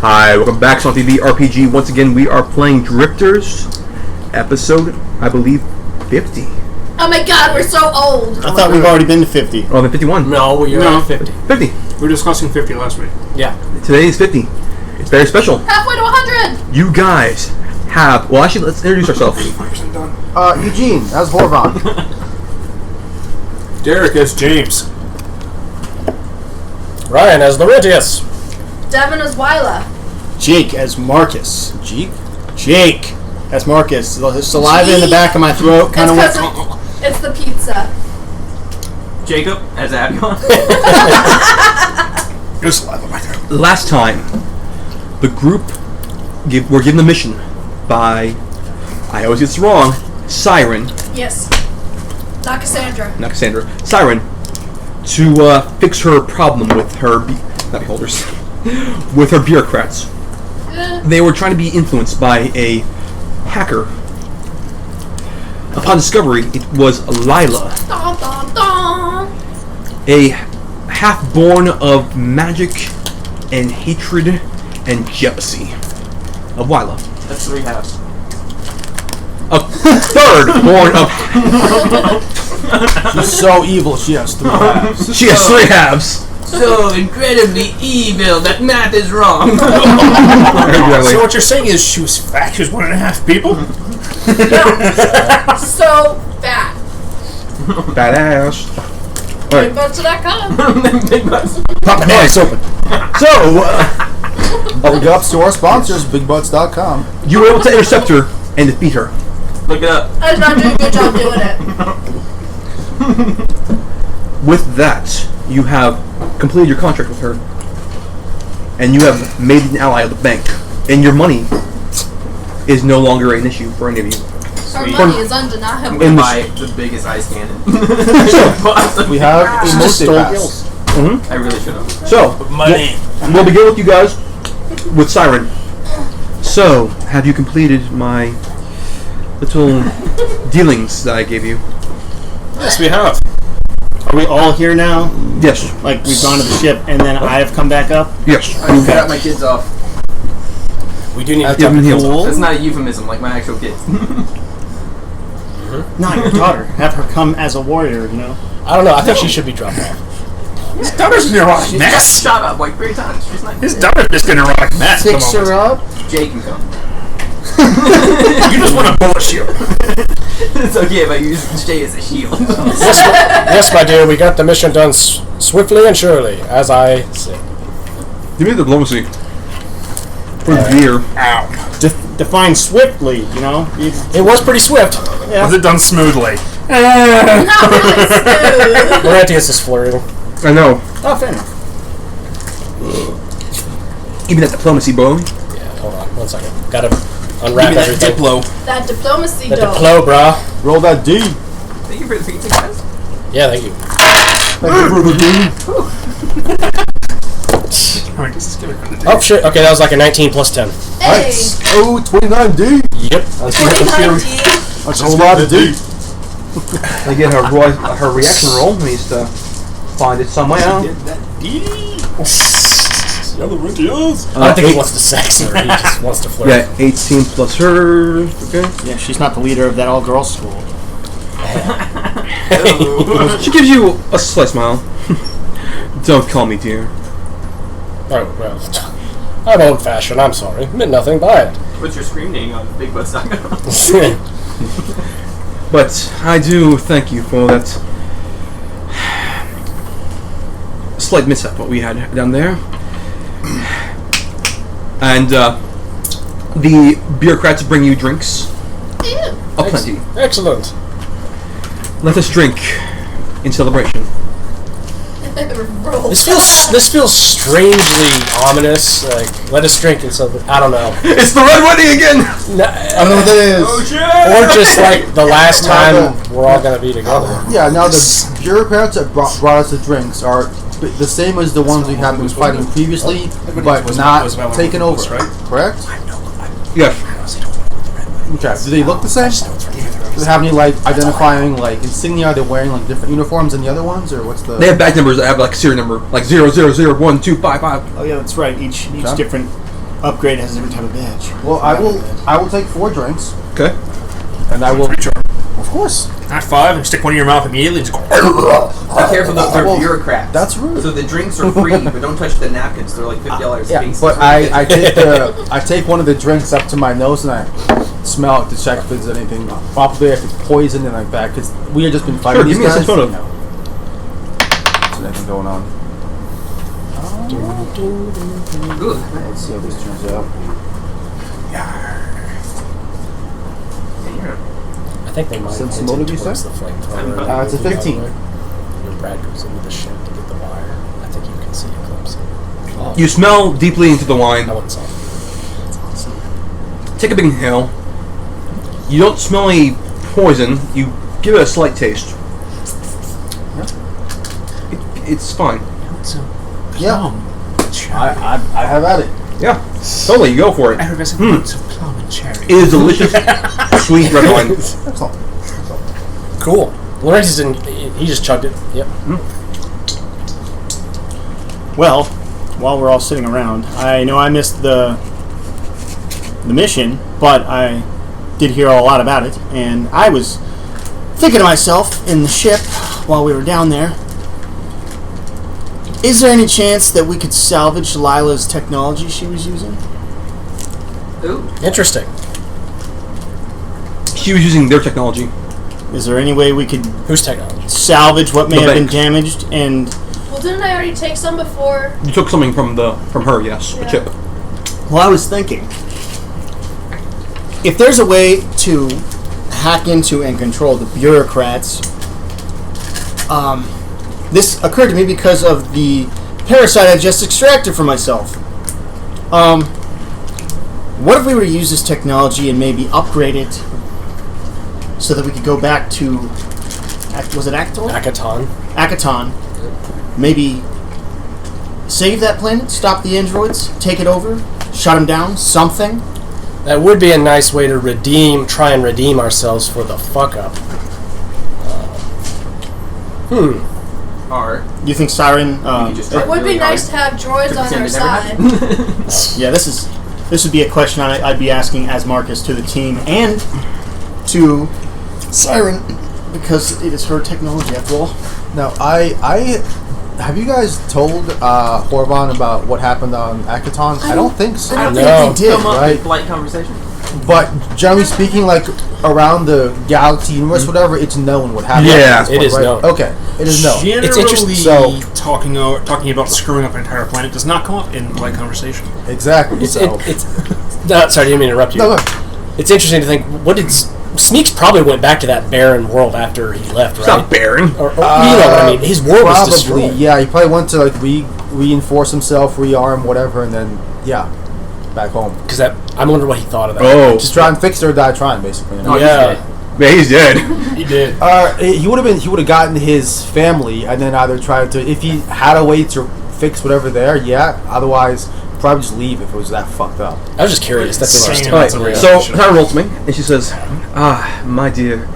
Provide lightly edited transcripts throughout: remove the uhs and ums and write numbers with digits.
Hi, welcome back to TV RPG. Once again, we are playing Drifters, episode, I believe, 50. Oh my god, we're so old. I thought we've already been to 50. Oh, then 51. No, you're at 50. 50. We were discussing 50 last week. Yeah. Today is 50. It's very special. Halfway to 100. You guys have... Well, actually, let's introduce ourselves. 5% done. Eugene, as Horvon. Derek as James. Ryan as Laurentius. Devin is Wyla. Jake as Marcus. Jeek? Jake as Marcus. The saliva in the back of my throat kind of went... It's the pizza. Jacob as Abion. Just saliva in my throat. Last time, the group were given a mission by... I always get this wrong. Siren. Yes. Not Cassandra. Not Cassandra. Siren. To fix her problem with her... not beholders. With her bureaucrats. They were trying to be influenced by a hacker. Upon discovery, it was Lila, Dun, dun, dun. a half-born of magic and hatred and jealousy of Wyla. That's 3 halves. A third born of... She's so evil, she has 3 halves. She has 3 halves. So incredibly evil that math is wrong. Exactly. So what you're saying is she was fat? She was 1.5 people? So fat. Badass. Alright. BigButts.com. Pop my ass open. So, big ups to our sponsors, BigButts.com. You were able to intercept her and defeat her. Look it up. I did not do a good job doing it. With that, you have completed your contract with her, and you have made an ally of the bank, and your money is no longer an issue for any of you. Our Sweet. money is undeniable. In the- Buy the biggest ice cannon. We have a multi-pass. Mm-hmm. I really should have. So, Money. we'll begin with you guys with Siren. So, have you completed my little dealings that I gave you? Yes, we have. Are we all here now? Yes. Like, we've gone to the ship, and then I have come back up? Yes. I just got my kids off. We do need to Yeah, talk. Cool. That's not a euphemism, like my actual kids. Not your daughter. Have her come as a warrior, you know? I don't know. I think she should be dropped off. His daughter's an erotic mess. Shot up like 3 times. She's not. His daughter's just an erotic mess. at the Fix her moment. up. Jay can come. You just want a bullet shield. It's okay if I use Jay as a shield. Yes, my dear. We got the mission done swiftly and surely, as I say. Give me the diplomacy. For the year. Ow. Define swiftly, you know? It was pretty swift. Was it done smoothly? Not really smooth. Laurentius is flirting. I know. Oh, fair enough. Even that diplomacy, bro. Yeah, hold on. 1 second. Gotta unwrap everything. That diplomacy The dough. diplo, brah. Roll that D. Thank you for the pizza, guys. Yeah, thank you. Alright, this is good. Oh, shit. Okay, that was like a 19 plus 10. Hey. Oh, 29D. Yep. 49G. That's a whole lot of D. I get her reaction roll. Needs to find it somewhere. I don't think he wants to sex her. He just wants to flirt. Yeah, 18 plus her. Okay. Yeah, she's not the leader of that all-girls school. She gives you a slight smile. Don't call me dear. Oh, well. I'm old-fashioned. I'm sorry. Meant nothing by it. What's your screen name on BigButts.com? But I do thank you for that slight mishap what we had down there. And the bureaucrats bring you drinks. Aplenty. Excellent. Let us drink in celebration. Roll. This feels strangely ominous. Like, let us drink and something. I don't know. It's the Red Wedding again! No, I don't know what that is. or just like the last time we're all gonna be together. Yeah, now the bureaucrats that brought us the drinks are the same as the ones we have been fighting previously, but not taken over, right? correct? Yes. Okay. Do they look the same? Do they have any like identifying like insignia? Are they wearing like different uniforms than the other ones, or what's the? They have badge numbers that have like serial number, like 00012555. Oh yeah, that's right. Each Okay. different upgrade has every type of badge. Well, I will take 4 drinks, Okay. and I will. Of course. Not 5 and stick one in your mouth immediately and just go. Be careful, they're Well, bureaucrats. that's rude. So the drinks are free, but don't touch the napkins. They're like $50 Yeah, apiece. but I take one of the drinks up to my nose and I smell it to check if there's anything, probably if it's poison and like that. Because we had just been fighting Sure, these give me a guys. sense motive. You know. There's anything going on. Ooh. Let's see how this turns out. I think they might Sense hint motive, you towards said? the flamethrower. It's a 15. When Brad goes into the ship to get the wire, I think you can see a glimpse of it. You smell deeply into the wine. I wouldn't saw it. Take a big inhale. You don't smell any poison. You give it a slight taste. It's fine. Yeah. I have at it. Yeah, totally. You go for it. Effervescent of plum and cherry. It is delicious, sweet red wine. That's all. Cool. Lawrence is in. He just chugged it. Yep. Well, while we're all sitting around, I know I missed the mission, but I did hear a lot about it, and I was thinking to myself in the ship while we were down there, is there any chance that we could salvage Lila's technology she was using? Ooh. Interesting. She was using their technology. Is there any way we could Whose technology? salvage what may The have been bank. damaged? And Well, didn't I already take some before? You took something from her, yes, a Yeah. chip. well, I was thinking, if there's a way to hack into and control the bureaucrats, this occurred to me because of the parasite I just extracted from myself. What if we were to use this technology and maybe upgrade it so that we could go back to, was it Akaton? Akaton. Akaton. Maybe save that planet, stop the androids, take it over, shut them down, something. That would be a nice way to try and redeem ourselves for the fuck up. Or You think Siren? you just try It would really be nice hard to have droids on pretend our it never side. Yeah, this would be a question I'd be asking as Marcus to the team and to Siren because it is her technology after all. Now, I have you guys told Horvan about what happened on Akaton? I don't think so. I don't No. think they did. Come on, Right. polite conversation. But generally speaking, like around the galaxy universe, whatever, it's known what happened. Yeah, at this it point, is right? known. Okay, it is known. It's interesting. Generally, talking about screwing up an entire planet does not come up in polite conversation. Exactly. It's so. no, sorry, I didn't mean to interrupt you. No, look. It's interesting to think. What did Sneaks probably went back to that barren world after he left, It's right? not barren. Or you know what I mean? His world was Probably, destroyed. yeah. He probably went to like reinforce himself, rearm, whatever, and then back home. Because I'm wondering what he thought of that. Oh, Just try and fix it or die trying, basically. You know? yeah, yeah, he's dead. he did. He would have gotten his family and then either tried to, if he had a way to fix whatever there, yeah. Otherwise, probably just leave if it was that fucked up. I was just curious. That's Same. interesting. Alright, That's a real so issue. Tara rolls to me, and she says, my dear,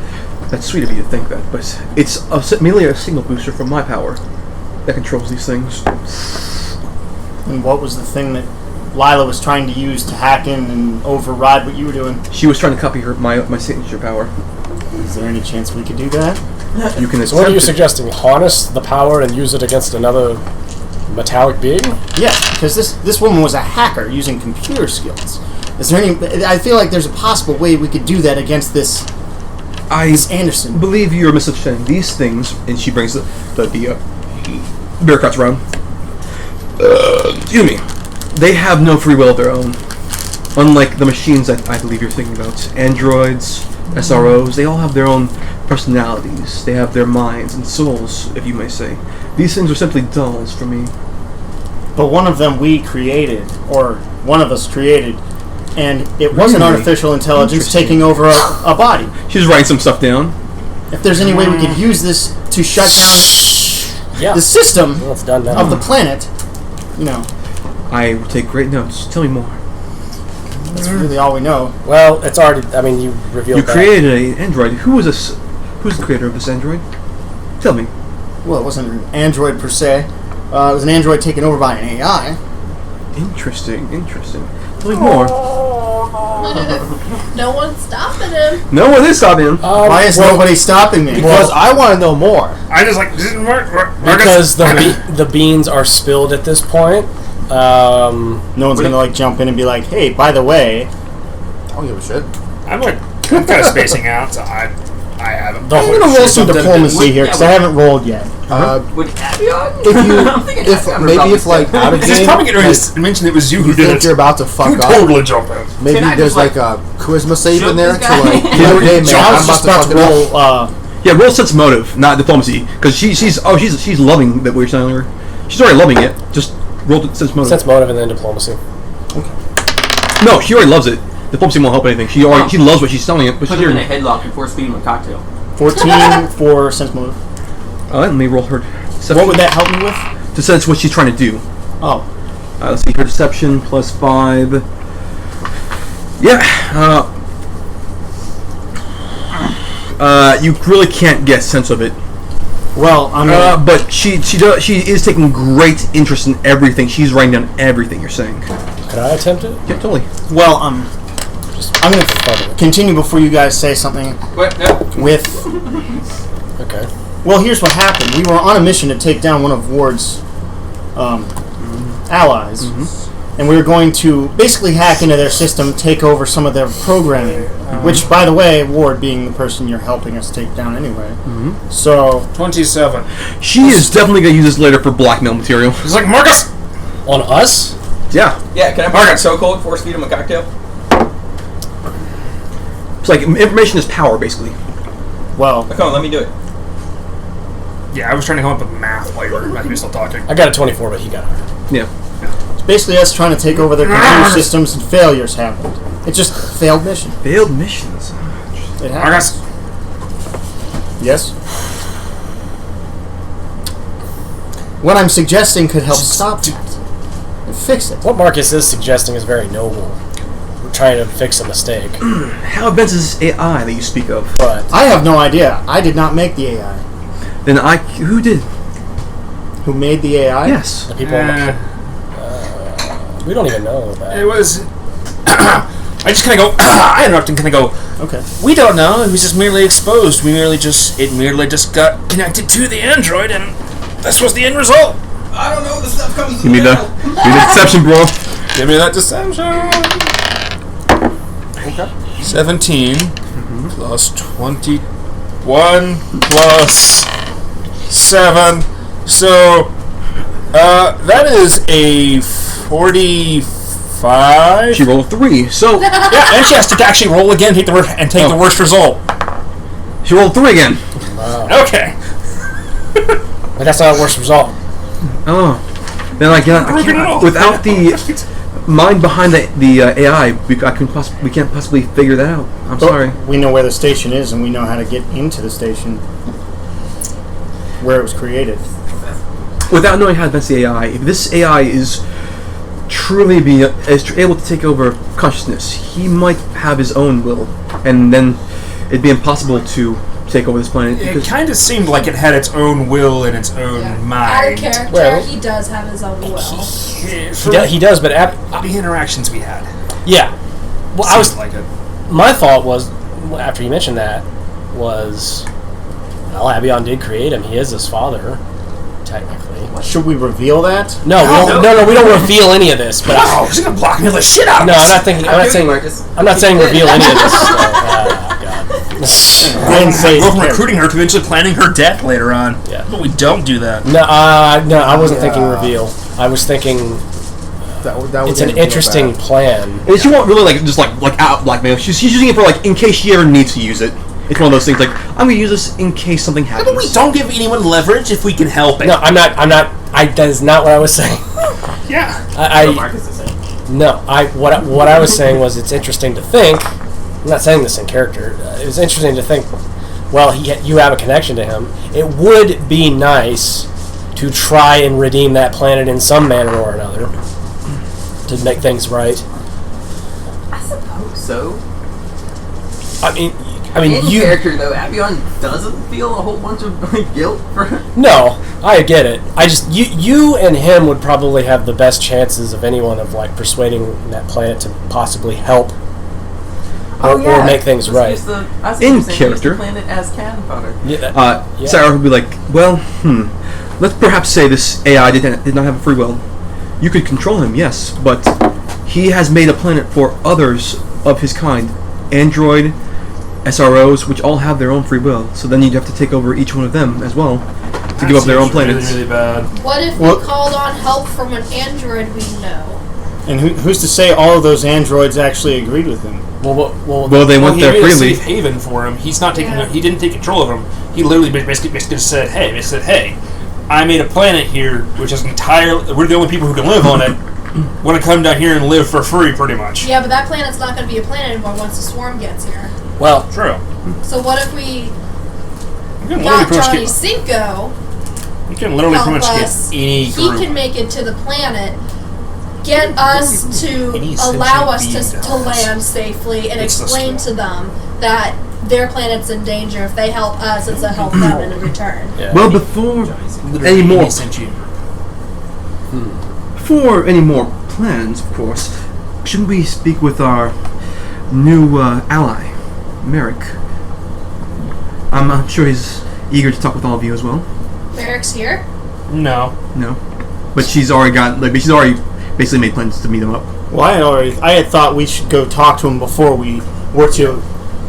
that's sweet of you to think that, but it's merely a signal booster from my power that controls these things. And what was the thing that Lila was trying to use to hack in and override what you were doing? She was trying to copy my signature power. Is there any chance we could do that? You can So what are you attempt it. suggesting? Harness the power and use it against another metallic being? Yeah, because this woman was a hacker using computer skills. Is there any? I feel like there's a possible way we could do that against this I Anderson. believe you're misunderstanding these things, and she brings the bureaucrats around. Excuse me. They have no free will of their own. Unlike the machines that I believe you're thinking about. Androids, SROs, they all have their own personalities. They have their minds and souls, if you may say. These things are simply dolls for me. But one of them we created, or one of us created, and it was an Really? artificial intelligence Interesting. taking over a body. She's writing some stuff down. If there's any way we could use this to shut down Yeah. the system Well, it's done now. of the planet, you know, I will take great notes. Tell me more. that's really all we know. Well, it's already. I mean, you revealed You that. created an android. Who was this? Who's the creator of this android? Tell me. Well, it wasn't an android per se. It was an android taken over by an AI. Interesting. Tell me more. No one's stopping him. No one is stopping him. Why is nobody stopping me? Because I want to know more. I just like didn't work. Because the beans are spilled at this point. No one's gonna like jump in and be like, "Hey, by the way." I don't give a shit. I'm kind of spacing out. So I haven't. I'm gonna roll some diplomacy here because I haven't rolled yet. Would Avion? If like out of He's game, probably getting ready like, to mention it was you who you did think it. you're about to fuck You up. totally jump in. Maybe Can I there's just, like a charisma save shoot in there this to guy? like, hey man, I I'm was about just to about fuck to it up. roll. Yeah, roll sense motive, not diplomacy, because she's loving that we're telling her. She's already loving it. Just roll sense motive. Sense motive and then diplomacy. No, she already loves it. Diplomacy won't help anything. She loves what she's telling it, but Put she's him in a already. headlock before speeding him a cocktail. 14 for sense motive. Let me roll her. Deception What would that help me with? to sense what she's trying to do. Oh, Let's see, her deception plus 5. Yeah. You really can't get a sense of it. well, I'm gonna, But she is taking great interest in everything. She's writing down everything you're saying. Could I attempt it? Yeah, totally. well, I'm gonna continue before you guys say something What? No. with. Okay. Well, here's what happened. We were on a mission to take down one of Ward's allies, and we were going to basically hack into their system, take over some of their programming. Which, by the way, Ward being the person you're helping us take down anyway. So 27. She is definitely going to use this later for blackmail material. He's like Marcus. On us? Yeah. Yeah, can I mark it so cold before speed him a cocktail? It's like information is power, basically. well, Come on, let me do it. Yeah, I was trying to come up with math while you were still talking. I got a 24, but he got hurt. Yeah. it's basically us trying to take over their computer systems, and failures happened. It's just a failed mission. Failed missions. It happens. Marcus. Yes. What I'm suggesting could help stop that and fix it. What Marcus is suggesting is very noble. We're trying to fix a mistake. How advanced is this AI that you speak of? But I have no idea. I did not make the AI. Then who did? Who made the AI? Yes. the people on the we don't even know that. It was. I just kind of go. I interrupt and kind of go. Okay. We don't know. It was just merely exposed. It merely just got connected to the android, and this was the end result. I don't know. The stuff comes. Give me the deception, bro. Give me that deception. Okay. 17 plus 21 plus 7. So that is a 45. She rolled a 3, so Yeah, and she has to actually roll again, take the worst result. she rolled a 3 again. Okay. But that's not a worse result. Oh, then I can't. Without the mind behind the AI, we can't possibly figure that out. I'm sorry. We know where the station is, and we know how to get into the station where it was created. Without knowing how to advance the AI, if this AI is truly able to take over consciousness, he might have his own will, and then it'd be impossible to take over this planet. It because- kind of seemed like it had its own will and its own Out of mind. character, Well- he does have his own will. He does, but The interactions we had. yeah. Well, I was Seemed like it. my thought was after you mentioned that was well, Abion did create him. He is his father, technically. Should we reveal that? No, we don't reveal any of this. But Oh, he's gonna block me the shit out of no, this. I'm not thinking. I'm not saying. Marcus. I'm not saying reveal any of this stuff. Oh God. I didn't say We're character. recruiting her to eventually planning her death later on. Yeah. But we don't do that. No, I wasn't thinking Yeah. reveal. I was thinking That would it's an make me feel interesting bad. plan. And she won't really just out blackmail. She's using it for in case she ever needs to use it. It's one of those things I'm gonna use this in case something happens. But we don't give anyone leverage if we can help it. No, I'm not. That is not what I was saying. Yeah. What Marcus is saying. No, what I was saying was it's interesting to think. I'm not saying this in character. It was interesting to think. Well, you have a connection to him. It would be nice to try and redeem that planet in some manner or another to make things right. I suppose so. I mean, I mean, In you character though, Avion doesn't feel a whole bunch of guilt for. no, I get it. I just you and him would probably have the best chances of anyone of like persuading that planet to possibly help or make things Let's right. use the- I was In gonna say, use character. the planet as cannon fodder. Yeah, yeah. Sarah would be like, well, let's perhaps say this AI did not have a free will. You could control him, yes, but he has made a planet for others of his kind. Android, SROs, which all have their own free will. So then you'd have to take over each one of them as well to give up their own planets. Really, really bad. What if Well- we called on help from an android we know? And who's to say all of those androids actually agreed with him? Well, Well, they went he there made a freely. safe haven for him. He's not taking. Yeah. He didn't take control of him. He literally basically said, "Hey, I made a planet here, which is entirely. We're the only people who can live on it. Want to come down here and live for free, pretty much." Yeah, but that planet's not going to be a planet anymore once the swarm gets here. well, True. So what if we You can literally got pretty much Johnny get. Cinco? You can literally help pretty much us. get any He group. can make it to the planet, get us to Any allow us sentient to being does. land safely and It's the explain straw. to them that their planet's in danger. If they help us, it's a help them in return. yeah. Well, before Literally any more, sentient group. before any more plans, of course, shouldn't we speak with our new ally, Merrick? I'm sure he's eager to talk with all of you as well. Merrick's here. No. No, but she's already basically made plans to meet him up. Well, I had thought we should go talk to him before we were to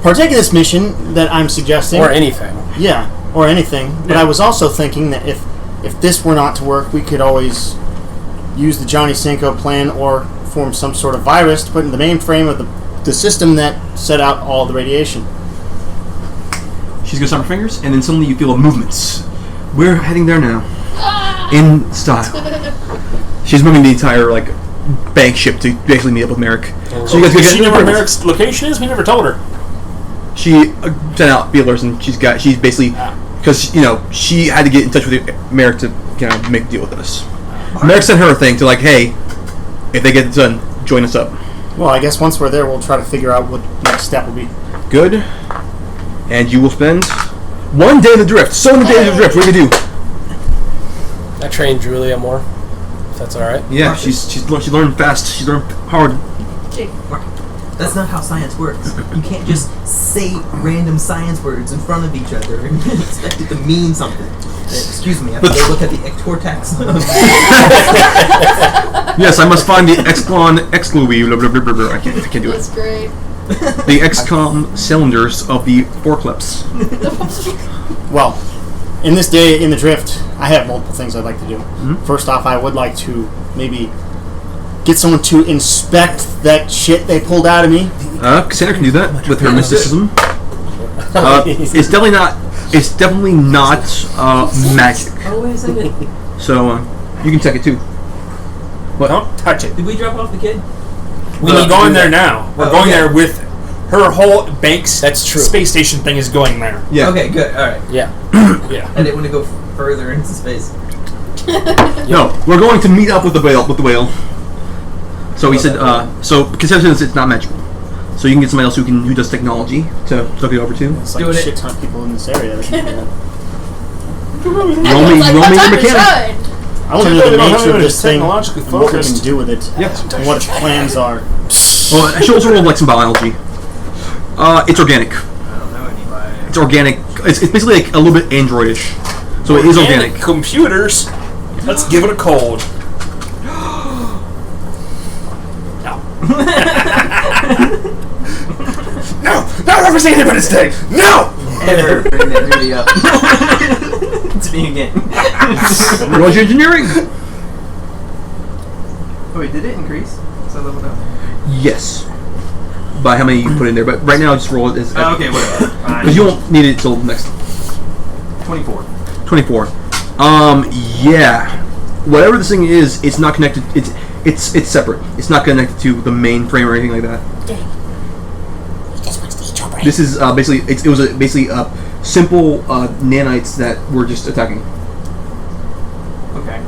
partake in this mission that I'm suggesting. or anything. Yeah, or anything. But Yeah. I was also thinking that if this were not to work, we could always use the Johnny Cinco plan or form some sort of virus to put in the mainframe of the system that set out all the radiation. She's gonna snap her fingers, and then suddenly you feel a movement. We're heading there now, in style. She's moving the entire bank ship to basically meet up with Merrick. So you guys go Does get she know where Merrick's location is? We never told her. She sent out feelers, and she's basically because she had to get in touch with Merrick to make a deal with us. Merrick sent her a thing to hey, if they get it done, join us up. Well, I guess once we're there, we'll try to figure out what the next step will be. Good. And you will spend 1 day in the drift. So many days in the drift. What do you do? I trained Julia more. If that's all right. Yeah, she learned fast. She learned hard. Jake. That's not how science works. You can't just say random science words in front of each other and expect it to mean something. Excuse me, I have to go look at the Ector text. Yes, I must find the XCOM Exclui. Blah, blah, blah, blah, blah. I can't do That's it. great. The XCOM cylinders of the forklifts. Well, in this day in the drift, I have multiple things I'd like to do. Mm-hmm. First off, I would like to maybe get someone to inspect that shit they pulled out of me. Cassandra can do that with her mysticism. It's definitely not. It's definitely not magic. Oh, wait a second. So you can check it too. What? Don't touch it. Did we drop off the kid? We're going there now. We're going there with her whole bank's That's true. space station thing is going there. Yeah. Okay, good. Alright. Yeah. Yeah. I didn't want to go further into space. No, we're going to meet up with the whale. So he said. So Cassandra says it's not magical. So you can get somebody else who does technology to look it over to. It's like Doing a it. shit ton of people in this area. That can do that. Roll me, Everyone's roll me what your time to mechanic. shine? I want to know They the don't have nature of anyone this thing and technologically what we can focused. do with it Yeah. and what its plans are. Well, I should also roll some biology. It's organic. I don't know anybody. It's organic. It's basically a little bit androidish. So it is organic. Computers. Let's give it a cold. No. No reference to Independence Day. No. Never bring that duty up. To me again. Roll your engineering. Oh, wait, did it increase? So leveled up? Yes. By how many you put in there, but right now just roll it as. Oh, okay, whatever. Because you won't need it till next 24. 24. Yeah. Whatever this thing is, it's not connected. It's separate. It's not connected to the main frame or anything like that. This is basically it was basically simple nanites that were just attacking. Okay.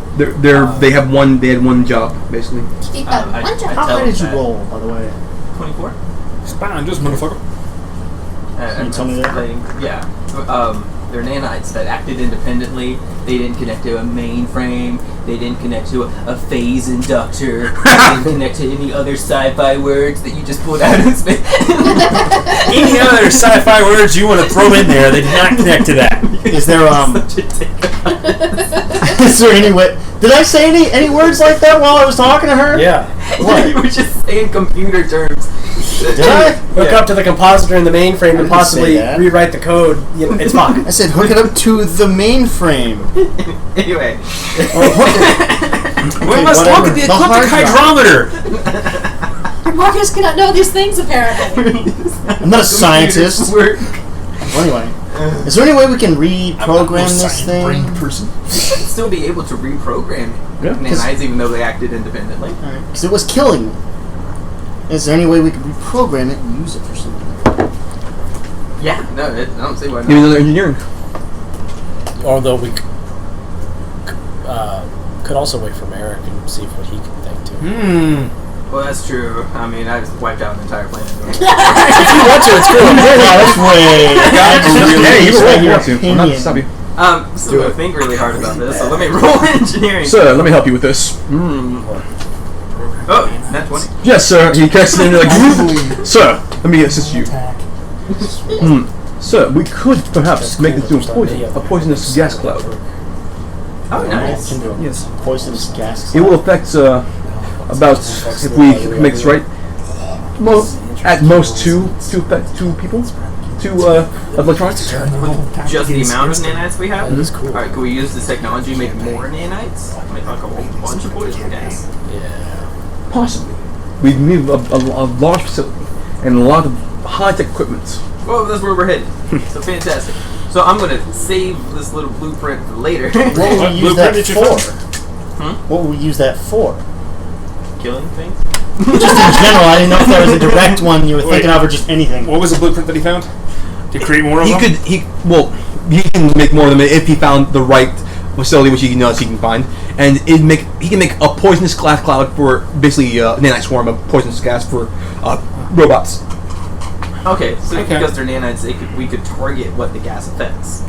They had one job basically. Keep that I- one job. I- How tell high did you that. roll, by the way? 24? Spine, just motherfucker. Can you tell me that? They're nanites that acted independently. They didn't connect to a mainframe. They didn't connect to a phase inductor. They didn't connect to any other sci-fi words that you just pulled out of space. Any other sci-fi words you want to throw in there, they did not connect to that. Is there is there any way? Did I say any words like that while I was talking to her? Yeah. What? You were just saying computer terms. Did I? Hook up to the compositor in the mainframe and didn't possibly say that. rewrite the code. It's fine. I said hook it up to the mainframe. Anyway. Well, let's look at the ecliptic hydrometer. Marcus cannot know these things apparently. I'm not a scientist. Work. Well, anyway, is there any way we can reprogram this thing? Brain person. You should still be able to reprogram Yeah, nanites even though they acted independently. Because it was killing me. Is there any way we can reprogram it and use it for something? Yeah, no, I don't see why Give me not. another engineering. Although we could also wait for Merrick and see what he can think too. Well, that's true. I mean, I just wiped out an entire planet. If you want to, it's cool. That's way. Hey, you Just roll if you your want to. I'm not to stop you. Still gonna think really hard about this, so let me roll engineering. Sir, let me help you with this. Oh, nat 20. Yes, sir. He casts it in like, sir, let me assist you. Sir, we could perhaps make this into a poisonous gas cloud. Oh, nice. Yes. Poisonous gas. It will affect about, if we make this right, at most two people, two electronics. Just the amount of nanites we have? That's cool. Alright, can we use this technology to make more nanites? Make like a whole bunch of poison gas? Possibly. We need a large facility and a lot of high-tech equipment. Well, that's where we're headed. So fantastic. So I'm gonna save this little blueprint for later. What would we use Blueprint that did you for? find? What would we use that for? Killing things? Just in general, I didn't know if there was a direct one you were Wait. thinking of or just anything. What was the blueprint that he found? To create more of He them? could, he can make more of them if he found the right facility, which he knows he can find, and he can make a poisonous gas cloud for basically nanite swarm of poisonous gas for robots. Okay, so Okay. because they're nanites, we could target what the gas affects.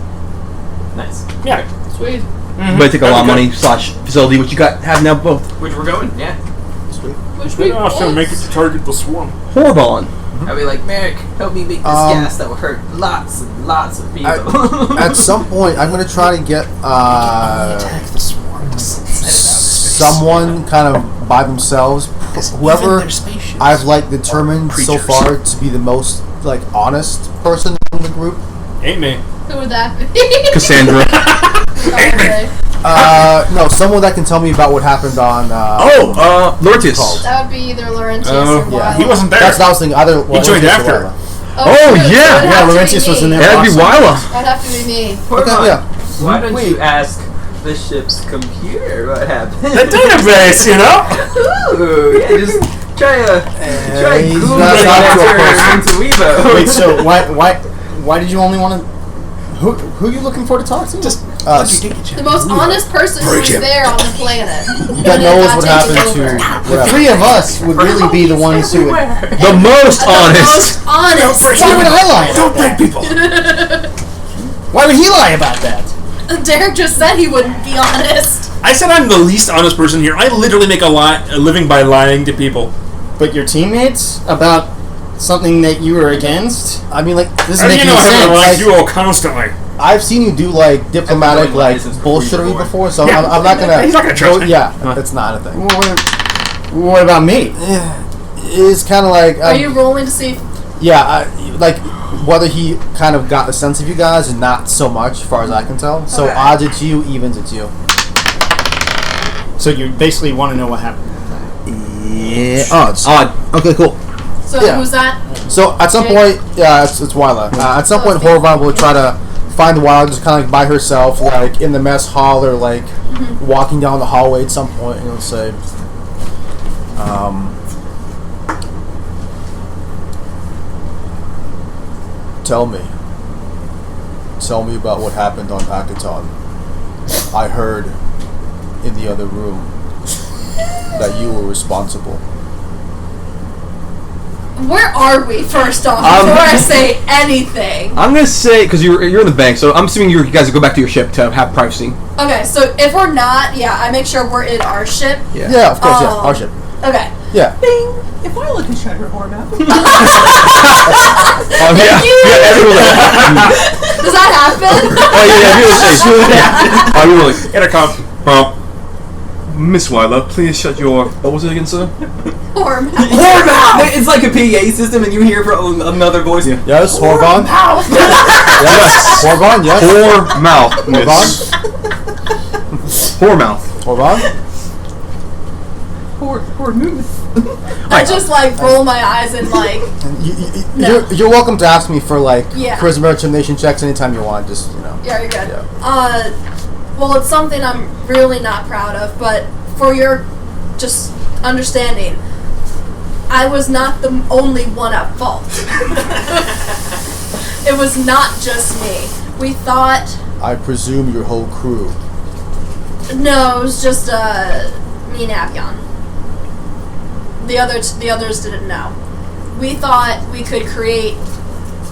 Nice. Yeah. Sweet. But it take a lot of money / facility, which you have now both. Which we're going, yeah. Which We also make it to target the swarm. Horbon. I'll be like, Merrick, help me make this gas that will hurt lots and lots of people. At some point, I'm gonna try to get the swarm. someone kind of by themselves, whoever I've like determined so far to be the most like honest person in the group. Ain't me. Who would that be? Cassandra. Probably. No, someone that can tell me about what happened on. Lortius. That would be either Laurentius Oh, or yeah. Wild. He wasn't there. That's what I was thinking. Either joined Laurentius or after. Wyla. Oh, true, yeah. so it'd Yeah, have to be Laurentius was in me. there. That'd be Wyla. That'd have to be me. Hold on. Yeah. Why don't you ask the ship's computer what happened? The database, you know? Ooh, yeah, just try he's Google not the talking to a answer into Weibo. Wait, so why did you only want to? Who are you looking for to talk to? Just The most honest person who was there on the planet. that knows what happened to. the whatever. three of us would really be the ones who would. The most honest. Honest. Why would I lie? Don't break people. Why would he lie about that? Derek just said he wouldn't be honest. I said I'm the least honest person here. I literally make a living by lying to people. But your teammates about something that you were against? I mean, like This is How do you making know I have to lie sense. to you all constantly? I've seen you do like diplomatic Everyone like lies since bullshittery before. before, so Yeah. I'm not gonna. He's not gonna trust me. Yeah, that's not a thing. What about me? It's kind of like Are you rolling to see? like whether he kind of got the sense of you guys and not so much, as far as I can tell. So Okay. odds it's you, evens it's you. So you basically want to know what happened. Yeah, odds. Odd. Okay, cool. So Yeah. who's that? So at some Jake? point, yeah, it's Wyla. At some point, Horvan will try to find Wyla just kind of like by herself, like in the mess hall or like walking down the hallway at some point, and he'll say, "Tell me about what happened on Akaton. I heard in the other room that you were responsible." Where are we, first off, before I say anything? I'm gonna say, because you're in the bank, so I'm assuming you guys go back to your ship to have privacy. Okay, so if we're not, I make sure we're in our ship. Yeah, of course, our ship. Okay. Yeah. Bing! If Viola can show her whore mouth. Yeah, everyone Does that happen? everyone like, intercom. Miss Wyla, please shut your. What was it again, sir? Whore mouth. Whore mouth! It's like a PA system, and you hear from another voice. Yeah. Yes, Horvon. Yes, Horvon. Yes. Whore mouth, miss. Whore mouth. Horvon. Whore moose. I just like roll my eyes and like. No. You're welcome to ask me for like Yeah. charisma intimidation checks anytime you want. Just Yeah, you're good. Yeah. Well, it's something I'm really not proud of, but for your just understanding, I was not the only one at fault. It was not just me. We thought. I presume your whole crew. No, it was just me and Avion. The others didn't know. We thought we could create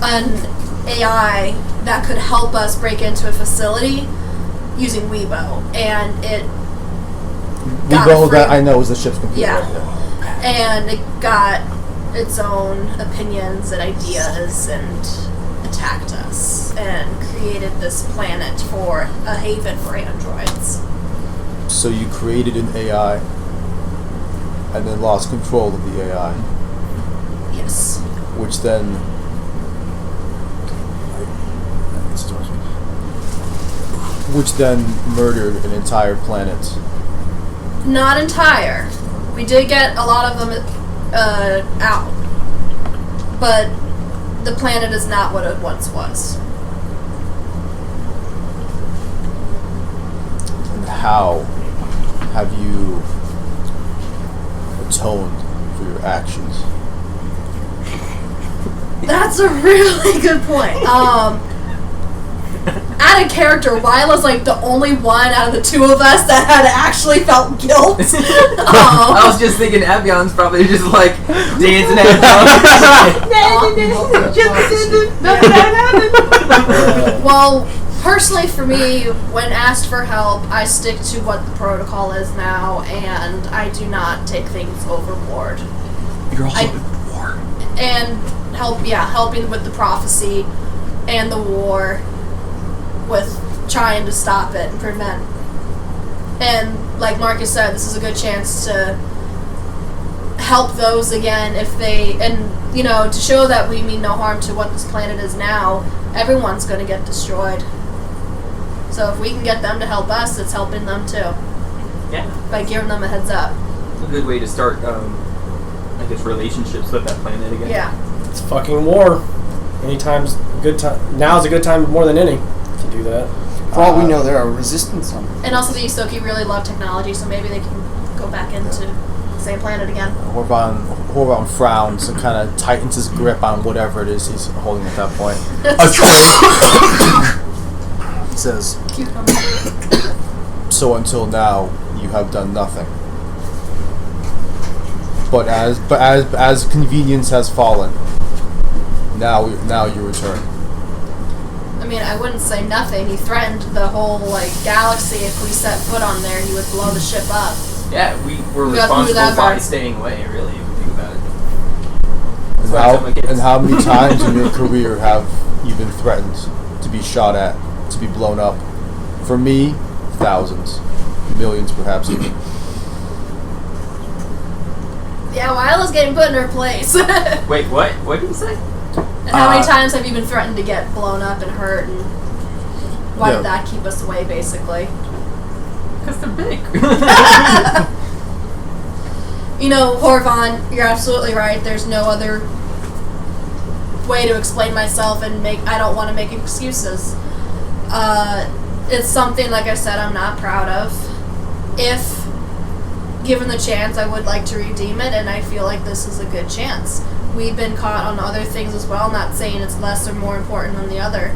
an AI that could help us break into a facility using Weibo, and it got Weibo, free- that I know is the ship's computer. Yeah. And it got its own opinions and ideas and attacked us and created this planet for a haven for androids. So you created an AI and then lost control of the AI, Yes. which then murdered an entire planet. Not entire. We did get a lot of them out. But the planet is not what it once was. And how have you atoned for your actions? That's a really good point. Out of character, Wyla's like the only one out of the two of us that had actually felt guilt. I was just thinking Avion's probably just like dancing at Well, personally for me, when asked for help, I stick to what the protocol is now, and I do not take things overboard. You're also I- at war. And helping with the prophecy and the war with trying to stop it and prevent. And like Marcus said, this is a good chance to help those again if they, and to show that we mean no harm to what this planet is now. Everyone's going to get destroyed. So if we can get them to help us, it's helping them too. Yeah. By giving them a heads up. It's a good way to start, relationships with that planet again. Yeah. It's fucking war. Anytime's a good time. Now's a good time more than any to do that. For all we know, there are resistance on it. And also the Isoki really love technology, so maybe they can go back into the same planet again. Horvon frowns and kind of tightens his grip on whatever it is he's holding at that point. He says, "So until now, you have done nothing. But as convenience has fallen, now you return." I mean, I wouldn't say nothing. He threatened the whole galaxy. If we set foot on there, he would blow the ship up. Yeah, we were We got through responsible that by part. staying away, really, if you think about it. And how many times in your career have you been threatened to be shot at, to be blown up? For me, thousands, millions, perhaps even. Yeah, Wyla's getting put in her place. And Wait, what? What did you say? how many times have you been threatened to get blown up and hurt? And why Yeah. did that keep us away, basically? Because they're big. Horvon, you're absolutely right. There's no other way to explain myself, and I don't want to make excuses. It's something, like I said, I'm not proud of. If given the chance, I would like to redeem it, and I feel like this is a good chance. We've been caught on other things as well, not saying it's less or more important than the other.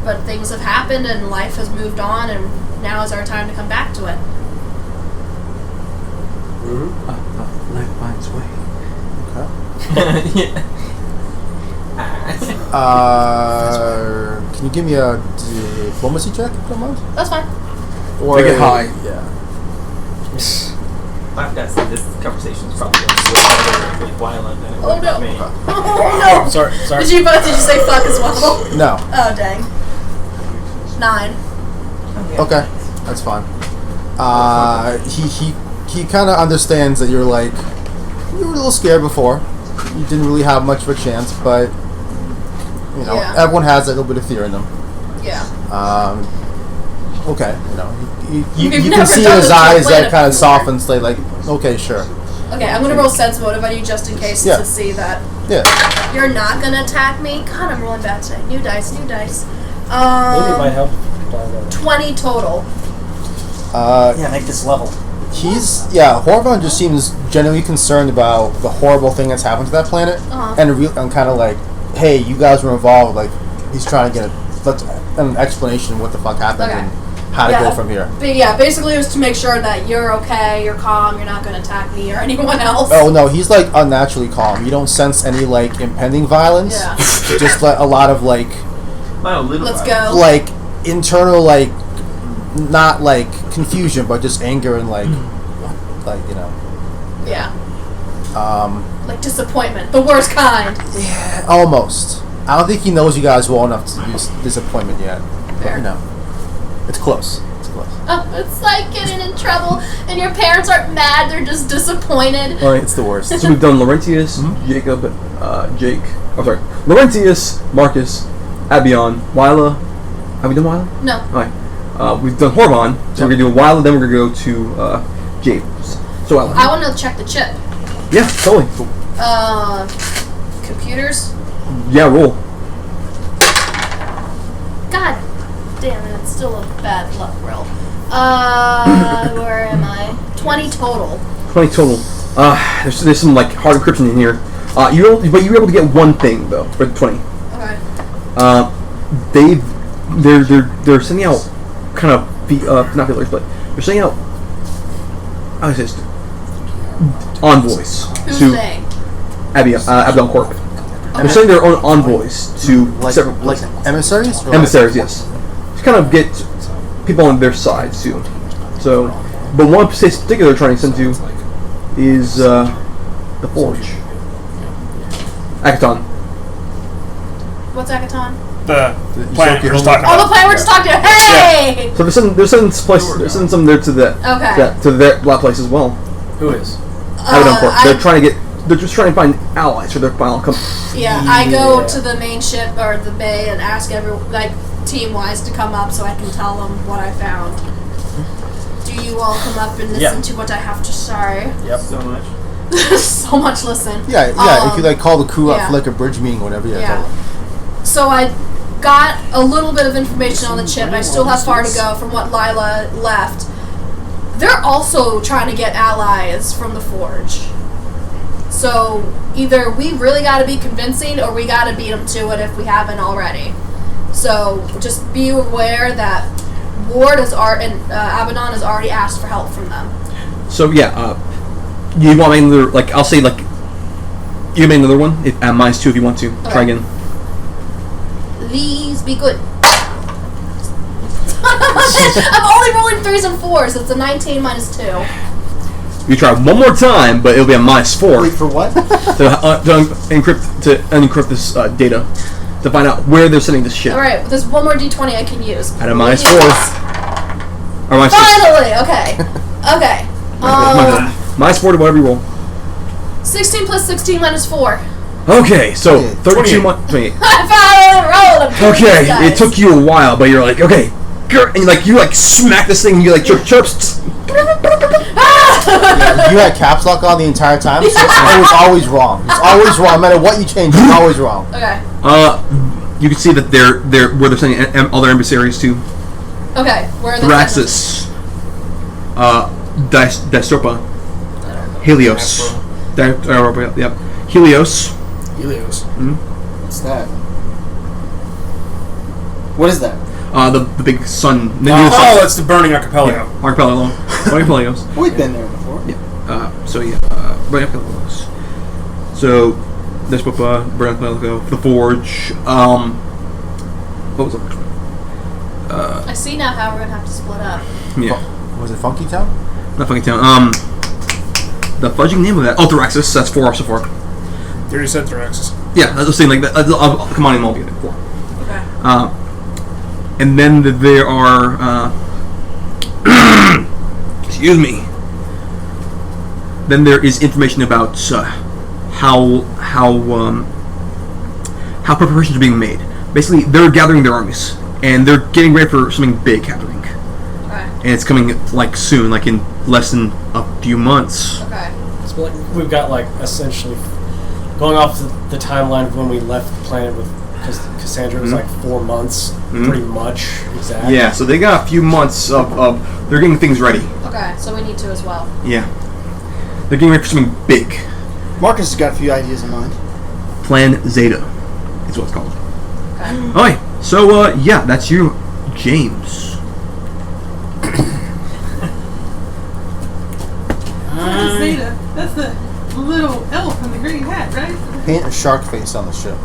But things have happened, and life has moved on, and now is our time to come back to it. Life finds way. Okay. Yeah. Can you give me a diplomacy check, if you don't mind? That's fine. Or Make it high. Yeah. I've got to say, this conversation is probably going to be way more violent than it Oh would no. with me. Oh no. Sorry. Did you say fuck as well? No. Oh dang. 9. Okay, that's fine. He kind of understands that you were a little scared before. You didn't really have much of a chance, but Yeah. everyone has a little bit of fear in them. Yeah. Okay, you You've can never see in done his this eyes before. that kind of softens, like, okay, sure. Okay, I'm gonna roll sense motive on you just in case Yeah. to see that Yeah. you're not gonna attack me. God, I'm rolling bad today. New dice. Maybe it might help. 20 total. Yeah, make this level. Horvon just seems genuinely concerned about the horrible thing that's happened to that planet, Uh-huh. and kind of like, hey, you guys were involved. Like, he's trying to get an explanation of what the fuck happened Okay. and how to Yeah. go from here. But yeah, basically it was to make sure that you're okay, you're calm, you're not gonna attack me or anyone else. Oh no, he's like unnaturally calm. You don't sense any like impending violence. Yeah. Just like a lot of like Let's go. like internal like not like confusion, but just anger and like Yeah. um Like disappointment. The worst kind. almost. I don't think he knows you guys well enough to use disappointment yet. Fair. But, it's close. It's close. Oh, it's like getting in trouble and your parents aren't mad, they're just disappointed. All right. It's the worst. So we've done Laurentius, Jacob, Laurentius, Marcus, Abion, Wyla. Have we done Wyla? No. Alright. We've done Horvon, so we're gonna do Wyla, then we're gonna go to James. So Wyla. I want to check the chip. Yeah, totally. Computers. Yeah, roll. God damn it, it's still a bad luck roll. Where am I? 20 total. 20 total. There's some like hard encryption in here. But you were able to get one thing though for the 20. Okay. They're sending out kind of not feelers, but they're sending out envoys Who's to they? Abdel Corp. They're sending their own envoys to several Like emissaries? Or emissaries, yes, to kind of get people on their side too. So, but one place in particular they're trying to send to is the Forge. Akaton. What's Akaton? The planet we're just talking Oh, the about. planet we're just talking to. Hey! So they're sending some there to that Okay. to that place as well. Who is? Abaddon Corp. They're just trying to find allies for their final company. Yeah, I go to the main ship or the bay and ask team-wise to come up so I can tell them what I found. Do you all come up and listen to what I have to say? Yep. So much. So much listen. Yeah. If you like call the crew up yeah. for like a bridge meeting or whatever. Yeah. So I got a little bit of information on the chip. I still have far to go from what Lila left. They're also trying to get allies from the Forge. So either we really got to be convincing or we got to beat them to it if we haven't already. So just be aware that Ward and Abaddon has already asked for help from them. So yeah, you want another I'll say you make another one at -2 if you want to. Okay. Try again. Please be good. I'm only rolling 3s and 4s. It's a 19 minus 2. You try one more time, but it'll be a -4 Wait for what? to unencrypt this data to find out where they're sending this ship. All right, there's one more d20 I can use. At a Please. -4 or -6. Finally, okay, okay. -4 to whatever you roll. 16 plus 16 minus 4. Okay, so 32 I finally rolled. I'm killing these Okay, guys. it took you a while, but you're like, okay, and you smack this thing, and you chirps. You had caps lock on the entire time, so it was always wrong. It's always wrong. No matter what you change, it's always wrong. Okay. You can see that they're where they're sending other emissaries to. Okay, where are they? Thraxis, Distropa, Helios, yep, Helios. Helios. Mhm. What's that? What is that? The big sun. Oh, it's the Burning Archipelago. Archipelagos. We've been there before. Yeah. Right Archipelagos. So There's Pupa, Burn Pelico, The Forge. What was it? I see now how we're gonna have to split up. Yeah. Was it Funky Town? Not Funky Town. The fudging name of that. Oh, Thraxis. That's 4 so far. They already said Thraxis. Yeah, I was saying like that. I'll combine them all together. 4. Okay. And then there are. Excuse me. Then there is information about how preparations are being made. Basically, they're gathering their armies, and they're getting ready for something big happening. Okay. And it's coming like soon, like in less than a few months. Okay. So like, we've got like essentially going off the timeline of when we left the planet with Cassandra. It was like 4 months, pretty much exact. Yeah, so they got a few months of they're getting things ready. Okay, so we need to as well. Yeah, they're getting ready for something big. Marcus has got a few ideas in mind. Plan Zeta is what it's called. Okay. Alright, so yeah, that's you, James. That's Zeta. That's the little elf in the green hat, right? Paint a shark face on the ship.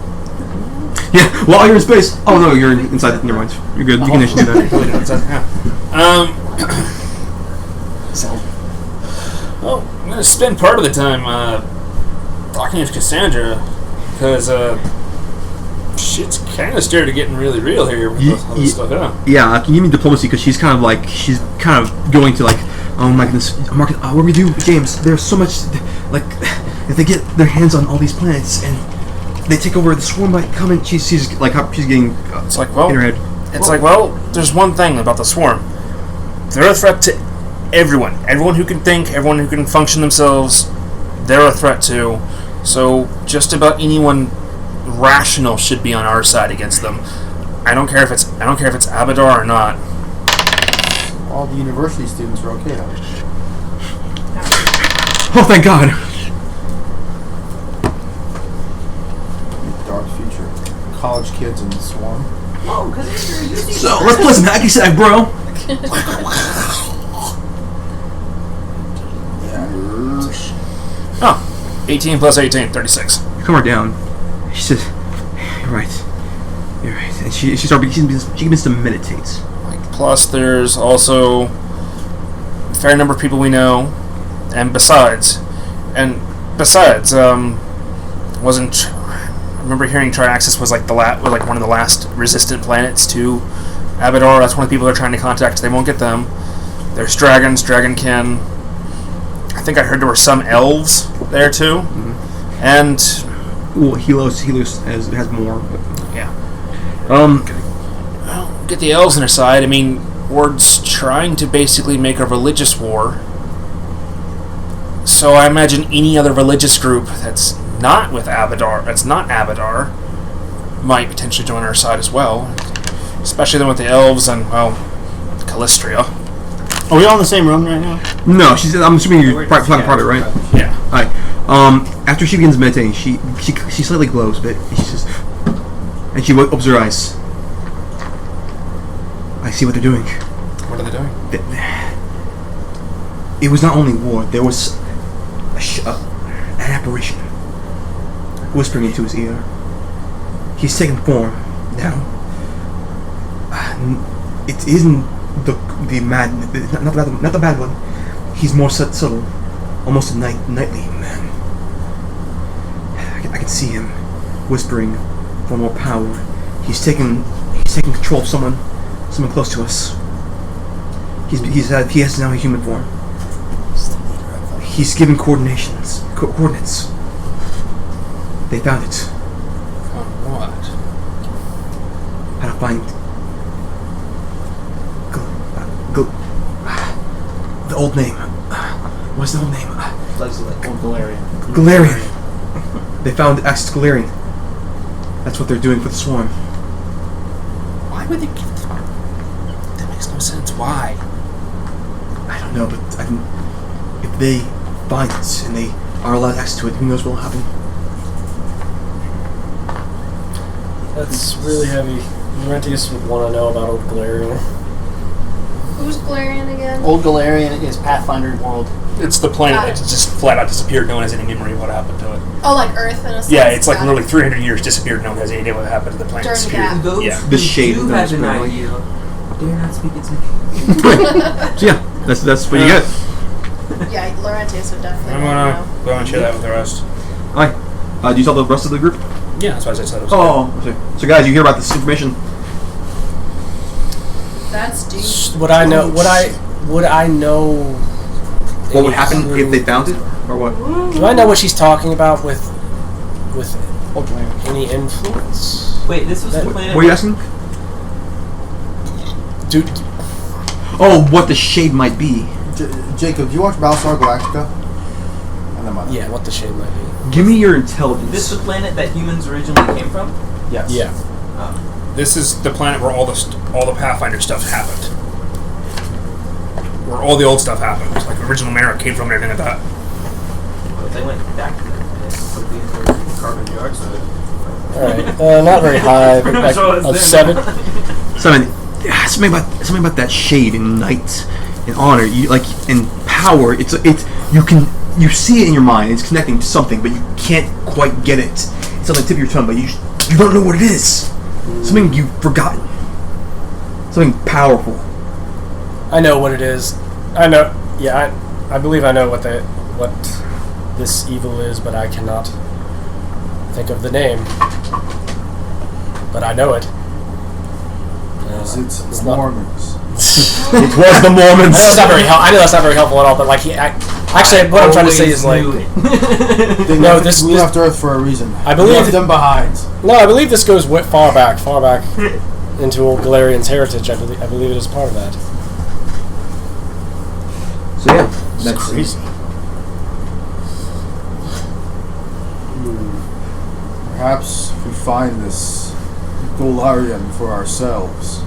Yeah, while you're in space. Oh no, you're inside. Never mind. You're good. You can actually do that. Well, I'm gonna spend part of the time talking with Cassandra because shit's kind of started getting really real here with all this stuff. Yeah, can you give me diplomacy because she's kind of going to like, oh my goodness, Marcus, what do we do, James? There's so much, like, if they get their hands on all these planets and they take over, the swarm might come and she's getting It's like, well, in her head. it's like, well, there's one thing about the swarm. They're a threat to everyone. Everyone who can think, everyone who can function themselves, they're a threat to. So just about anyone rational should be on our side against them. I don't care if it's Abadar or not. All the university students are okay now. Oh, thank God. Dark future. College kids in the swarm. Whoa, because you're using. So let's play some hacky sack, bro. Oh, 18 plus 18, 36. Calm her down. She says, "You're right. You're right." And she begins to meditate. Plus, there's also a fair number of people we know, and besides, wasn't. I remember hearing Triaxis was like one of the last resistant planets to Abadar. That's one of the people they're trying to contact. They won't get them. There's dragons, dragonkin. I think I heard there were some elves there too, and Well, Helios has more. But, yeah. Um. Well, get the elves on their side. I mean, Ward's trying to basically make a religious war. So I imagine any other religious group that's not with Abadar, that's not Abadar, might potentially join our side as well. Especially then with the elves and, well, Callistria. Are we all in the same room right now? No, I'm assuming you're talking private, right? Yeah. Alright. After she begins meditating, she slightly glows a bit. And she opens her eyes. I see what they're doing. What are they doing? It was not only war. There was an apparition whispering into his ear. He's taken form now. It isn't the mad, not the bad one. He's more subtle, almost a nightly man. I can see him whispering for more power. He's taken control of someone close to us. He has now a human form. He's given coordinates. They found it. What? How to find the old name. What's the old name? Galarian. They found access to Galarian. That's what they're doing for the swarm. Why would they give them? That makes no sense. Why? I don't know, but if they find it and they are allowed access to it, who knows what will happen? That's really heavy. Laurentius would want to know about old Galarian. Who's Galarian again? Old Galarian is Pathfinder world. It's the planet Got that it. just flat out disappeared. No one has any memory of what happened to it. Oh, like Earth in a sense. Yeah, it's like Got it. literally 300 years disappeared. No one has any idea what happened to the planet. During the Disappeared. gap. Those Yeah. who The shade do of have those an really. idea, dare not speak its name. So yeah, that's what you get. Yeah, Laurentius would definitely I'm want to gonna know. go and share that with the rest. Alright. Do you tell the rest of the group? Yeah, that's what I said. It was Oh, okay. So guys, you hear about this information? That's deep. Would I know? Would I know? What would happen if they found it, or what? Do I know what she's talking about with any influence? Wait, this was the What planet. were you asking? Dude, Oh, what the shade might be. Jacob, do you watch Battlestar Galactica? yeah, what the shade might be. Give me your intelligence. This the planet that humans originally came from? Yes. Yeah. This is the planet where all the Pathfinder stuff happened. Where all the old stuff happened. Like original Mara came from and everything like that. Well, if they went back to that planet, it would be into carbon dioxide. All right. Not very high, but like So it's of them. 7. Something about that shade in night, in honor, you like in power. It's you see it in your mind. It's connecting to something, but you can't quite get it. It's on the tip of your tongue, but you don't know what it is. Something you've forgotten. Something powerful. I know what it is. I know. Yeah, I believe I know what this evil is, but I cannot think of the name. But I know it. It's It's the not- Mormons. It was the Mormons. I know that's not very I know that's not very helpful at all. But like, actually, what I'm trying to say is like, Always knew They No, left, this- we this- left Earth for a reason. I believe- we left them behind. no, I believe this goes far back into old Galarian's heritage. I believe it is part of that. So yeah, That's crazy. Perhaps if we find this Golarian for ourselves,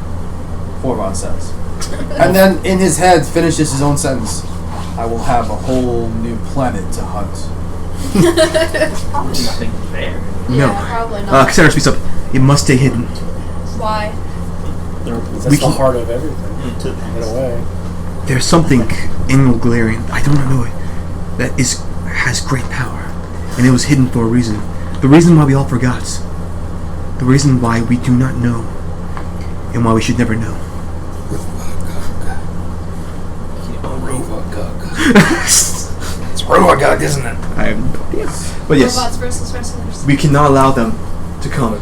Horvon says. And then in his head finishes his own sentence. I will have a whole new planet to hunt. nothing there. no. Yeah, probably not. Cassandra speaks up. It must stay hidden. Why? That's We the can- heart of everything, in a way. There's something in Galarian, I don't know it, that has great power, and it was hidden for a reason. The reason why we all forgot. The reason why we do not know, and why we should never know. It's Rovagug, isn't it? I have no idea. But yes, Robots versus wrestlers. we cannot allow them to come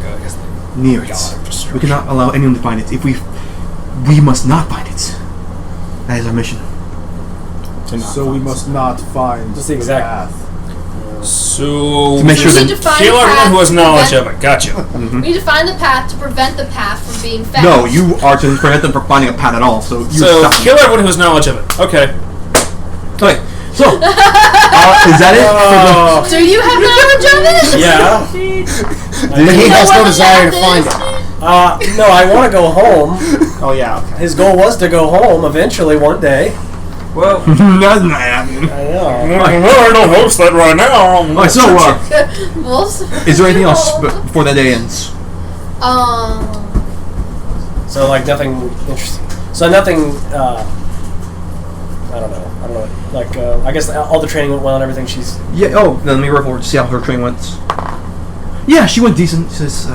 near it. We cannot allow anyone to find it. If we must not find it. That is our mission. So we must not find Just the the exact- path. So To make sure We need that to find kill the everyone path who has to knowledge prevent- of it. Gotcha. We need to find the path to prevent the path from being found. no, you are to prevent them from finding a path at all. So you So stop. kill everyone who has knowledge of it. Okay. Okay, so is that it? Do you have knowledge of it? Yeah. But he know has where no the desire to path find is? it. No, I want to go home. Oh yeah. Okay. His goal was to go home eventually one day. Well, That's not happening. I know. I don't host that right now. Alright, so We'll s- is there anything else before that day ends? So like nothing interesting. So nothing. I don't know. Like I guess all the training went well and everything. She's Yeah. Oh, then let me roll forward to see how her training went. Yeah, she went decent. She says,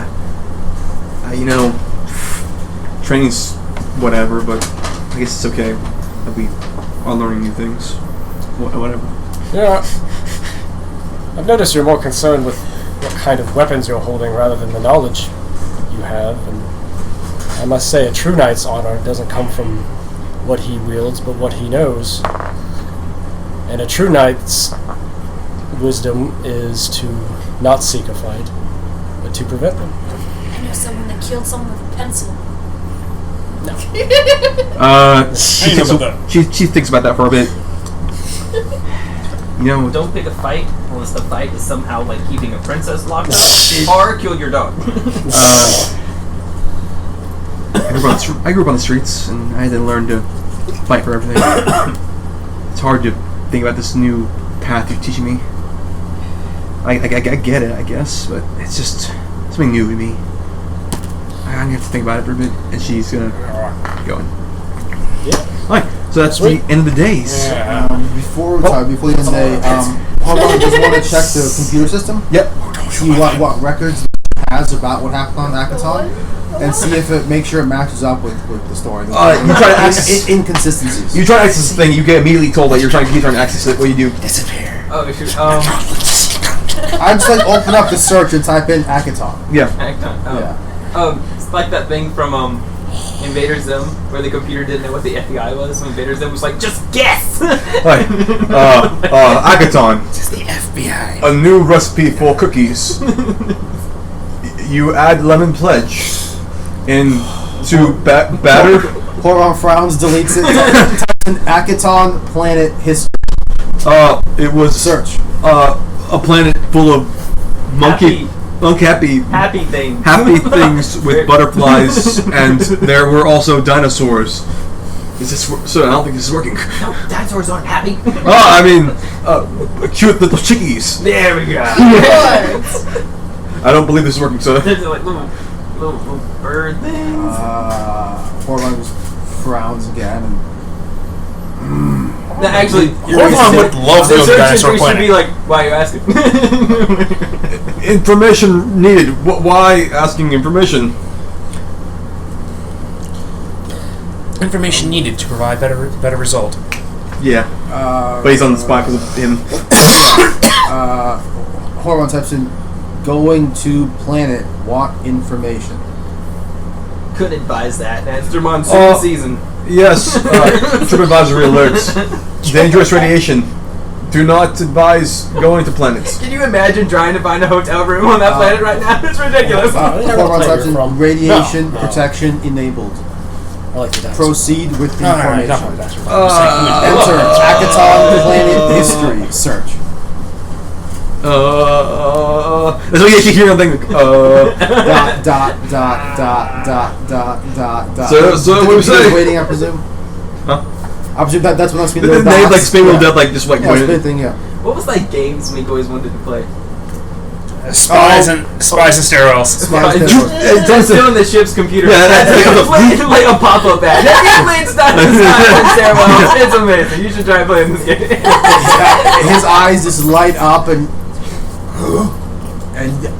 training's whatever, but I guess it's okay that we are learning new things. Whatever. yeah. I've noticed you're more concerned with what kind of weapons you're holding rather than the knowledge you have, and I must say, a true knight's honor doesn't come from what he wields, but what he knows. And a true knight's wisdom is to not seek a fight, but to prevent them. I know someone that killed someone with a pencil. She thinks about that for a bit. don't pick a fight unless the fight is somehow like keeping a princess locked up or kill your dog. I grew up on the streets, and I had to learn to fight for everything. It's hard to think about this new path you're teaching me. I get it, I guess, but it's just something new to me. I'm gonna have to think about it for a bit, and she's gonna go in. Yeah. Alright, So that's Sweet. the end of the days. Yeah. Before the end of the day, Horvon just want to check the computer system. Yep. See what records it has about what happened on Akaton, and see if it make sure it matches up with the story. You try to access inconsistencies. You try to access the thing, you get immediately told that you're trying to access it. What do you do? Disappear. Oh, shoot. I just like open up the search and type in Akaton. Yeah. Acton. Oh. Yeah. It's like that thing from Invader Zim where the computer didn't know what the FBI was. So Invader Zim was like, just guess. Right. Akaton. This is the FBI. A new recipe for cookies. You add lemon pledge into batter. Horvon frowns, deletes it. Types in Akaton planet history. It was Search. a planet full of happy things. things with butterflies, and there were also dinosaurs. Is this so? I don't think this is working. No, dinosaurs aren't happy. I mean, cute little chickies. There we go. I don't believe this is working. So There's like little bird things. Horvon just frowns again and. No, actually, Horvon would love to go to the dinosaur should planet. be like, why are you asking? information needed. Why asking information? Information needed to provide better result. Yeah, but he's on the spot because of him. Horvon types in going to planet, want information. Couldn't advise that. That's their monsoon season. Yes, trip advisory alerts. Dangerous radiation. Do not advise going to planets. Can you imagine trying to find a hotel room on that planet right now? It's ridiculous. Horvon types in from. radiation No. protection enabled. I like the dinosaur. Proceed with the No, information. not the dinosaur. Enter Akaton planet history. Search. That's what you actually hear. I'm thinking. Dot. So what do we say? Waiting, I presume. Huh? I presume that's what must be the They dots. like Spain will death, like just like Yeah, pointed. spin thing, yeah. What was that game Smeek always wanted to play? Spies and sterols. Spies and It's still in the ship's computer. Yeah, that's like a pop-up ad. Have you played Spies and Stairwells? It's amazing. You should try playing this game. His eyes just light up and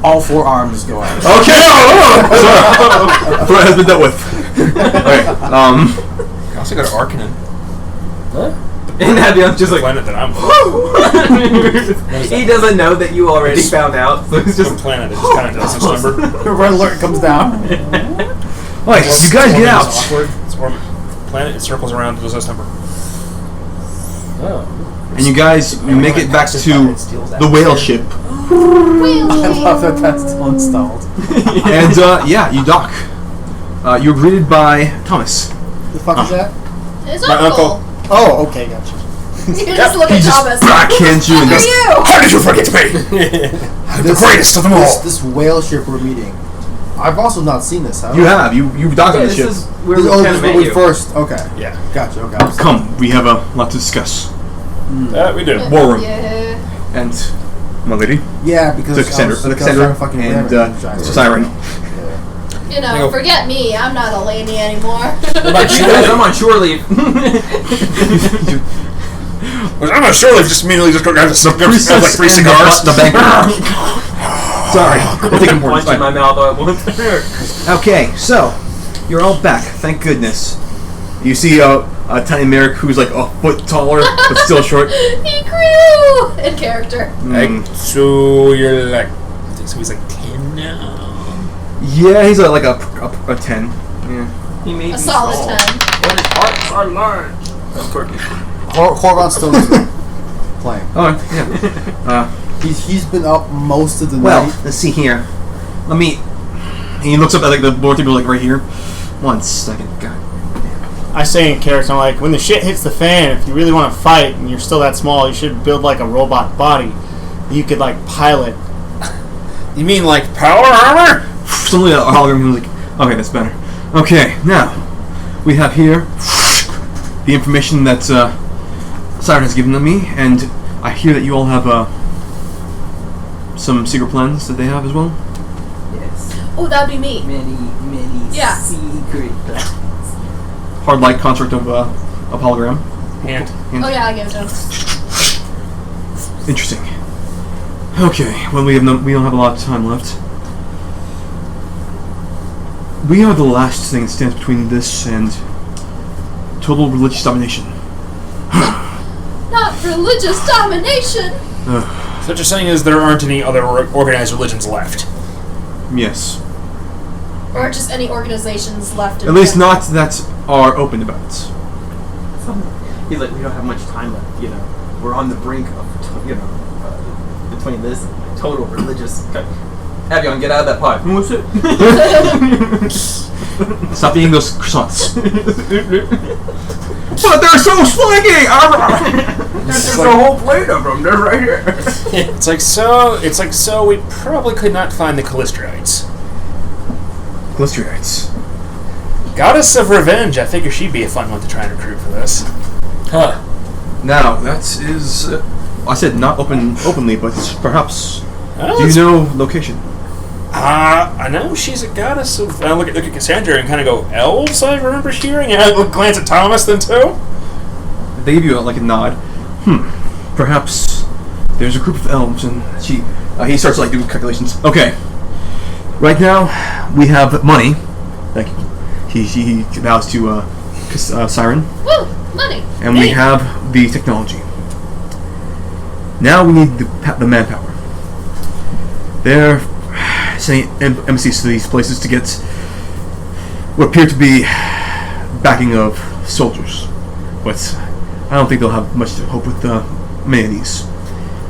all four arms go out. Okay. Threat has been dealt with. Alright. I also got Arcanon. And Navian's just like, Planet that I'm he doesn't know that you already found out, so he's just a just. planet that just kind of does its number. Red alert comes down. Alright, you guys get out. It's awkward. It's orbit. Planet, it circles around, does its number. And you guys make it back to the whale ship. I love that that's still installed. And yeah, you dock. You're greeted by Thomas. The fuck is that? His My uncle. uncle. Oh, okay, gotcha. You just look He at just Thomas. backhands you and Who are goes, you? How did you forget me? The greatest of them all. This whale ship we're meeting. I've also not seen this. Have You I? have. You docked on the This ship. is where This, we oh, kind this of is met what we you. first. Okay. Yeah. Gotcha. Okay. Come, we have a lot to discuss. We did. War room. Yeah. And my lady, Yeah, because Cassandra, fucking and ramming. Siren. You know, forget me. I'm not a lady anymore. But you guys, I'm on shore leave. I'm not sure if just immediately just go grab some like 3 cigars. The banker. Sorry, we'll take important. Punch in my mouth all at once. Okay, so you're all back. Thank goodness. You see a tiny Merrick who's like a foot taller but still short. He grew in character. So you're like, so he's like 10 now. Yeah, he's like a 10. Yeah. He made A solid 10. But his hearts are large. Horvon's still playing. Oh, yeah. He's been up most of the Well, night. let's see here. Let me. And he looks up at like the board table, like right here. 1 second. God. I say in character, I'm like, when the shit hits the fan, if you really want to fight and you're still that small, you should build like a robot body that you could like pilot. You mean like power armor? Suddenly a hologram was like, okay, that's better. Okay, now we have here the information that Siren has given to me, and I hear that you all have some secret plans that they have as well. Yes. Oh, that'd be me. Many Yeah. secret plans. Hard light construct of of hologram. And Oh yeah, I give it to him. Interesting. Okay, well we don't have a lot of time left. We are the last thing that stands between this and total religious domination. Not religious domination. so what you're saying is there aren't any other organized religions left. Yes. Or just any organizations left. In At least general. not that are open about it. He's like, we don't have much time left. You know, we're on the brink of, between this and total religious. Avion, get out of that pot. What's it? Stop eating those croissants. But they're so slinky! There's a whole plate of them. They're right here. It's like so we probably could not find the Callistrites. Callistrites. Goddess of Revenge, I figure she'd be a fun one to try and recruit for this. Huh. Now, that is... I said not openly, but perhaps... Oh, do you know location? I know she's a goddess of... I look at Cassandra and kind of go, elves, I remember hearing, and I glance at Thomas then too. They give you a nod. Perhaps there's a group of elves, and he starts doing calculations. Okay. Right now, we have money. Thank you. He vows to Siren. Woo! Money! And we have the technology. Now we need the manpower. They're sending embassies to these places to get what appear to be backing of soldiers. But I don't think they'll have much to hope with many of these.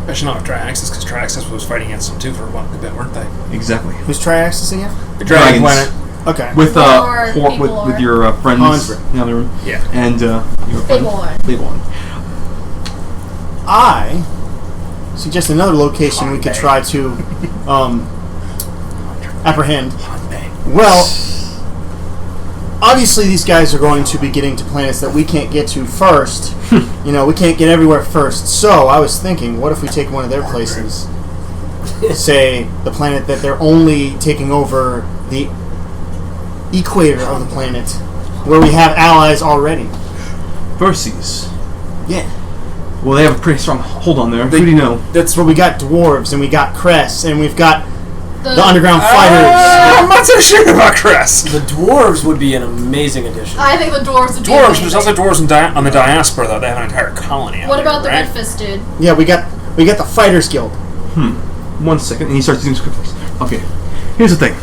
Especially not with Triaxis, because Triaxis was fighting against them too for a bit, weren't they? Exactly. Who's Triaxis again? The Dragon Dragons. Planet. Okay. With Or with your friends Andre. in the other room. Yeah. And your friend. Big one. I suggest another location we could try to apprehend. Well, obviously these guys are going to be getting to planets that we can't get to first. We can't get everywhere first. So I was thinking, what if we take one of their places? Say the planet that they're only taking over the equator of the planet, where we have allies already. Verces. Yeah. Well, they have a pretty strong hold on there. Who do you know? That's where we got dwarves, and we got Cress, and we've got the underground fighters. I'm not so sure about Cress. The dwarves would be an amazing addition. I think the dwarves would be Dwarves, amazing. there's also dwarves on the diaspora, though. They have an entire colony out What there, about the right? Red Fist dude? Yeah, we got the Fighters Guild. 1 second, and he starts doing scripts. Okay, here's the thing.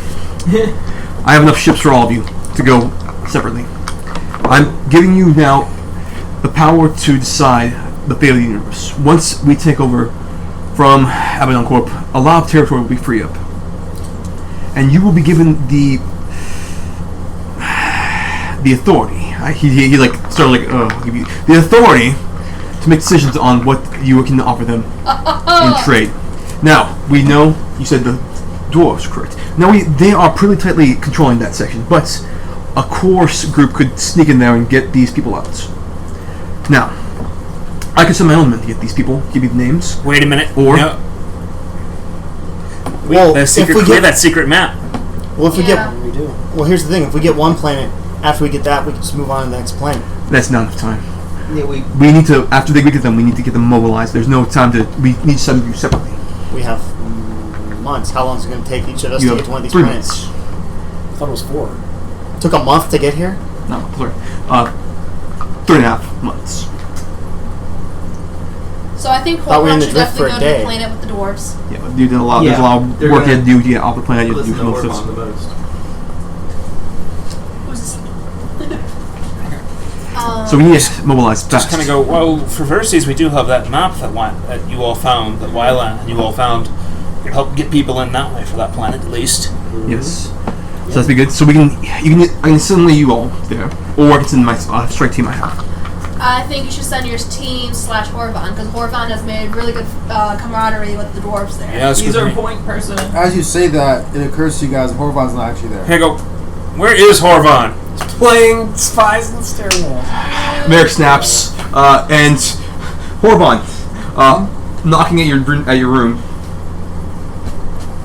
I have enough ships for all of you to go separately. I'm giving you now the power to decide the fate of the universe. Once we take over from Abaddon Corp, a lot of territory will be free up. And you will be given the authority. He started give you the authority to make decisions on what you can offer them in trade. Now, we know you said the dwarves, correct. Now they are pretty tightly controlling that section, but a course group could sneak in there and get these people out. Now, I could send my own men to get these people, give you the names. Wait a minute. Or- No. Well, We have that secret map. Well, if we Yeah. get, We do. well, here's the thing: if we get one planet, after we get that, we can just move on to the next planet. That's not enough time. Yeah, we We need to, after we get them, we need to get them mobilized. There's no time to, we need to send you separately. We have months. How long is it going to take each of us You to have get to one of these 3 planets? months. I thought it was 4. Took a month to get here. No, sorry. 3.5 months. So I think Thought we were in Hormone the should drift for definitely a go to day. the planet with the dwarves. Yeah, you did a lot. There's a lot of they're work you gonna had to do to get off the planet. You had to do listen to most of Orban the this. most. So we need to mobilize fast. Just kind of go, well, for Verces, we do have that map that you all found, that Wylan and you all found. You can help get people in that way for that planet, at least. Yes. So that's be good. So I can send you all there, or I can send my strike team I have. I think you should send your team / Horvan, because Horvan has made really good camaraderie with the dwarves there. Yeah, that's He's good our for me. point person. As you say that, it occurs to you guys Horvan's not actually there. Here you go. Where is Horvan? Playing Spies in Stereo. Merrick snaps, and Horban, knocking at your room.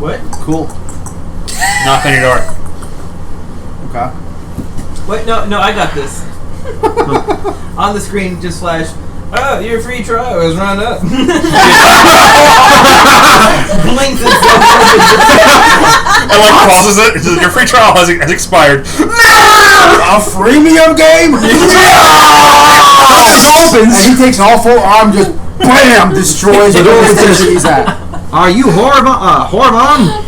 What? Cool. Knock on your door. Okay. Wait, no, I got this. On the screen, just flash. Oh, your free trial has run up. Blinks and And like pauses it. It says, your free trial has expired. A freemium game? Opens. And he takes all 4 arms, just BAM! Destroys The the door station opens. he's at. Are you Horvon?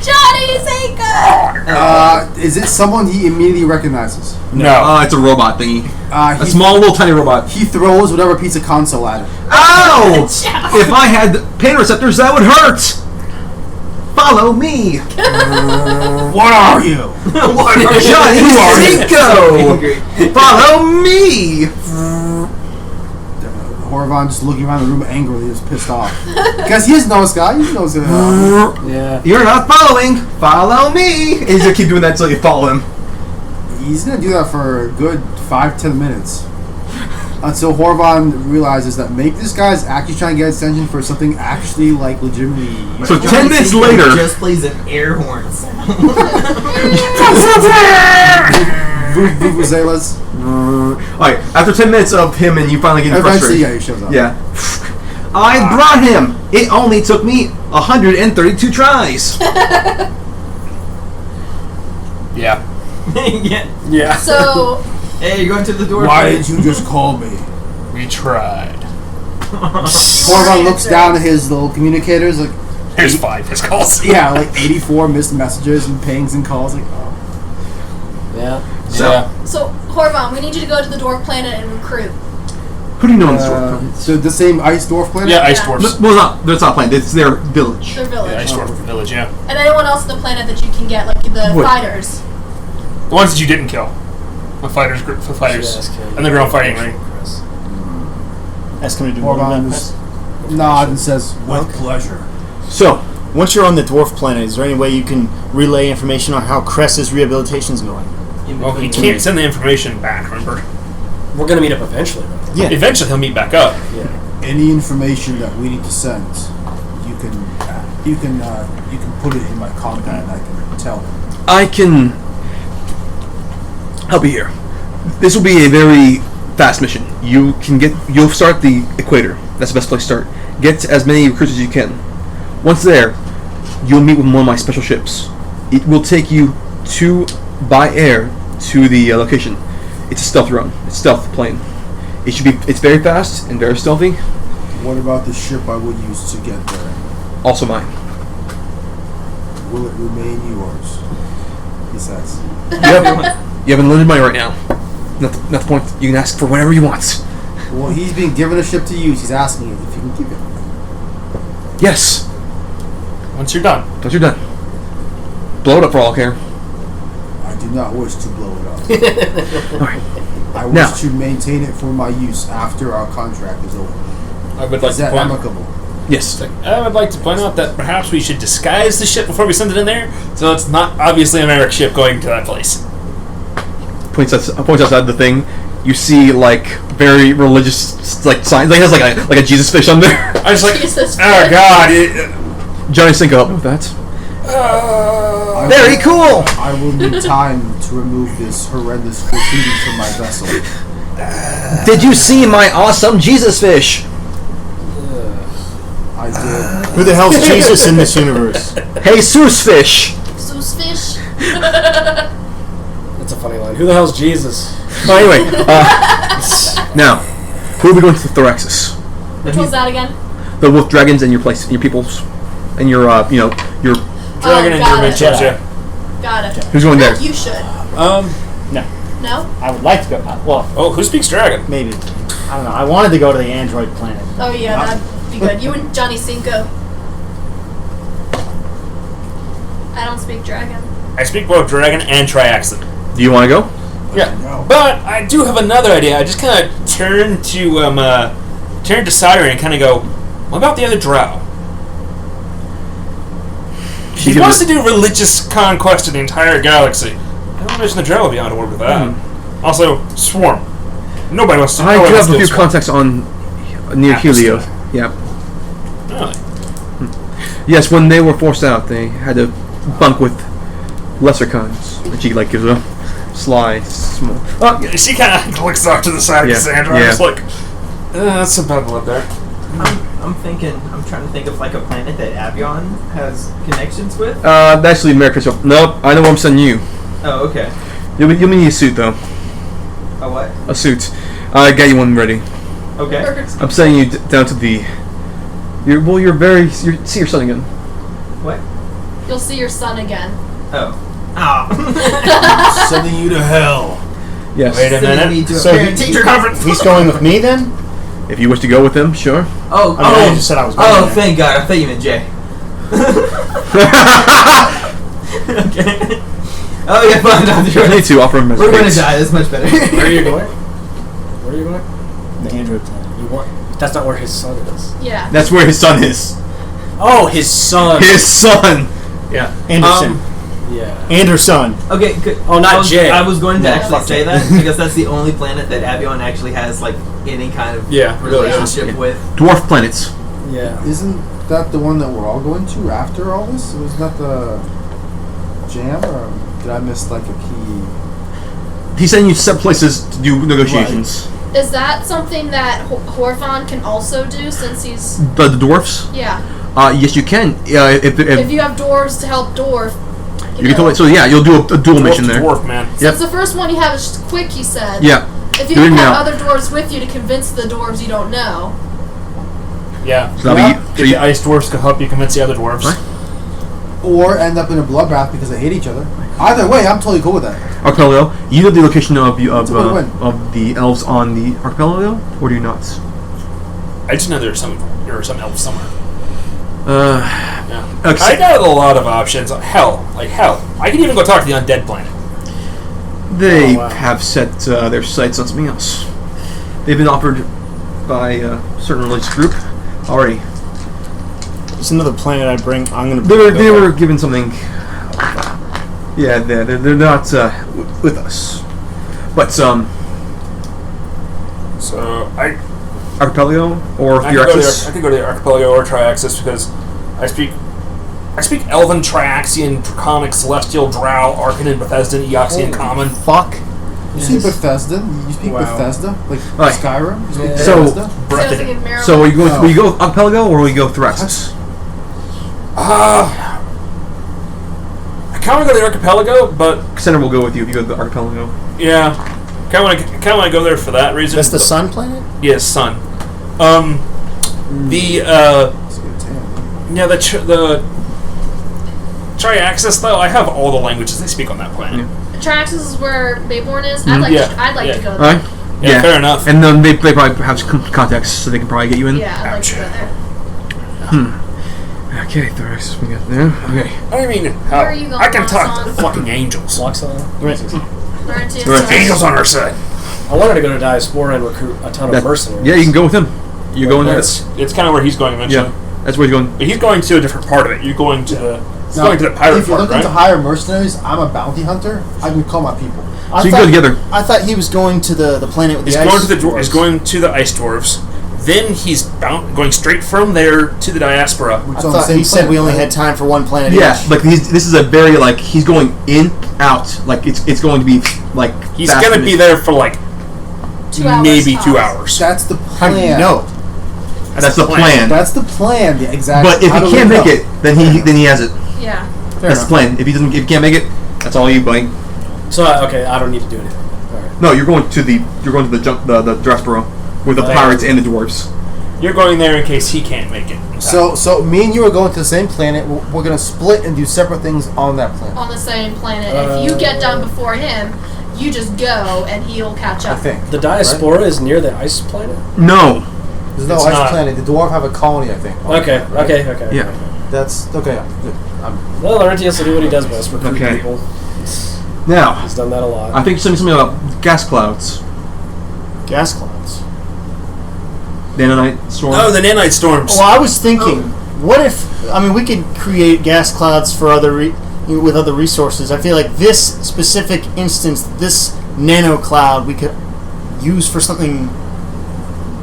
Johnny Zanko! Is it someone he immediately recognizes? No. It's a robot thingy. A He, small, little, tiny robot. he throws whatever piece of console at it. Ow! If I had pain receptors, that would hurt. Follow me. What are you? Johnny Cinco. Follow me. Horvon just looking around the room angrily, just pissed off. Because he doesn't know this guy. He knows what's going on. Yeah. You're not following. Follow me. And he's gonna keep doing that until you follow him. He's going to do that for a good 5-10 minutes. Until Horvon realizes that maybe this guy's actually trying to get attention for something actually, like, legitimately... So 10 minutes later, just plays an air horn sound. Vuvuzelas. alright, after 10 minutes of him and you finally getting Eventually, frustrated. yeah, he shows up. Yeah. I brought him. It only took me 132 tries. Yeah. Yeah. Yeah. So, Hey, you're going to the door. Why didn't you just call me? We tried. Horvon looks down at his little communicators, like, Here's 5 missed calls. yeah, like 84 missed messages and pings and calls, like, oh. Yeah. so Horvon, we need you to go to the dwarf planet and recruit. Who do you know in this world? So the same ice dwarf planet? Yeah, Ice Yeah. Dwarfs. Well, it's not planned. It's their village. Their village. Yeah, Ice Dwarf Village, yeah. And anyone else on the planet that you can get, like the What? fighters. The ones that you didn't kill. The fighters. And the girl fighting ring. That's going to do Horvon more just nods and says, with pleasure. So, Once you're on the dwarf planet, is there any way you can relay information on how Cress's rehabilitation is going? Well, he can't send the information back, remember? We're gonna meet up eventually, though. Yeah. Eventually he'll meet back up. Any information that we need to send, you can put it in my contact and I can tell him. I can help you here. This will be a very fast mission. You'll start the equator. That's the best place to start. Get as many recruits as you can. Once there, you'll meet with one of my special ships. It will take you by air to the location. It's a stealth run. It's a stealth plane. It's very fast and very stealthy. What about the ship I would use to get there? Also mine. Will it remain yours? He says. You have unlimited money right now. Not the point. You can ask for whatever you want. Well, he's being given a ship to use. He's asking if you can keep it. Yes. Once you're done. Once you're done. Blow it up for all I care. I do not wish to blow it up. Alright. I wish Now. to maintain it for my use after our contract is over. I would like Is to that point. amicable? Yes. I would like to point out that perhaps we should disguise the ship before we send it in there, so it's not obviously an American ship going to that place. Points outside the thing. You see like very religious like signs. Like it has like a Jesus fish on there. I was like, Jesus oh Christ. god. Johnny Cinco help me with that. I Very will- cool. I will need time to remove this horrendous proceeding from my vessel. Did you see my awesome Jesus fish? I did. Who the hell's Jesus in this universe? Jesus fish. Zeus fish. That's a funny line. Who the hell's Jesus? Oh, anyway, now who are we going to Thoraxis? Which one's that again? The wolf dragons and your peoples, and your your Dragon and got your it. Jedi. Jedi. Got it. who's going there? You should. No. No? I would like to go. Well, Oh, who speaks dragon? maybe. I don't know. I wanted to go to the android planet. Oh yeah, that'd be good. You and Johnny Cinco. I don't speak dragon. I speak both dragon and triaxon. Do you want to go? Yeah, No. but I do have another idea. I just kind of turn to Siren and kind of go, what about the other drow? He wants to do religious conquest of the entire galaxy. I don't imagine the drow will be on board with that. Also, Swarm. Nobody wants to. I nobody do wants have a to few do Swarm. contacts on near Atmosphere. Helio. Yeah. Really? Yes, when they were forced out, they had to bunk with lesser kinds. And she like gives up. sly, small. Oh, yeah. She kind of looks off to the side of Yeah, Cassandra. yeah. I'm just like, that's a bad blood there. I'm trying to think of like a planet that Avion has connections with. Actually, America's. Nope, I know where I'm sending you. Oh, okay. You'll need a suit though. A what? A suit. I got you one ready. Okay. I'm sending you down to the. See your son again. What? You'll see your son again. Oh. Ah. Sending you to hell. Yes. Wait a Sending me minute. to a So parent-teacher conference. he's going with me then? If you wish to go with him, sure. Oh, I mean, I just said I was going Oh, there. thank God. I thought you meant Jay. Okay. Oh, yeah, fine. I need to offer him. We're gonna die. That's much better. Where are you going? Where are you going? The android planet. You want? That's not where his son is. Yeah. That's where his son is. Oh, his son. His son. Yeah. Anderson. Yeah. Anderson. Okay, good. Oh, not Jay. I was going to No, actually fuck say that because that's the only planet that Avion actually has like any kind of relationship with. Dwarf planets. Yeah. Isn't that the one that we're all going to after all this? Was that the jam, or did I miss like a key? He's sending you to separate places to do negotiations. Is that something that Horfon can also do since he's... The dwarfs? Yeah. Yes, you can. If you have dwarves to help dwarf... You can totally. So yeah, you'll do a dual mission there. Dwarf, man. Since the first one you have is quick, he said. Yeah. If you Do it can have now. other dwarves with you to convince the dwarves you don't know. Yeah. So that'll be- If the ice dwarfs can help you convince the other dwarves. What? Or end up in a bloodbath because they hate each other. Either way, I'm totally cool with that. Archipelago. You know the location of the It's a win-win. of the elves on the archipelago, or do you not? I just know there's some elves somewhere. Yeah. Okay. I got a lot of options. Hell. I can even go talk to the undead planet. They Oh, wow. have set their sights on something else. They've been offered by a certain religious group already. It's another planet I bring. I'm gonna. They were given something. Yeah, they're not with us, but So archipelago or I your could access. go to the archipelago or Triaxis because I speak Elven, Triaxian, Draconic, Celestial, Drow, Arcan, and Bethesdan, Eoxian, Common. Fuck. You speak Bethesda? You speak Wow. Bethesda? Like Right. Skyrim? You speak So- Bethesda? Sounds like in Maryland. So will you Oh. go archipelago or will you go Thraxis? I kind of want to go to the archipelago, but Cassandra will go with you if you go to the archipelago. yeah, kind of want to go there for that reason. That's the sun planet. Yes, sun. The That's a good tan. yeah, the Triaxis though, I have all the languages they speak on that planet. Traxxas is where Mayborn is. Mhm. I'd like Yeah. to go there. Alright? Yeah, fair enough. And then they probably have some contacts, so they can probably get you in. Yeah, I'd like to go there. Okay, Thraxis, we got there. Okay. I mean, Where are you going, I can talk to Roxanne? fucking angels. Loxon. Laurentius, Right. Angels on our side. I wanted to go to Diaspora and recruit a ton of That- mercenaries. yeah, you can go with him. You're going there. It's kind of where he's going eventually. Yeah, that's where he's going. But he's going to a different part of it. You're going to the Now, going to the pirate if you're part, looking right? to hire mercenaries, I'm a bounty hunter. I can call my people. So you can go together. I thought he was going to the planet with He's the going ice to the dwarves. he's going to the ice dwarves. Then he's going straight from there to the diaspora. Which I is on the thought same he said planet, we only right? had time for one planet Yeah, each. like this is a very like he's going in out. Like it's going to be like He's fast gonna and be it's- there for like 2 hours maybe tops. 2 hours. That's the How plan. do you know? That's the plan. That's the plan. Yeah, exactly. But if How he do can't we make know? it, then he has it. Yeah. That's the plan. If he can't make it, that's all you like. So okay, I don't need to do anything. All right. No, you're going to the Diaspora with the Thank pirates you. and the dwarves. You're going there in case he can't make it. So me and you are going to the same planet. We're gonna split and do separate things on that planet. On the same planet. If you get done before him, you just go and he'll catch I up. think. The Diaspora is near the ice planet. No. There's no It's ice not. planet. The dwarf have a colony, I think. on Okay, that, right? okay. Yeah. That's okay. Yeah, good. Well, Laurentius will do what he does best, recruit Okay. people. Now, He's done that a lot. I think you're saying something about gas clouds. Gas clouds. Nanonite storm. Oh, the nanite storms. Well, I was thinking, what if? I mean, we could create gas clouds for with other resources. I feel like this specific instance, this nano cloud, we could use for something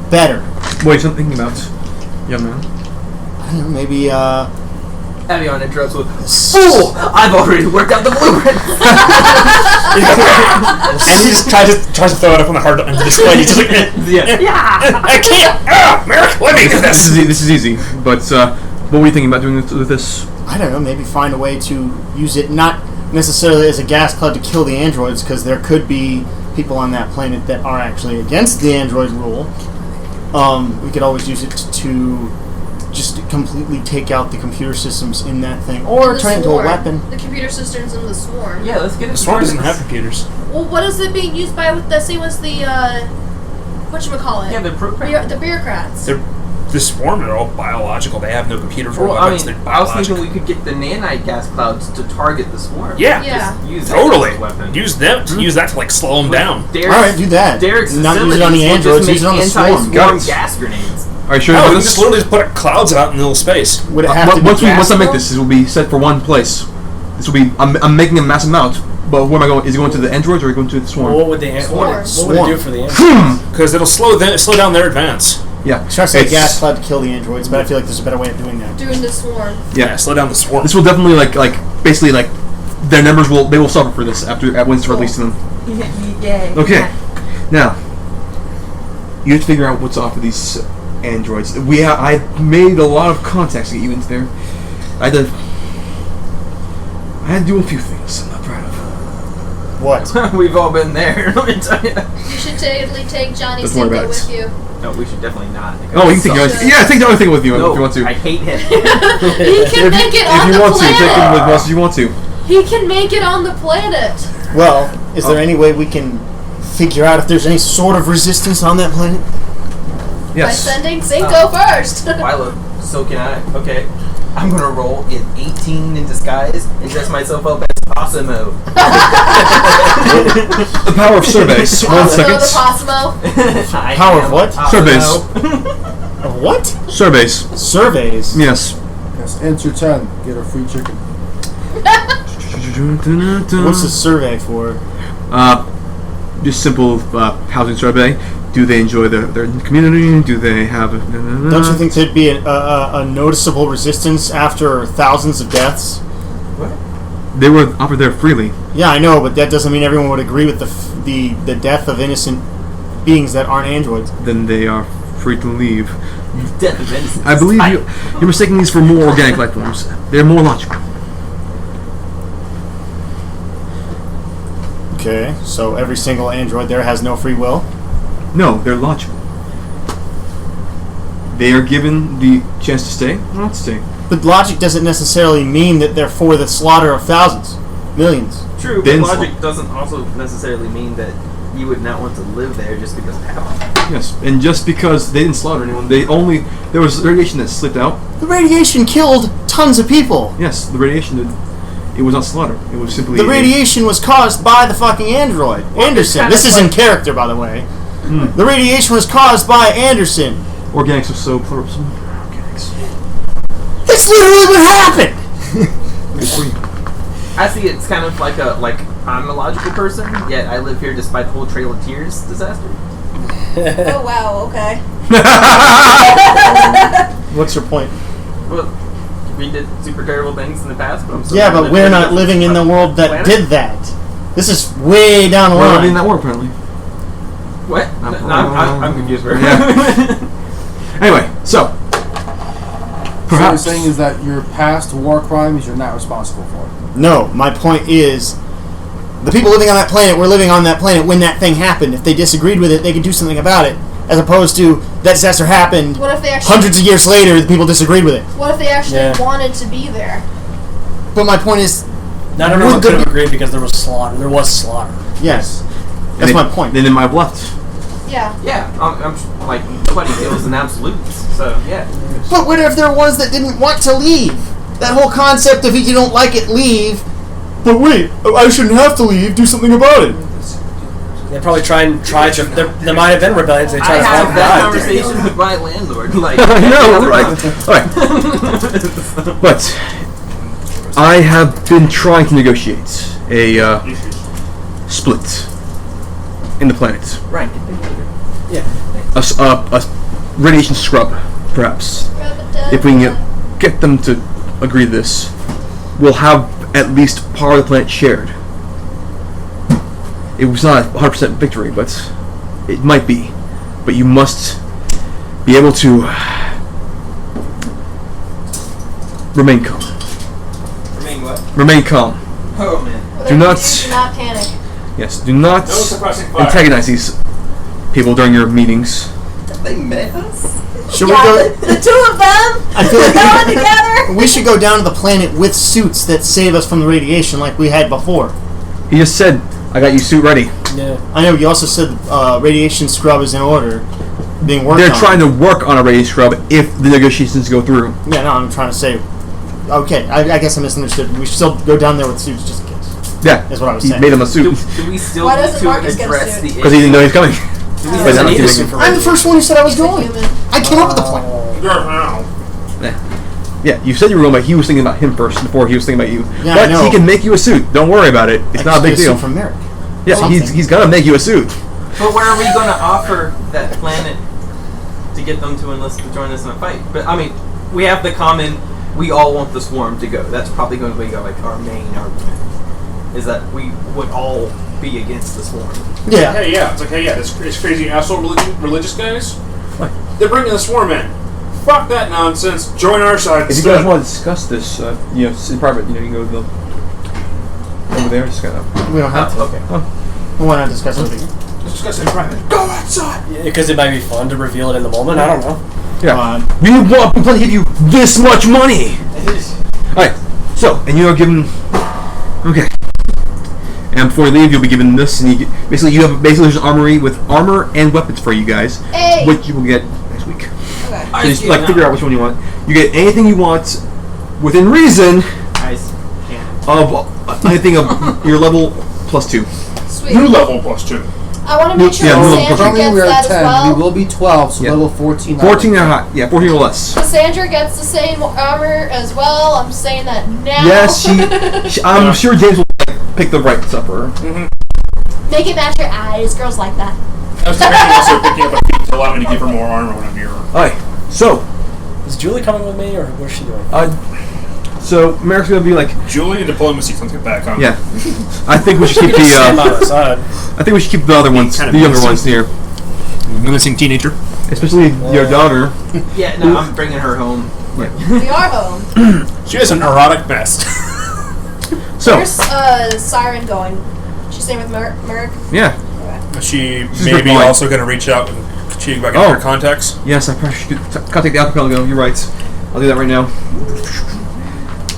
better. Wait, something about young man. I don't know, maybe Avion interrupts with, "Fool! I've already worked out the blueprint." And he just tries to throw it up on the hard display. He's just like, Yeah. I can't. Merrick, let me do this. This is easy. But what were you thinking about doing with this? I don't know, maybe find a way to use it not necessarily as a gas cloud to kill the androids, because there could be people on that planet that are actually against the android rule. We could always use it to just completely take out the computer systems in that thing, or The turn it into a Swarm. weapon. The computer systems in the Swarm. Yeah, let's get it. The Swarm doesn't have computers. Well, what is it being used by? The same as the whatchamacallit? Yeah, the program. The bureaucrats. The Swarm are all biological. They have no computers or Well, I weapons. mean, They're I was biological. thinking we could get the nanite gas clouds to target the swarm. Yeah. Yeah. Just use that Totally. as a weapon. Use them. Use that to like slow them down. Derek's, Alright, do that. Derek's Not use it on the facilities will androids, just use it on the make swarm. anti-swarm Got it. gas grenades. Are you sure Oh, about we can this? just literally just put clouds out in little space. Would it have to be Once gas I make though? this will be set for one place. This will be. I'm making a massive amount. But where am I going? Is it going to the androids or are you going to the Swarm? What would the Swarm. what would it do for the android? Because it'll slow down their advance. Yeah. I was trying to say It's- gas cloud to kill the androids, but I feel like there's a better way of doing that. Doing the Swarm. Yeah. Slow down the Swarm. This will definitely basically their numbers will suffer for this when it's released to them. Okay. Now you have to figure out what's off with these androids. I made a lot of contacts to get you into there. I had to do a few things I'm not proud of. What? We've all been there. Let me tell you. You should totally take Johnny Don't worry Cinco about with it. you. No, we should definitely not. Oh, you can take the So- other. Yeah, take the other thing with you No, if you want to. I hate him. He can make it on if you the want to, take planet. them with us if you want to. He can make it on the planet. Well, is there any way we can figure out if there's any sort of resistance on that planet? By Yes. sending Cinco first. Milo, so can I. Okay. I'm gonna roll in 18 in disguise and dress myself up as Cosimo. The power of surveys. 1 Cosmo second. the Cosmo. I Power am of what? Surveys. Cosimo. Of what? Surveys. Surveys. Yes. Yes, enter 10. Get a free chicken. What's the survey for? Just simple housing survey. Do they enjoy their community? Do they have? Don't you think there'd be a noticeable resistance after thousands of deaths? They were offered there freely? Yeah, I know, but that doesn't mean everyone would agree with the death of innocent beings that aren't androids. Then they are free to leave. Death of innocence. I believe you're mistaking these for more organic life forms. They're more logical. Okay, so every single android there has no free will? No, they're logical. They are given the chance to stay or not to stay. But logic doesn't necessarily mean that they're for the slaughter of thousands, millions. True, but Then logic doesn't also necessarily mean that you would not want to live there just because it happened. Yes, and just because they didn't slaughter anyone, there was radiation that slipped out. The radiation killed tons of people. Yes, the radiation it was not slaughter. It was simply The radiation was caused by the fucking android. Well, Anderson. it's This is kind in of character, by the way. The radiation was caused by Anderson. Organics are so plural. Organics. That's literally what happened! I see it's kind of like I'm a logical person, yet I live here despite the whole Trail of Tears disaster. Oh wow. Okay. What's your point? Well, we did super terrible things in the past, but I'm still Yeah, gonna but live we're here not because living it's in the a world that planet. did that. This is way down the We're line. living in that war apparently. What? No, I'm confused. Bro. Yeah. Anyway, so So what you're perhaps saying is that your past war crimes you're not responsible for. No, my point is, the people living on that planet were living on that planet when that thing happened. If they disagreed with it, they could do something about it. As opposed to, that disaster happened, What if they actually? hundreds of years later, the people disagreed with it. What if they actually Yeah. wanted to be there? But my point is, Not everyone Would could the- have agreed because there was slaughter. There was slaughter. yes. and That's they- my point. Then they might have left. Yeah. Yeah, I'm like nobody deals in absolutes, so yeah. But what if there were ones that didn't want to leave? That whole concept of if you don't like it, leave. But wait, I shouldn't have to leave. Do something about it. They probably tried to. There might have been rebellions. They I tried to have fight that God. conversation with my landlord. Like, I know, right? Alright. But I have been trying to negotiate a split in the planet. Right. A radiation scrub, perhaps. If we can get them to agree to this, will have at least part of the planet shared. It was not a 100% victory, but it might be. But you must be able to remain calm. Remain what? Remain calm. Oh man. Whatever Do you not- do not panic. Yes, do not No suppressing fire. antagonize these people during your meetings. They met us? Should Yeah, we go? the two of them I feel like going together. we should go down to the planet with suits that save us from the radiation, like we had before. He just said, I got you suit ready. Yeah. I know you also said radiation scrub is in order, being worked They're on. trying to work on a radiation scrub if the negotiations go through. Yeah, no, I'm trying to say. Okay, I guess I misunderstood. We should still go down there with suits just in case. Yeah, Is what I was he saying. made him a Do, suit do we still Why need doesn't to Marcus get a address suit? the because he didn't know he was coming. Do But Doesn't now need he's to making- I'm the first one who said I was He's a going. human. I came up with the plan. Yeah, you said you were going, but he was thinking about him first before he was thinking about you. Yeah, I but know. he can make you a suit. Don't worry about it. It's not a big deal. From Merrick. Yeah, he's gonna make you a suit. But where are we going to offer that planet to get them to enlist to join us in a fight? But I mean, we have the common. We all want the swarm to go. That's probably going to be like our main argument. Is that we would all be against the swarm. Yeah. Hey, yeah. It's like, hey, yeah, it's crazy asshole religious guys. They're bringing the swarm in. Fuck that nonsense. Join our side. If you guys want to discuss this, in private, you can go to the over there. Just kind of. We don't have to. Okay. We want to discuss it. discuss it in private. Go outside. Because it might be fun to reveal it in the moment. I don't know. Yeah. We plan to give you this much money. Alright, so, and you are given. Okay. And before you leave, you'll be given this, and you have there's an armory with armor and weapons for you guys, Hey. which you will get next week. Okay. So just figure out which one you want. You get anything you want within reason of anything of your level +2. Sweet. New level +2. I want to make sure Yeah, Cassandra Currently gets we are that 10. as well. We will be 12, so Yeah. level 14. 14 or high. Yeah, 14 or less. Cassandra gets the same armor as well. I'm saying that now. Yes, I'm sure James will pick the right stuff for her. Make it match your eyes. Girls like that. I was debating also picking up a feat to allow me to give her more armor when I'm near her. Alright, so, Is Julie coming with me, or what's she doing? so Merrick's gonna be like, Julie and diplomacy. Let's get back on. yeah. I think we should keep Stand by the. my side. I think we should keep the other ones, Kind of the younger missing. ones here, Menacing teenager. especially your daughter. Yeah, no, I'm bringing her home. We are home. She is an erotic mess. So, Where's Siren going? She's staying with Merrick. yeah. She She's may good be point. also going to reach out and check back Oh. into her contacts. Yes, I probably should contact the archipelago. You're right. I'll do that right now.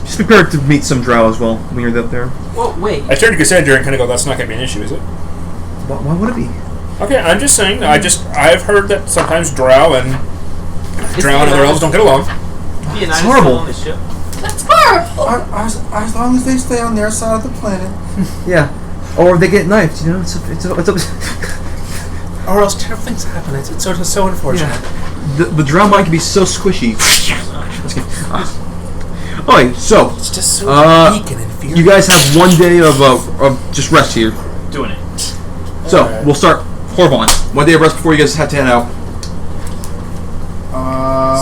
Just prepare to meet some drow as well when you're up there. Whoa, wait. I turned to Cassandra and kind of go, "That's not going to be an issue, is it?" Why would it be? Okay, I'm just saying. I've heard that sometimes drow and their elves don't get along. It's horrible. On the ship. That's horrible. As long as they stay on their side of the planet. Yeah. Or they get knifed, you know? It's Or else terrible things happen. It's sort of so unfortunate. the drow mind can be so squishy. Alright, so It's just so weak and inferior. you guys have 1 day of just rest here. Doing it. So Alright. we'll start Horvon. 1 day of rest before you guys have to head out.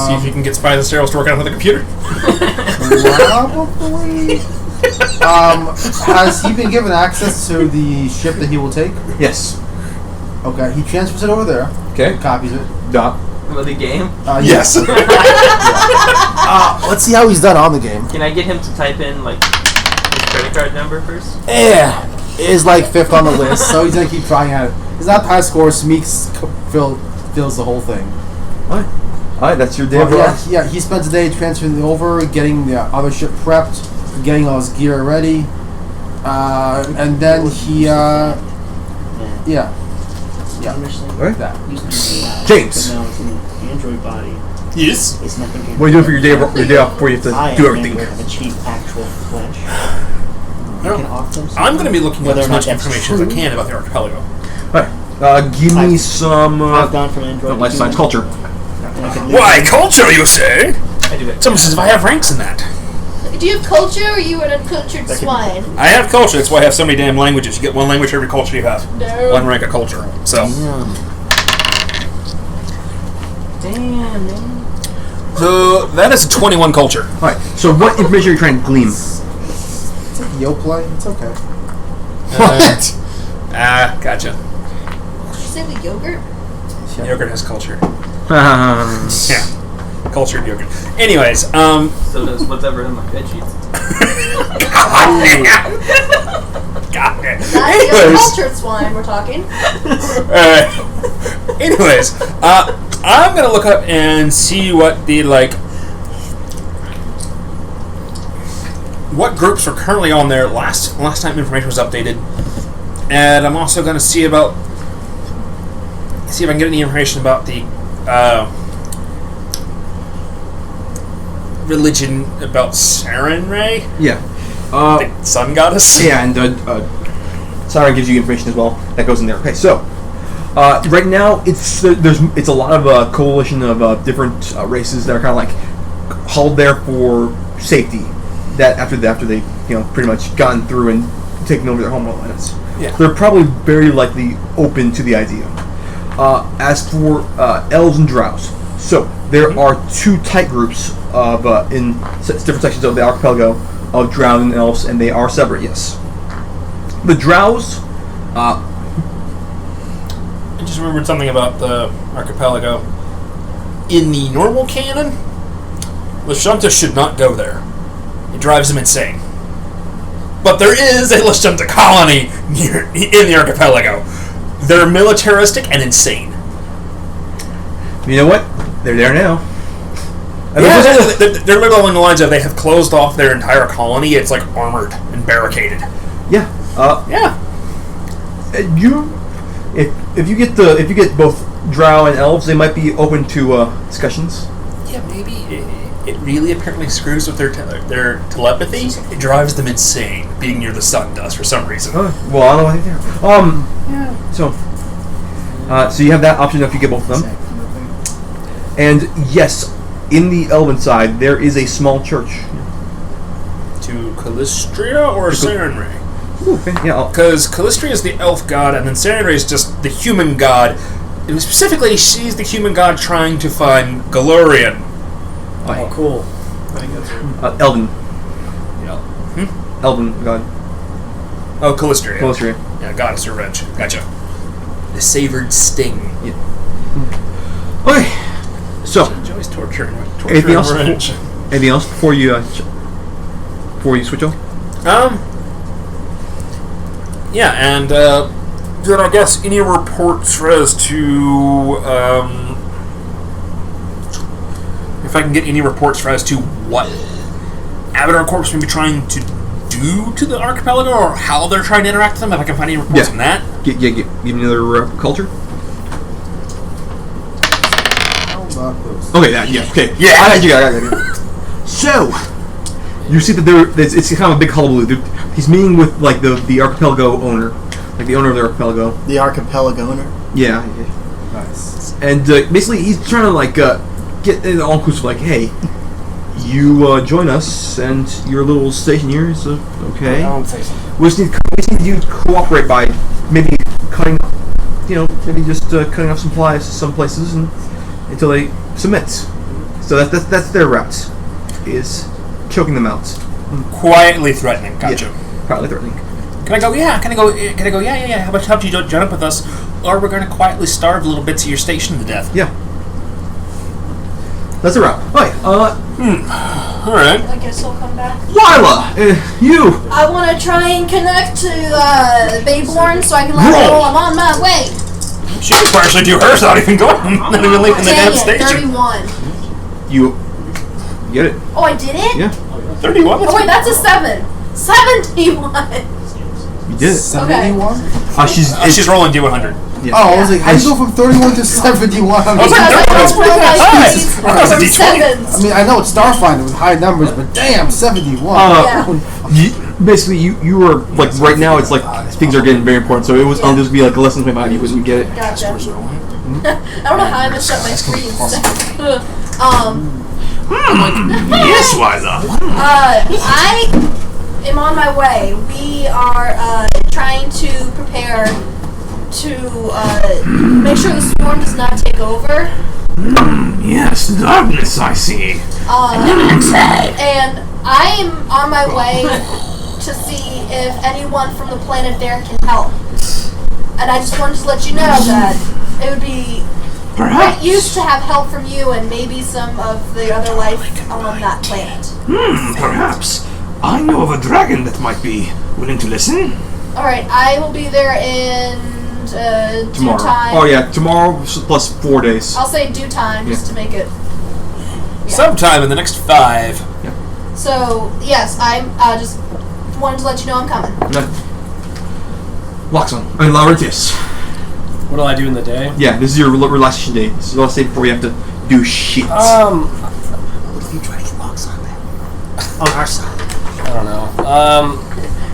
See if you can get Spies and Stereos to work out with the computer. Probably. Has he been given access to the ship that he will take? Yes. Okay, he transfers it over there. Okay. Copies it. Dot. Well, the game. Yes. Let's see how he's done on the game. Can I get him to type in like his credit card number first? Yeah, is like 5th on the list, so he's gonna keep trying at it. He's not high score. Smeeks fills the whole thing. Alright, that's your day of Yeah, rest. yeah, he spends the day transferring it over, getting the other ship prepped, getting all his gear ready, and then he, yeah. Alright. That. James, Now it's in the Android body. Yes. It's nothing. what are you doing for your day off before you have to I do am everything? Have achieved actual flesh. You can offer them I'm going to be looking at Whether as or not much that's information as I true. can about the archipelago. Alright. Give me I've- some I've gone from Android life to science human, culture. and I can live Why with- culture, you say? I do it. Someone says if I have ranks in that. Do you have culture, or are you an uncultured swine? I have culture. That's why I have so many damn languages. You get one language for every culture you have. No. One rank of culture. So. Damn, man. So that is a 21 culture. Alright, so what information are you trying to glean? It's like yo play. It's okay. What? Gotcha. Did you say the yogurt? Yogurt has culture. Yeah. Cultured yogurt. Anyways, So does whatever in my bed sheets. God damn. That's the Anyways, uncultured swine we're talking. anyways, I'm gonna look up and see what the what groups are currently on there. Last time information was updated, and I'm also gonna see if I can get any information about the religion about Sarenrae, Yeah. the sun goddess. Yeah, and Siren gives you information as well that goes in there. Okay, so right now it's a lot of a coalition of different races that are kind of like hauled there for safety. That after they pretty much gotten through and taken over their homeworld planets. Yeah. They're probably very likely open to the idea. As for elves and drows, so there are two tight groups of in different sections of the archipelago of drow and elves, and they are separate. Yes, the drows. I just remembered something about the archipelago. In the normal canon, Lashunta should not go there. It drives them insane. But there is a Lashunta colony in the archipelago. They're militaristic and insane. You know what? They're there now. They're literally along the lines of they have closed off their entire colony. It's like armored and barricaded. Yeah. Yeah. If you get both drow and elves, they might be open to discussions. Yeah, maybe it really apparently screws with their telepathy. It drives them insane, being near the sun does for some reason. Well, I don't know what they're there. So you have that option if you get both of them. And yes, in the elven side, there is a small church. To Calistria or Sarenrae? Ooh, yeah. Because Calistria is the elf god, and then Sarenrae is just the human god. And specifically, she's the human god trying to find Galurian. Oh, cool. I think that's right. Elven. Yeah. Elven god. Oh, Calistria. Calistria. Yeah, goddess revenge. Gotcha. The savored sting. Okay. So, Joey's torturing anything else? revenge. Anything else before you switch on? Yeah, and then I guess any reports as to if I can get any reports as to what Abadar Corps may be trying to do to the archipelago, or how they're trying to interact with them. If I can find any reports on that. Give me another culture. Okay, okay. Yeah. I got you. So, you see that it's kind of a big hullabaloo. He's meeting with like the archipelago owner, like the owner of the archipelago. The archipelago owner. Yeah. Nice. And basically, he's trying to like get it all inclusive. Like, hey, you join us, and your little station here is okay. I don't say so. We just need you to cooperate by maybe cutting, maybe just cutting off supplies to some places and until they submit. So that's their route, is choking them out. Quietly threatening. Gotcha. Yeah, quietly threatening. Can I go? Yeah. Can I go? Yeah. How about you join up with us, or we're going to quietly starve little bits of your station to death. Yeah. That's the route. Right. All right. I guess he'll come back. Lila, you. I want to try and connect to Bayborn so I can let her know I'm on my way. She can partially do hers without even going, not even leaving the damn Dang it, station. 31. You get it? Oh, I did it? Yeah. 31. Oh, wait, that's a 7. 71. You did it. 71? She's rolling D100. Yeah. Oh, I was like, how do you go from 31 to 71? Because I don't roll my Nice. threes That was a from D20. 7s. I mean, I know it's Starfinder with high numbers, but damn, 71. Basically, you were like right now. It's like things are getting very important. So it was just be like a lesson behind you wouldn't get it. Gotcha. I don't know how I messed up my screen. Yes, Liza. I am on my way. We are trying to prepare to make sure the swarm does not take over. Yes, darkness, I see. And I am on my way to see if anyone from the planet there can help. And I just wanted to let you know that it would be great use to have help from you and maybe some of the other life on that planet. Perhaps. I know of a dragon that might be willing to listen. Alright, I will be there in Tomorrow. due time. Oh yeah, tomorrow plus 4 days. I'll say due time just to make it. Sometime in the next 5. So, yes, I just wanted to let you know I'm coming. Loxon. I mean, Laurentius. What do I do in the day? Yeah, this is your relaxation day. This is the last day before you have to do shit. What if you try to get locks on there? On our side. I don't know.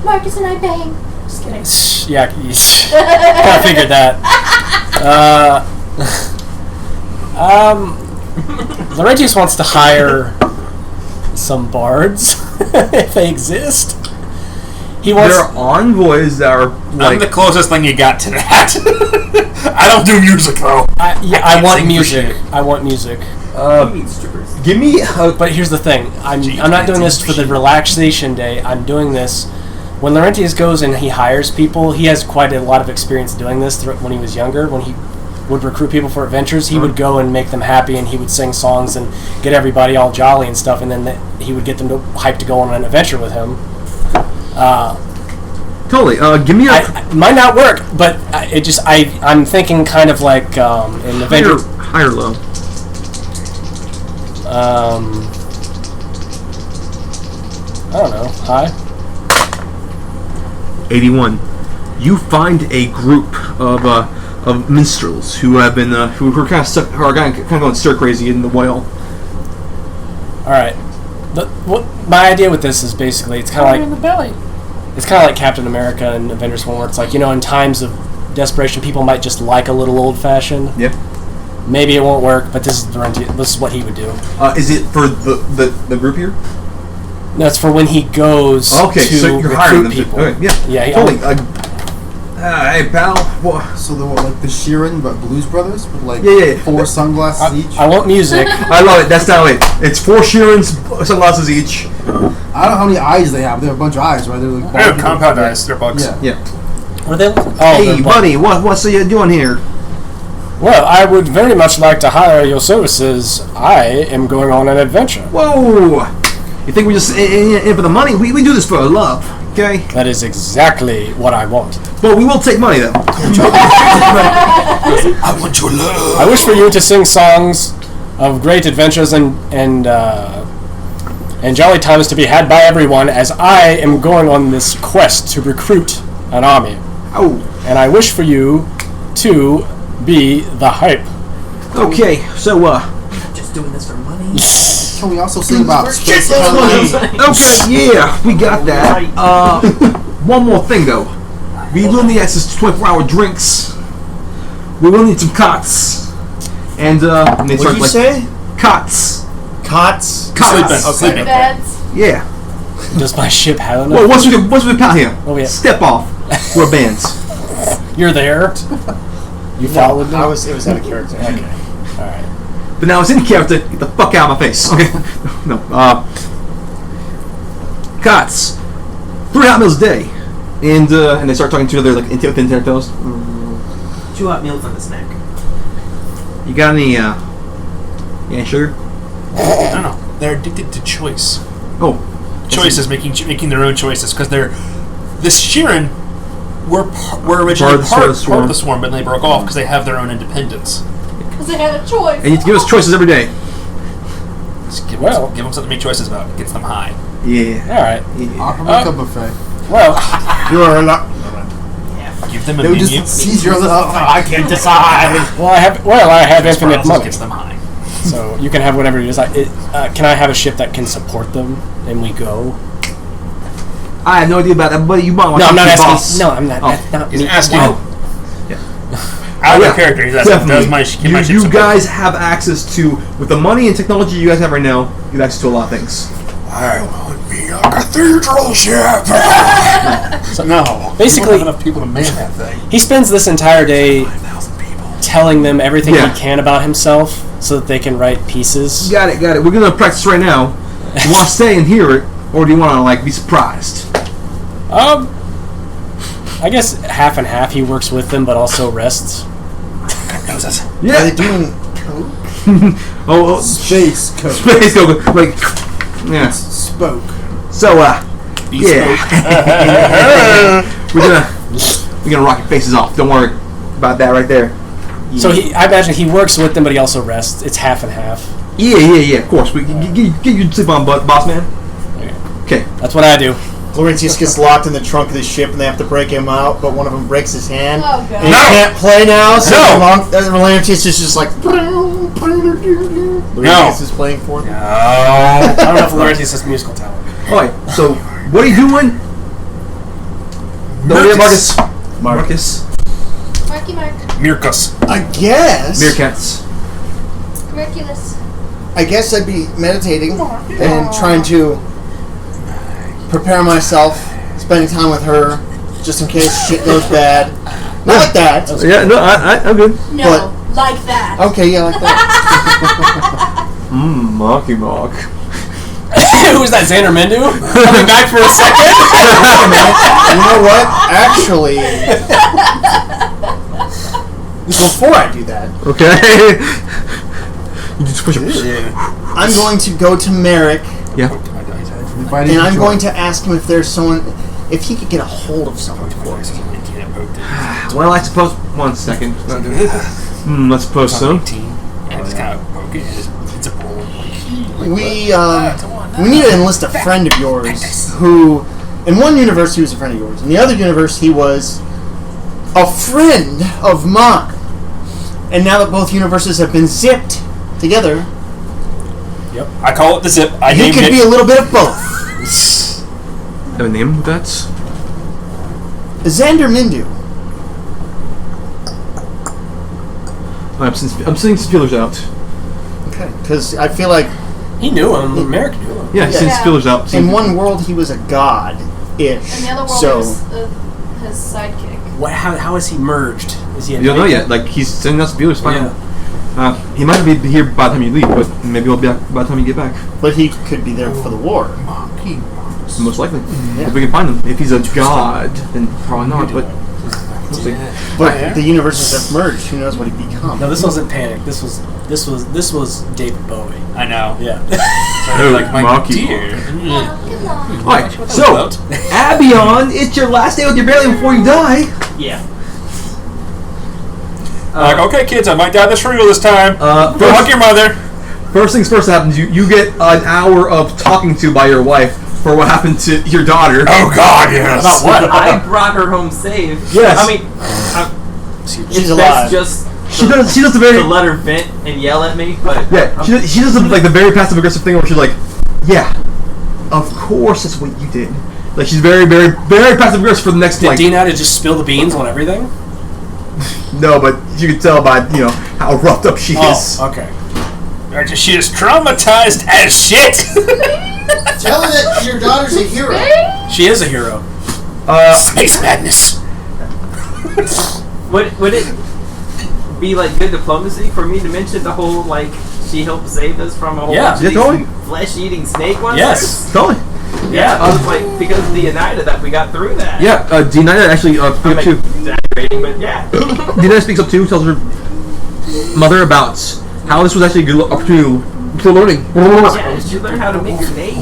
Marcus and I bang. Just kidding. Yeah, I figured that. Laurentius wants to hire some bards, if they exist. He wants. There are envoys that are like. I'm the closest thing you got to that. I don't do music though. I want music. I want music. Give me. But here's the thing. I'm not doing this for the relaxation day. I'm doing this when Laurentius goes and he hires people. He has quite a lot of experience doing this when he was younger. When he would recruit people for adventures, he would go and make them happy, and he would sing songs and get everybody all jolly and stuff, and then he would get them hyped to go on an adventure with him. Totally. Give me a. It might not work, but I'm thinking kind of like in Adventure. High or low? I don't know. High. 81. You find a group of minstrels who have been who are kind of stuck, who are kind of going stir crazy in the whale. All right. My idea with this is basically it's kind of like in the belly. It's kind of like Captain America and Avengers 1, where it's like, in times of desperation, people might just like a little old fashioned. Yep. Maybe it won't work, but this is what he would do. Is it for the group here? No, it's for when he goes Okay, to so you're hiring them. people. Okay, yeah. Yeah. Totally. Hey pal. What? So they're what, like the Sheeran but Blues Brothers with like Yeah. 4 sunglasses each. I want music. I love it. That's not it. It's 4 Sheerans, sunglasses each. I don't know how many eyes they have. They have a bunch of eyes, right? They're like They're compound eyes. They're bugs. Yeah. Are they? Hey, buddy. What's you doing here? Well, I would very much like to hire your services. I am going on an adventure. Whoa! You think we're just in for the money? We do this for love, okay? That is exactly what I want. But we will take money, though. I want your love. I wish for you to sing songs of great adventures and jolly times to be had by everyone, as I am going on this quest to recruit an army. Oh. And I wish for you to be the hype. Okay, so, Just doing this for money. Can we also sing about space Okay, economy? yeah, we got that. One more thing, though. We will need access to 24-hour drinks. We will need some cots. And they What did start, you say? Cots. Cots? Cots. Sleeping. Beds. Yeah. Does my ship have enough? Well, what's with the pal here? Oh, yeah. Step off. We're bands. You're there. You followed me? It was out of character. Okay. Alright. But now it's in character. Get the fuck out of my face. Okay. No. Cots. 3 hot meals a day. And they start talking to each other like within 10 toes. 2 hot meals on the snack. You got any sugar? No. They're addicted to choice. Oh. Choices, making their own choices, because they're this Sheeran were originally part of the swarm, but they broke off because they have their own independence. Because they had a choice. And you have to give us choices every day. Just give Well. them something to make choices about. It gets them high. Yeah. Alright. Opera buffet. Well, You're not. Give them a They would menu. just seize your I can't decide. I have infinite Sprout money. gets them high. So you can have whatever you decide. Can I have a ship that can support them and we go? I have no idea about that, but you might want No, to I'm not talk to your asking. boss. No, I'm not. Oh. That's not He's me. asking. Wow. Out of Yeah, character, he's asking, definitely. does my ship you support guys have access to, with the money and technology you guys have right now, you have access to a lot of things. I want me a cathedral ship. No. Basically- we don't have enough people to man that thing. He spends this entire day 5,000 people. telling them everything Yeah. he can about himself, so that they can write pieces. Got it. We're gonna practice right now. You want to stay and hear it, or do you want to like be surprised? I guess half and half. He works with them, but also rests. Are Yeah. they doing coke? Oh, Space Coke. space go like yeah. Spoke. So yeah. we're gonna rock your faces off. Don't worry about that right there. So I imagine he works with them, but he also rests. It's half and half. Yeah. Of course. We get you to sleep on, boss man. Okay. That's what I do. Laurentius gets locked in the trunk of the ship, and they have to break him out, but one of them breaks his hand. Oh, God. And he can't play now, so Laurentius is just like... Laurentius is playing for them. I don't know if Laurentius has musical talent. Alright, so what are you doing? No, Marcus. Marky Mark. Mirkus. I guess... Meerkats. Merculus. I guess I'd be meditating and trying to prepare myself, spending time with her, just in case shit goes bad. Not like that. Yeah, no, I'm good. No, But- like that. Okay, yeah, like that. Marky Mark. Who's that, Xander Mendu? Coming back for a second? You know what? Actually, before I do that, Okay. You just push him. I'm going to go to Merrick Yeah. and I'm going to ask him if there's someone, if he could get a hold of someone for me. Well, I suppose. 1 second. Let's suppose so. We need to enlist a friend of yours who, in one universe he was a friend of yours, in the other universe he was a friend of mine. And now that both universes have been zipped together, I call it the zip. I he named could it. be a little bit of both. Have a name with that? Xander Mindu. I'm sending some feelers out. Okay, because I feel like He knew him. America knew him. Yeah, send Yeah. feelers out. in one world he was a god-ish. In the other world, So, it was his sidekick. What? How is he merged? Is he? You don't know yet. Like, he's sending us feelers. Find Yeah. him. He might not be here by the time you leave, but maybe he'll be back by the time you get back. but he could be there for the war. Most likely. Yeah. If we can find him. If he's a god, then probably not, but we'll see. But the universes have merged. Who knows what he'd become? No, this wasn't Panic. This was David Bowie. I know. Yeah. Like my Marky dear. Alright, so, Abion, it's your last day with your belly before you die. Yeah. Like, okay, kids, I might die this real this time. Go First- hug your mother. First things first happens, you get an hour of talking to by your wife for what happened to your daughter. Oh God, yes. About what? I brought her home safe. Yes. I mean, She's it's alive. best just She does the to very let her vent and yell at me, but yeah. She does the very passive aggressive thing where she's like, yeah, of course that's what you did. Like she's very passive aggressive for the next Did like Dean had to just spill the beans on everything? no, but you can tell by how roughed up she is. Oh, okay. She is traumatized as shit. Tell her that your daughter's a hero. She is a hero. Space madness. would it be like good diplomacy for me to mention the whole like she helped save us from a whole Yeah. bunch of Yeah, totally. these flesh-eating snake monsters? Yes. Totally. Yeah, I was like, because of the Oneida that we got through that. Yeah, D9 actually I speaks mean, up too. exaggerating, but yeah. D9 speaks up too, tells her mother about how this was actually a good opportunity for learning. Yeah, she learned how to make grenades.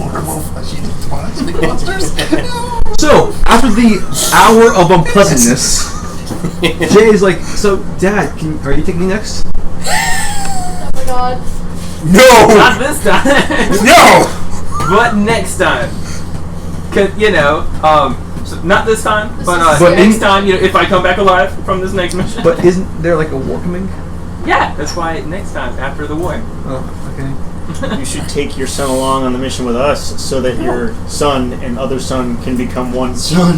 So, after the hour of unpleasantness, Jay is like, so Dad, are you taking me next? Oh my god. No. Not this time. No. But next time. Cause so not this time, but But next in- time, if I come back alive from this next mission. But isn't there like a war coming? yeah, that's why next time after the war. Oh, okay. You should take your son along on the mission with us, so that your son and other son can become one son.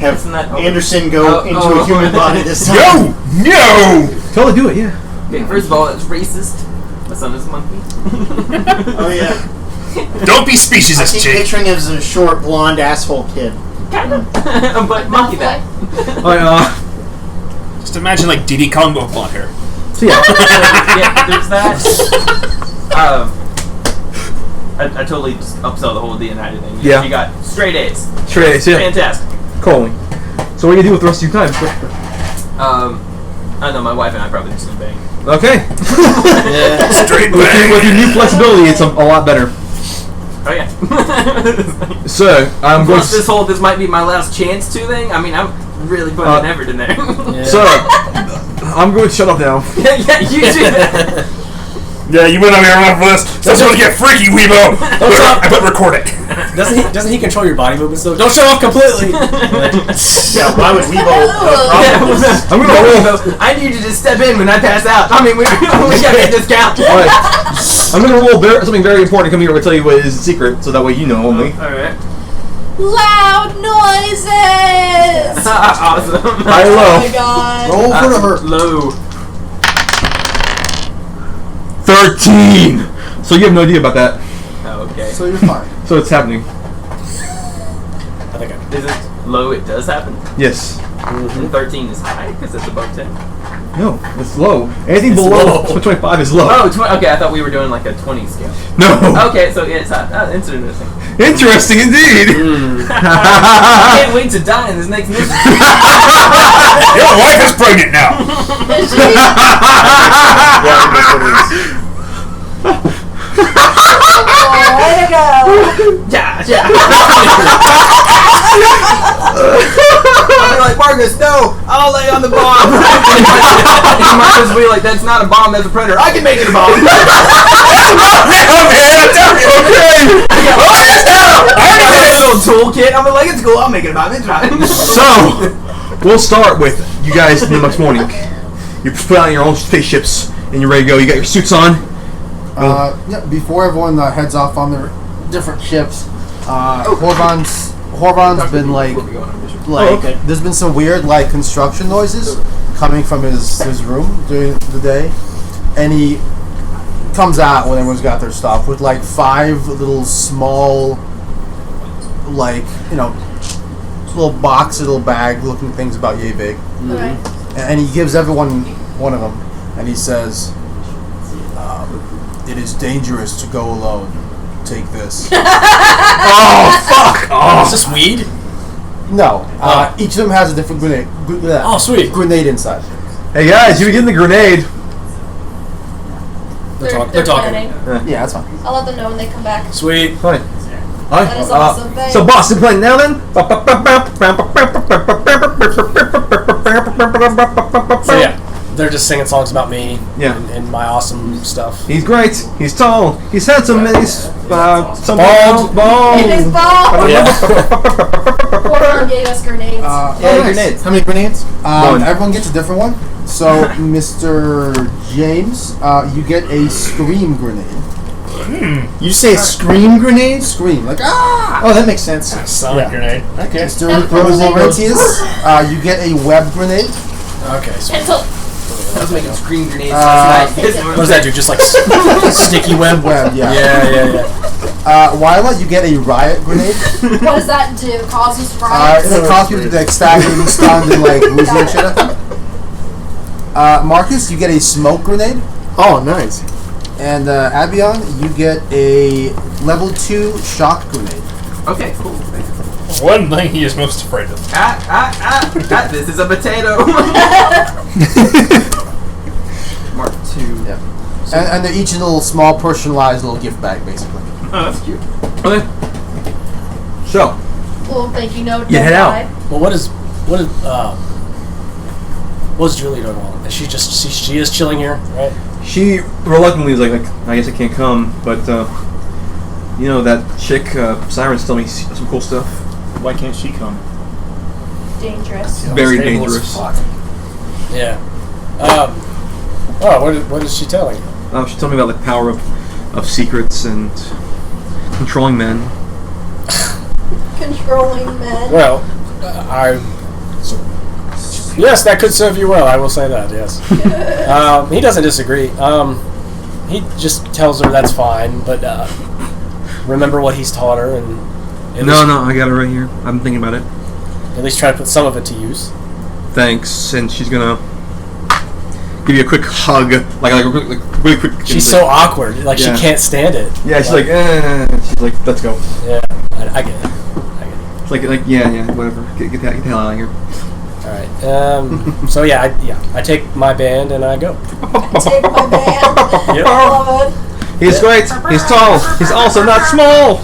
Have Isn't that over? Anderson go into a human body this time. No. No. Totally do it, yeah. Okay, first of all, it's racist. My son is a monkey. Oh yeah. Don't be I speciesist, keep Jake. picturing him as a short blonde asshole kid. Kind of. But monkey that. Alright, Just imagine like Diddy Kong with blonde hair. So yeah. Yeah, there's that. I totally just upsell the whole DNI thing. Yeah. You got straight A's. Straight A's, yeah. Fantastic. Calling. So what do you do with the rest of your time? I know my wife and I probably just gonna bang. Okay. Yeah. Straight with your new flexibility, it's a lot better. Oh yeah. So I'm going. Plus, this might be my last chance to thing. I mean, I'm really putting an effort in there. Yeah. So I'm going to shut up now. yeah, you do that. Yeah, you went on your own list. That's supposed to get freaky, Weebo. I put record it. Doesn't he control your body movements though? Don't show off completely. Yeah, why would Weebo? I'm going to roll. I need you to step in when I pass out. I mean, we gotta get this count. All right. I'm going to roll something very important. Come here. I'll tell you what is the secret, so that way you know only. All right. Loud noises! Awesome. High or low? Oh my god. Roll for number. Low. 13. So you have no idea about that. Oh, okay. So you're fine. So it's happening. I think Is it low? It does happen. Yes. And 13 is high because it's above 10. No, it's low. Anything It's below low. 25 is low. Oh, okay. I thought we were doing like a 20 scale. No. Okay, so yeah, it's high. It's interesting. Interesting indeed. I can't wait to die in this next mission. Your wife is pregnant now. Is she? Oh, way to go. Yeah. I'll be like, Marcus, no, I'll lay on the bomb. And Marcus will be like, that's not a bomb, that's a predator. I can make it a bomb. Okay. I got a little toolkit. I'm like, it's cool, I'll make it a bomb. It's fine. So, we'll start with you guys the next morning. You put on your own spaceships and you're ready to go. You got your suits on. Yeah, before everyone heads off on their different ships, Horvan's been like, there's been some weird like construction noises coming from his room during the day, and he comes out when everyone's got their stuff with like 5 little small, like, you know, little box, little bag looking things about yay big, Okay. and he gives everyone one of them, and he says, "It is dangerous to go alone. Take this." Oh, fuck! Is this weed? No, each of them has a different grenade. Oh, sweet. Grenade inside. Hey guys, you get the grenade. They're talking. planning. Yeah, that's fine. I'll let them know when they come back. Sweet. Fine. That is awesome. Thanks. So Boston playing now then? So yeah, they're just singing songs about me. Yeah. And my awesome stuff. He's great. He's tall. He's handsome. And he's Bald. It is ball. Yeah. Horvan gave us grenades. Grenades. How many grenades? One. Everyone gets a different one. So, Mr. James, you get a scream grenade. You say scream grenades? Scream, like, ah! Oh, that makes sense. Sonic grenade. Okay. Mr. Laurentius, you get a web grenade. Okay. Sweet. Until I was making screen grenades Uh, last night. What does that do? Just like sticky web? Web, yeah. Yeah. Wyla, you get a riot grenade. what does that do? Causes riots? It'll cause you to like stagger, stunned, and like losing and shit, I think. Marcus, you get a smoke grenade. Oh, nice. And Abion, you get a level 2 shock grenade. Okay, cool. One thing he is most afraid of. This is a potato. Mark 2. Yeah. And they're each a little small personalized little gift bag, basically. Oh, that's cute. Okay. So, Little thank you note. You head out. bye. Well, what's Julie doing wrong? Is she is chilling here, right? she reluctantly is like, I guess I can't come, but, you know, that chick, Siren's telling me some cool stuff. Why can't she come? Dangerous. Very Stable as dangerous. fuck. Yeah. What is she telling you? She told me about the power of secrets and controlling men. Controlling men. Well, yes, that could serve you well. I will say that. Yes. He doesn't disagree. He just tells her that's fine, but remember what he's taught her, and No, I got it right here. I'm thinking about it. at least try to put some of it to use. Thanks. And she's gonna give you a quick hug, like really quick. She's so awkward. Like Yeah. she can't stand it. Yeah, she's like, she's like, let's go. Yeah, I get it. It's like yeah, whatever. Get the hell out of here. All right. So yeah, I take my band and I go. Take my band. Yep. I love it. He's great. He's tall. He's also not small.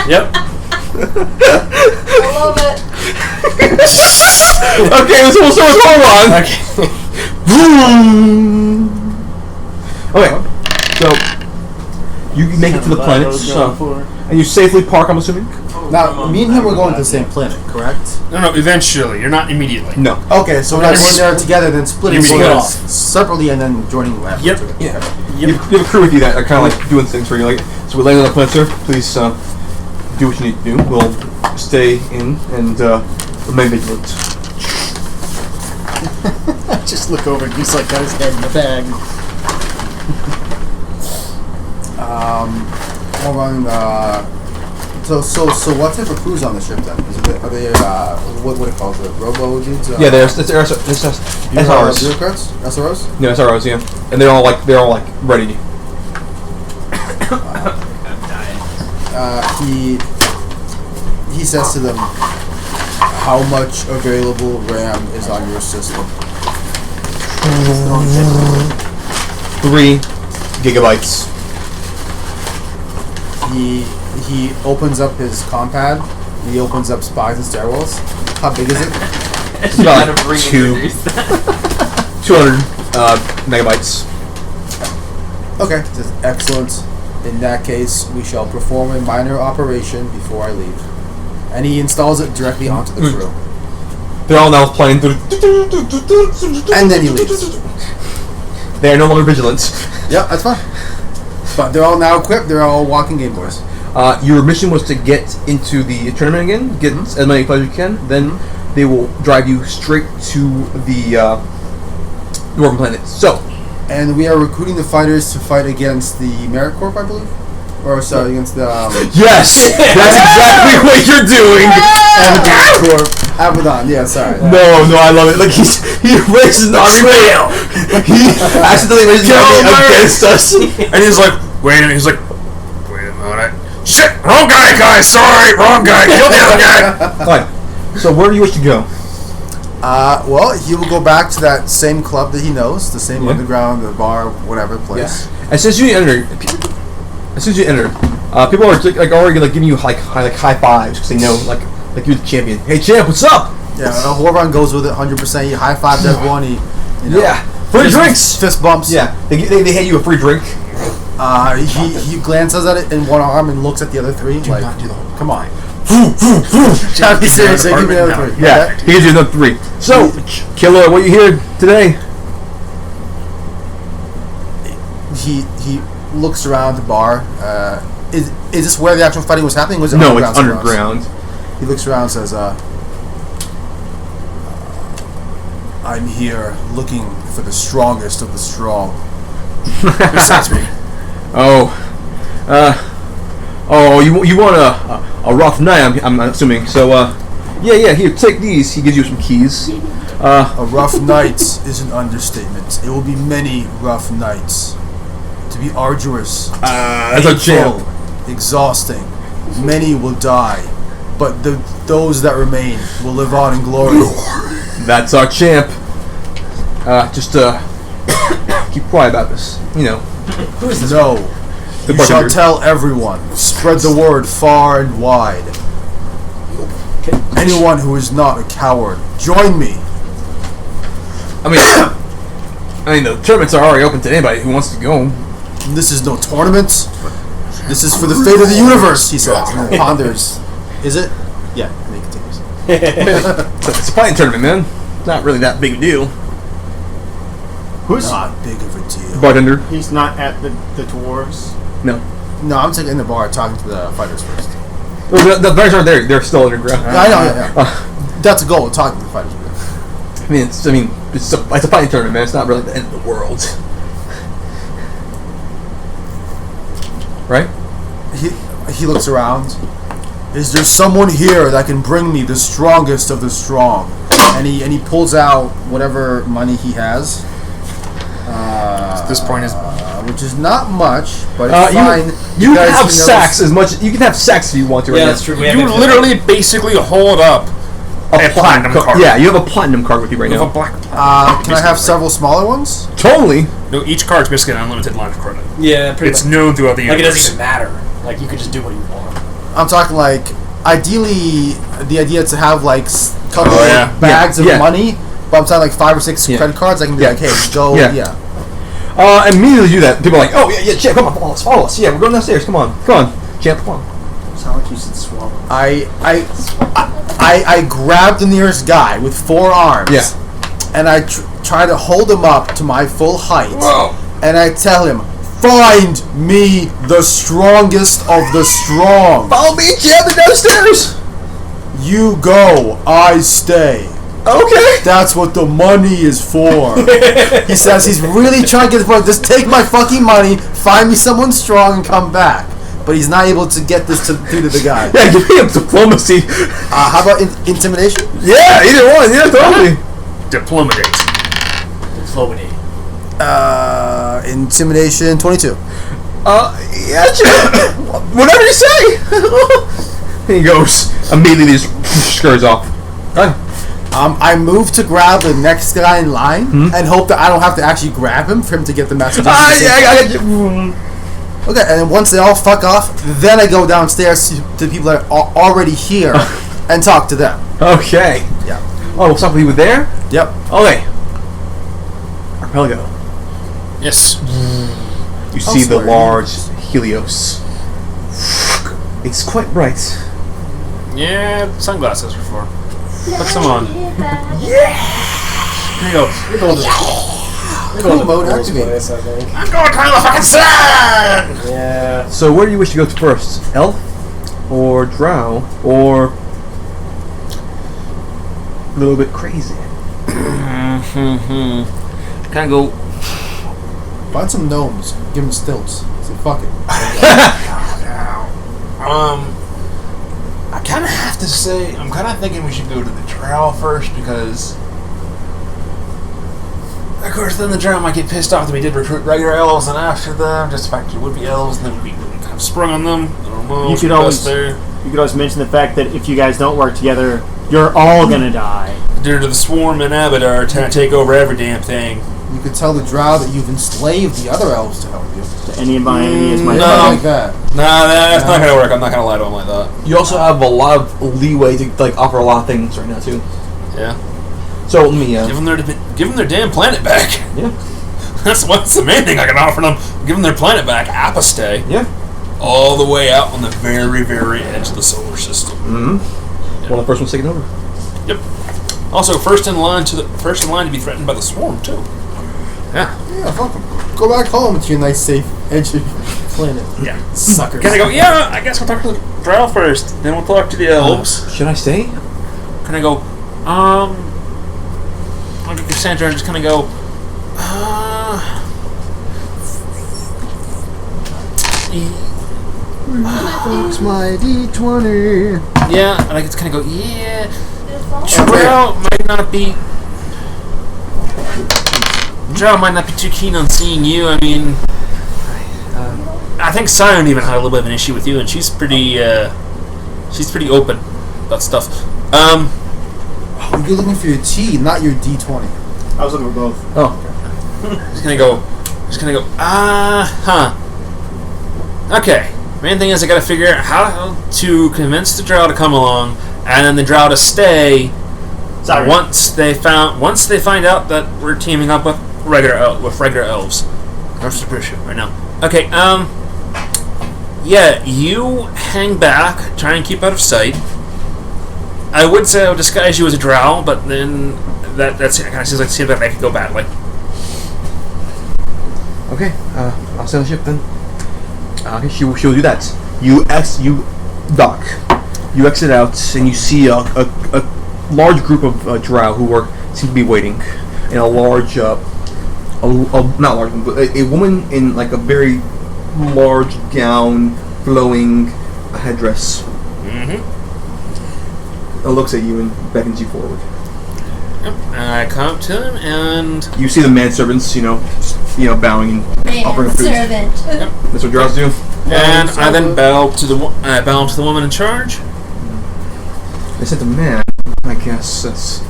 Yep. I love it. Okay, so we'll start with Horvon. Okay. Okay, so you make it to the planet, and you safely park. I'm assuming. Now, me and him were going to the same planet, correct? No, eventually. You're not immediately. No. Okay, so we're not going there together, then splitting You split off off. separately, and then joining after. Yep. Yeah. Yep. You have a crew with you that are kind of like doing things for you. Like, so we land on the planet, sir. Please do what you need to do. We'll stay in and remain vigilant. Just look over. He's like got his head in the bag. Hold on. So what type of crews on the ship then? Are they what do you call it? Robo dudes? Yeah, it's SROs. Bureaucrats? SROs? No, SROs. Yeah, and they're all like ready. He says to them, how much available RAM is on your system? 3 gigabytes. He opens up his compad. He opens up spies and stairwells. How big is it? It's about 200 megabytes. Okay, says, excellent. In that case, we shall perform a minor operation before I leave. And he installs it directly onto the crew. They're all now playing. And then he leaves. They are no longer vigilant. Yeah, that's fine. But they're all now equipped. They're all walking Game Boys. Your mission was to get into the tournament again, get as many players as you can. Then they will drive you straight to the Dwarven planet. So, And we are recruiting the fighters to fight against the AmeriCorp, I believe? Or, sorry, against the... yes! That's exactly what you're doing! Abaddon, yeah, sorry. No, I love it. Like, he raises an army. He accidentally raises an army against us. And he's like, wait a minute. Shit! Wrong guy, sorry! Wrong guy! Kill the other guy! Fine. So, where do you wish to go? Well, he will go back to that same club that he knows, the same underground, the bar, whatever place. As soon as you enter, people are like already like giving you like high fives because they know like you're the champion. Hey champ, what's up? Yeah, Horvon goes with it 100%. He high fives everyone. He, free drinks, fist bumps. Yeah, they hand you a free drink. He glances at it in one arm and looks at the other three. Do like, not do the whole come on. Trying to be serious. Give me the other three. Yeah, he gives you another 3. So, Killer, what you hear today? He looks around the bar. Is this where the actual fighting was happening? Was it No, underground it's underground. He looks around and says, I'm here looking for the strongest of the strong. Besides me. You want a rough night? I'm assuming. So, yeah. Here, take these. He gives you some keys. A rough night is an understatement. It will be many rough nights. To be arduous, That's a champ. painful, exhausting. Many will die, but those that remain will live on in glory. That's our champ. Just keep quiet about this. You know. Who is this? No. The You shall bartender. tell everyone. Spread the word far and wide. Anyone who is not a coward, join me. I mean, the tournaments are already open to anybody who wants to go. This is no tournament. This is for the fate of the universe, he says. And then ponders. Is it? Yeah, and he continues. It's a fighting tournament, man. Not really that big a deal. Who's not big of a deal? Bartender. He's not at the dwarves. No. No, I'm in the bar talking to the fighters first. Well, the fighters aren't there. They're still underground. Yeah, I know, yeah. That's a goal, talking to the fighters. It's a fighting tournament, man. It's not really the end of the world. Right? He looks around. Is there someone here that can bring me the strongest of the strong? and he pulls out whatever money he has. At this point, is which is not much, but it's fine. You guys can have who knows- sex as much. You can have sex if you want to. Right Yeah, now. that's true. you literally basically hold up a platinum card. Yeah, you have a platinum card with you right You have now. a black. can I have several smaller ones? Totally. No, each card's basically an unlimited line of credit. Yeah, pretty It's much. known throughout the Like, it universe. doesn't even matter. Like, you could just do what you want. I'm talking like, ideally, the idea to have like couple Oh, yeah. bags of Yeah. money, but I'm talking like 5 or 6 Yeah. credit cards. I can be Yeah. like, hey, go, Yeah. yeah. Immediately do that. People are like, oh yeah, Champ, come on, follow us. Yeah, we're going downstairs. Come on, Champ, come on. Sound like you should swallow. I grab the nearest guy with 4 arms. Yeah. And I try to hold him up to my full height. Whoa. And I tell him, find me the strongest of the strong. Follow me, Champ, and downstairs. You go, I stay. Okay. That's what the money is for. He says he's really trying to get the point. Just take my fucking money, find me someone strong, and come back. But he's not able to get this through to the guy. Yeah, give me a diplomacy. How about intimidation? Yeah, either one. Yeah, totally. Diplomacy. Intimidation 22. Yeah, Champ. Whatever you say. He goes. Immediately just scurries off. Done. I move to grab the next guy in line and hope that I don't have to actually grab him for him to get the message. Yeah, I got you. Okay, and then once they all fuck off, then I go downstairs to the people that are already here and talk to them. Okay. Yeah. Oh, what's up with you there? Yep. Okay. Arpellago. Yes. You see the sorry. large Helios. It's quite bright. Yeah, sunglasses are for. Put some on. Yeah. There you go. Cool mode activated. I'm going to the fucking sun! Yeah. So where do you wish to go to first? Elf? Or Drow? Or a little bit crazy? Kind of go. Find some gnomes. Give them stilts. Say fuck it. I kind of have to say, I'm kind of thinking we should go to the Drow first because, of course, then the Drow might get pissed off that we did recruit regular elves and after them, just the fact that it would be elves and then we kind of Sprung on them. I don't know. You could always mention the fact that if you guys don't work together, you're all gonna die. Due to the swarm and Abadar trying to take over every damn thing. You could tell the drow that you've enslaved the other elves to help you. To any of my enemies, my No. Something like that. Nah, that's not gonna work. I'm not gonna lie to him like that. You also have a lot of leeway to like offer a lot of things right now too. Yeah. So let me Give them their damn planet back. Yeah. That's the main thing I can offer them. Give them their planet back. Apostay. Yeah. All the way out on the very, very edge of the solar system. Mm-hmm. One of the first ones taken over. Yep. Also, first in line to be threatened by the swarm too. Yeah. Yeah, fuck them. Go back home to your nice, safe edge of your planet. Yeah. Suckers. Can I go? Yeah. I guess we'll talk to the Drow first. Then we'll talk to the elves. Should I stay? Can I go? I'll go to Cassandra and just kind of go. It's my D20. Yeah, and I just kind of go. Yeah. Drow might not be. Drow might not be too keen on seeing you. I mean, I think Sion even had a little bit of an issue with you, and she's pretty open about stuff. You're looking for your T, not your D20. I was looking for both. Oh. Just gonna go. Okay. Main thing is I gotta figure out how to convince the Drow to come along, and then the Drow to stay. Sorry. Once they find out that we're teaming up with regular elves. That's the issue right now. Okay. Yeah. You hang back, try and keep out of sight. I would say I would disguise you as a Drow, but then that kind of seems like I could go badly. Okay. I'll sail the ship then. Okay, she'll do that. You dock. You exit out, and you see a large group of drow who seem to be waiting in a large, not large, but a woman in like a very large gown, flowing headdress. Mm-hmm. Looks at you and beckons you forward. Yep. And I come up to him and You see the manservants, bowing and offering food. Manservant. That's what drows do. and I then bow to the woman in charge. They said the man. I guess that's.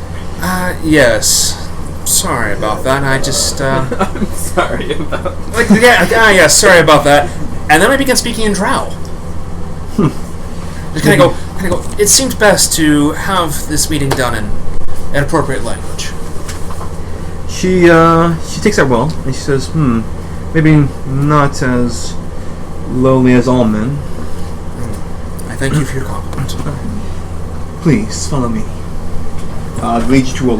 Yes. Sorry about that. I just I'm sorry about. sorry about that. And then I began speaking in Drow. Just kind of go. It seemed best to have this meeting done in an appropriate language. She takes that well, and she says, maybe not as lowly as all men. I thank you for your compliment. Please follow me. Leads you to a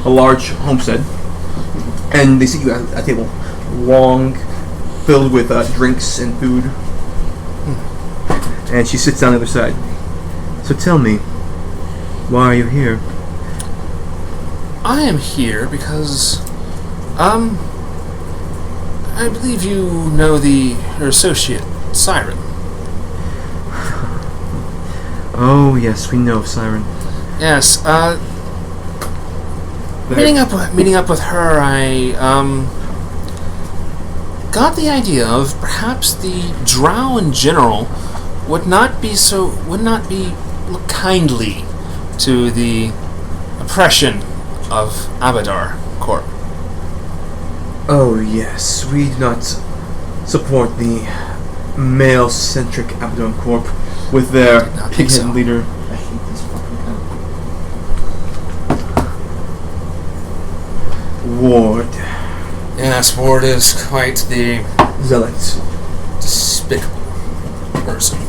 large homestead, and they sit you at a table, long, filled with drinks and food. And she sits down on the other side. So tell me, why are you here? I am here because, I believe you know her associate, Siren. Oh yes, we know Siren. Yes, meeting up with her, I got the idea of perhaps the Drow in general would not be look kindly to the oppression of Abadar Corp. Oh yes, we do not support the male-centric Abaddon Corp with their pig-headed leader. I hate this fucking town. Ward. Yes, Ward is quite the Zealot. despicable person.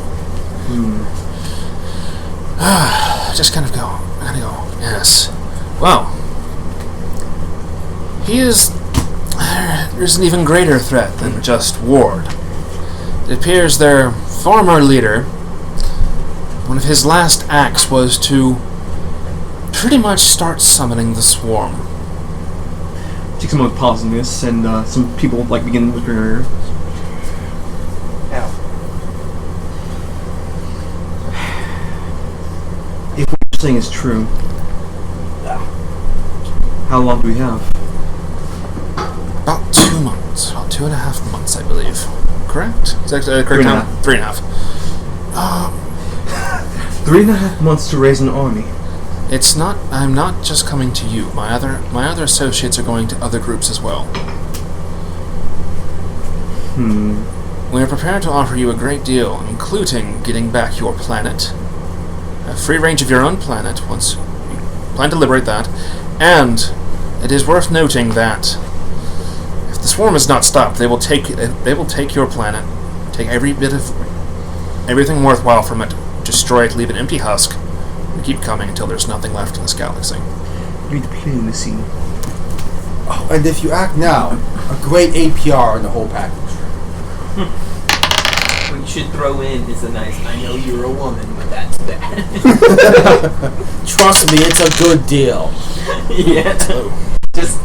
Just kind of go. Yes. Well, there's an even greater threat than just Ward. It appears their former leader, one of his last acts was to pretty much start summoning the swarm. Takes a moment pausing this, and some people begin whispering her ear. If what you're saying is true, how long do we have? About 2 months. About 2.5 months, I believe. Correct? Is that correct? 3.5. 3.5. 3.5 months to raise an army. It's not. I'm not just coming to you. My other associates are going to other groups as well. We are prepared to offer you a great deal, including getting back your planet, a free range of your own planet once you plan to liberate that, and it is worth noting that if the swarm is not stopped, they will take your planet, take everything worthwhile from it, destroy it, leave an empty husk, and keep coming until there's nothing left in this galaxy. You need to play in the scene. Oh, and if you act now, a great APR in the whole package. What you should throw in is a nice, I know you're a woman, but that's bad. Trust me, it's a good deal. Yeah. Just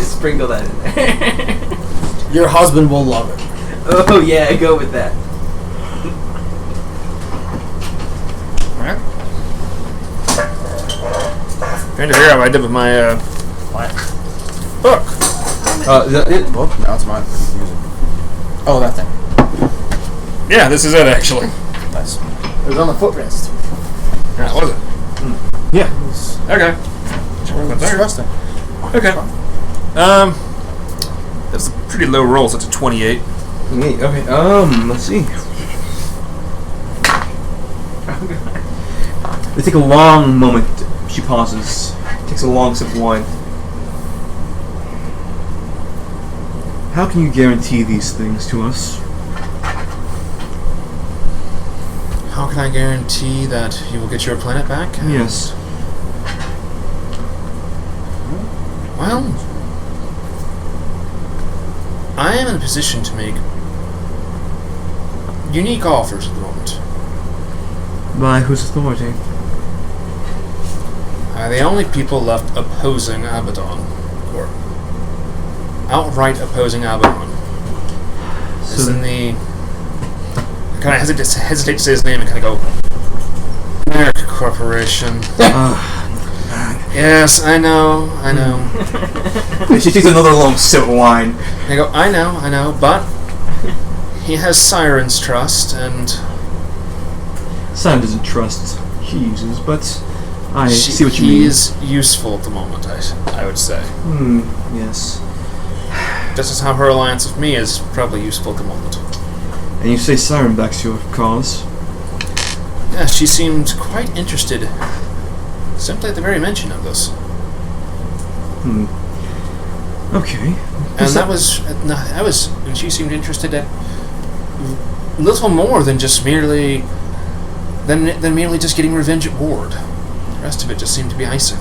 sprinkle that in there. Your husband will love it. Oh yeah, go with that. Trying to figure out what I did with my book. Is that it? Book? No, it's mine. Oh, that thing. Yeah, this is it actually. Nice. It was on the footrest. Yeah, what is it? Yeah. Okay. Interesting. Okay. That's a pretty low roll, so it's a 28. Okay. Let's see. They take a long moment. She pauses. Takes a long sip of wine. How can you guarantee these things to us? How can I guarantee that you will get your planet back? Yes. Well, I am in a position to make unique offers at the moment. By whose authority? The only people left opposing Abaddon, or outright opposing Abaddon, is in the. Can I hesitate to say his name and kind of go? America Corporation. Yes, I know. She takes another long sip of wine. I go, I know, but he has Siren's trust, and Simon doesn't trust he uses, but I she- see what you he mean. is useful at the moment, I would say. Yes. Just as how her alliance with me is probably useful at the moment. And you say Siren backs your cause? Yeah, she seemed quite interested, simply at the very mention of this. Okay. And that was, and she seemed interested at little more than just merely, than merely just getting revenge at Ward. The rest of it just seemed to be icing.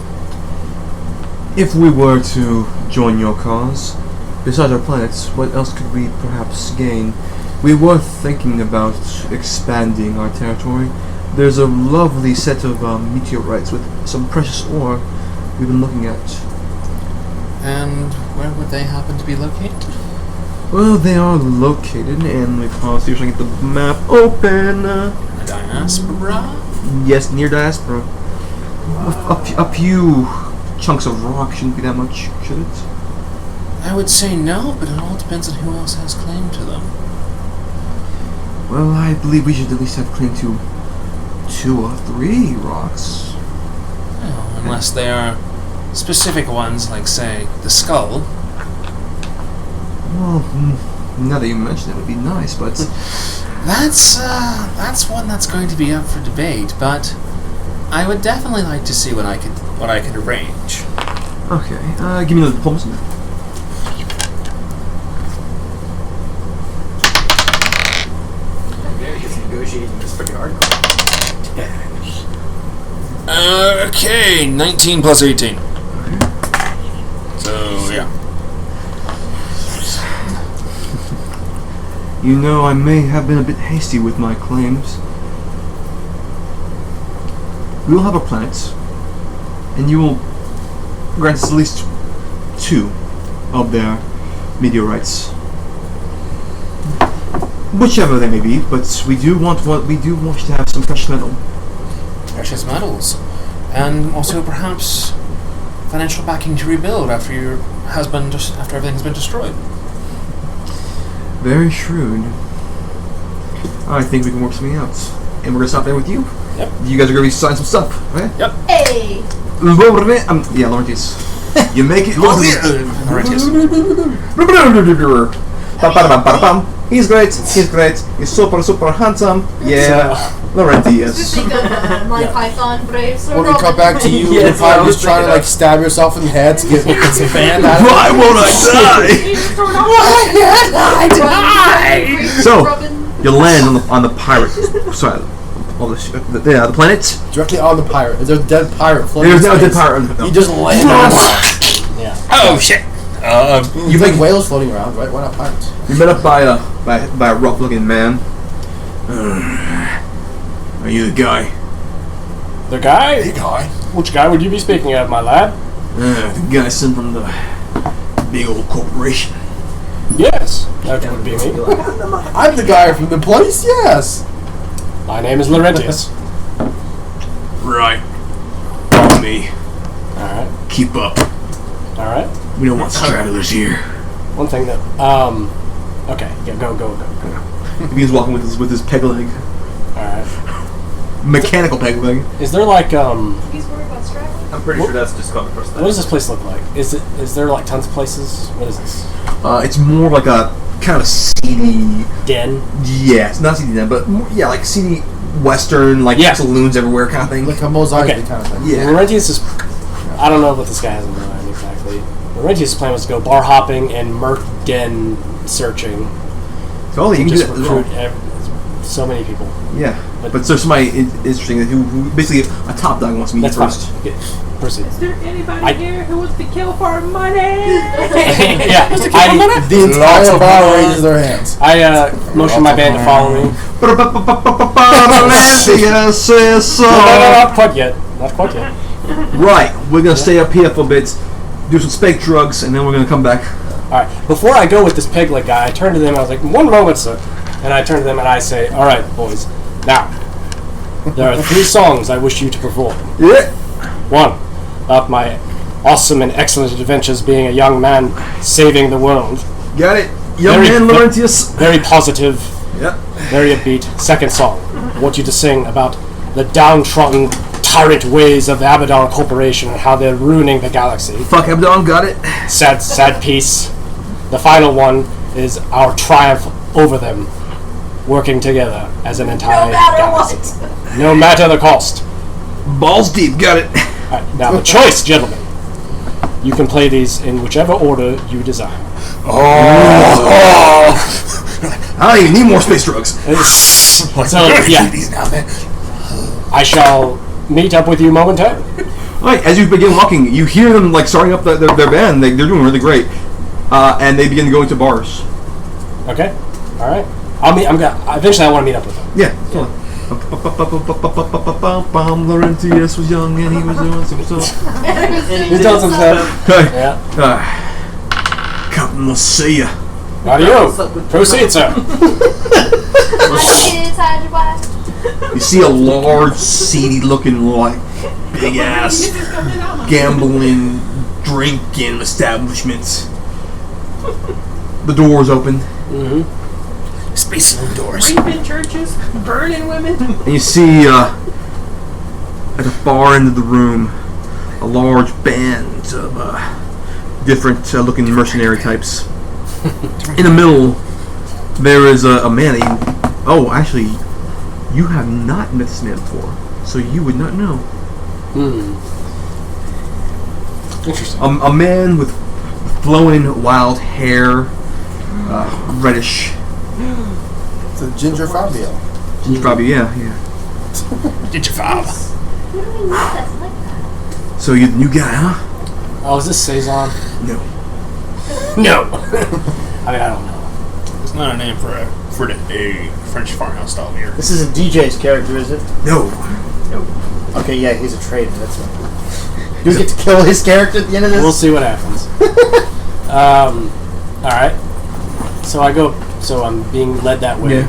If we were to join your cause, besides our planets, what else could we perhaps gain? We were thinking about expanding our territory. There's a lovely set of meteorites with some precious ore we've been looking at. And where would they happen to be located? Well, they are located, and we see if I can get the map open. Diaspora? Yes, near Diaspora. A few chunks of rock shouldn't be that much, should it? I would say no, but it all depends on who else has claim to them. Well, I believe we should at least have claim to 2 or 3 rocks. Well, unless they are specific ones, like, say, the skull. Well, now that you mention it, would be nice, but That's one that's going to be up for debate, but I would definitely like to see what I could arrange. okay. Give me the diplomacy. Yeah, he's negotiating this freaking article. Okay, 19 plus 18. So, yeah. You know, I may have been a bit hasty with my claims. We will have our planets, and you will grant us at least 2 of their meteorites. Whichever they may be, but we do want to have some precious metal. Precious metals. And also perhaps financial backing to rebuild after after everything's been destroyed. Very shrewd. I think we can work something out. And we're gonna stop there with you. Yep. You guys are gonna be signing some stuff, right? Yep. Hey! Yeah, Laurentius. You make it. Laurentius. He's great. He's great. He's super handsome. Yeah, Did you Laurentius. think of Monty Python Brave Sir When we cut back to you, Yes, you're probably I was just trying to thinking like stab yourself in the head to get some fan out of Why won't I die? So you land on the pirate. Sorry, the planet. directly on the pirate. Is there a dead pirate floating? There's in no dead space? pirate. No. You just land on it. Yeah. Oh, shit! You think whales floating around, right? Why not pirates? You're met up by a rough-looking man. Are you the guy? The guy? Hey, guy. Which guy would you be speaking of, my lad? The guy sent from the big old corporation. Yes, that would be me. I'm the guy from the place. Yes. My name is Laurentius. Right. Follow me. Alright, Keep up. alright. We don't want stragglers here. One thing that, okay, yeah, go. He begins walking with his peg leg. Alright. Mechanical peg leg. Is there like, He's worried about straggling. I'm pretty sure that's just called prosthetic. what does this place look like? Is there like tons of places? What is this? It's more like a kind of seedy. Den? Yeah, it's not seedy then, but more, yeah, like seedy western, like Yeah. saloons everywhere kind of thing. Like a mosaic Okay. kind of thing. Yeah. Laurentius is, I don't know what this guy has in mind exactly. Laurentius' plan was to go bar hopping and merc den searching. Oh, you can do Just that as well. recruit so many people. Yeah, but there's somebody interesting who basically a top dog wants to meet That's you first. fine. Proceed. Is there anybody I- here who wants to kill for money? Yeah, The entire bar raises their hands. I motion my band to follow me. Laurentius says so. No, not quite yet. Not quite yet. Right, we're gonna stay up here for a bit, do some spake drugs, and then we're gonna come back. Alright, before I go with this pig leg guy, I turn to them and I was like, 1 moment, sir. And I turn to them and I say, alright, boys, now, there are 3 songs I wish you to perform. Yeah. 1, about my awesome and excellent adventures being a young man saving the world. Got it. Young man Laurentius. Very positive, Yep. very upbeat. Second song. I want you to sing about the downtrodden tyrant ways of the Abaddon Corporation and how they're ruining the galaxy. Fuck Abaddon, got it. Sad piece. The final one is our triumph over them, working together as an entire No matter galaxy. what. No matter the cost. Balls deep, got it. Alright, now the choice, gentlemen. You can play these in whichever order you desire. I don't even need more space drugs. So, yeah. These now, man. I shall meet up with you momentarily. Alright, as you begin walking, you hear them like starting up their band. They're doing really great, and they begin to go into bars. Okay? Alright. Eventually I want to meet up with them. Yeah. Laurentius was young and he was doing some stuff. He does some stuff. Hey, Yeah. Captain, we'll see ya. Radio. Proceed, sir. You see a large, seedy-looking, like big-ass gambling, drinking establishment. The doors open, Mm-hmm. Space Saloon doors. Raping churches, burning women. and you see at the far end of the room a large band of different-looking mercenary types. In the middle, there is a man. Actually, you have not met this man before, so you would not know. Interesting. A man with flowing wild hair, reddish. It's a Ginger Fabio. Probably, yeah. Did you fob? So you're the new guy, huh? Oh, is this Cezanne? No. No. I don't know. It's not a name for a French farmhouse style beer. This isn't DJ's character, is it? No. Okay, yeah, he's a traitor. That's right. Do we get to kill his character at the end of this? We'll see what happens. Alright. So I'm being led that way. Yeah.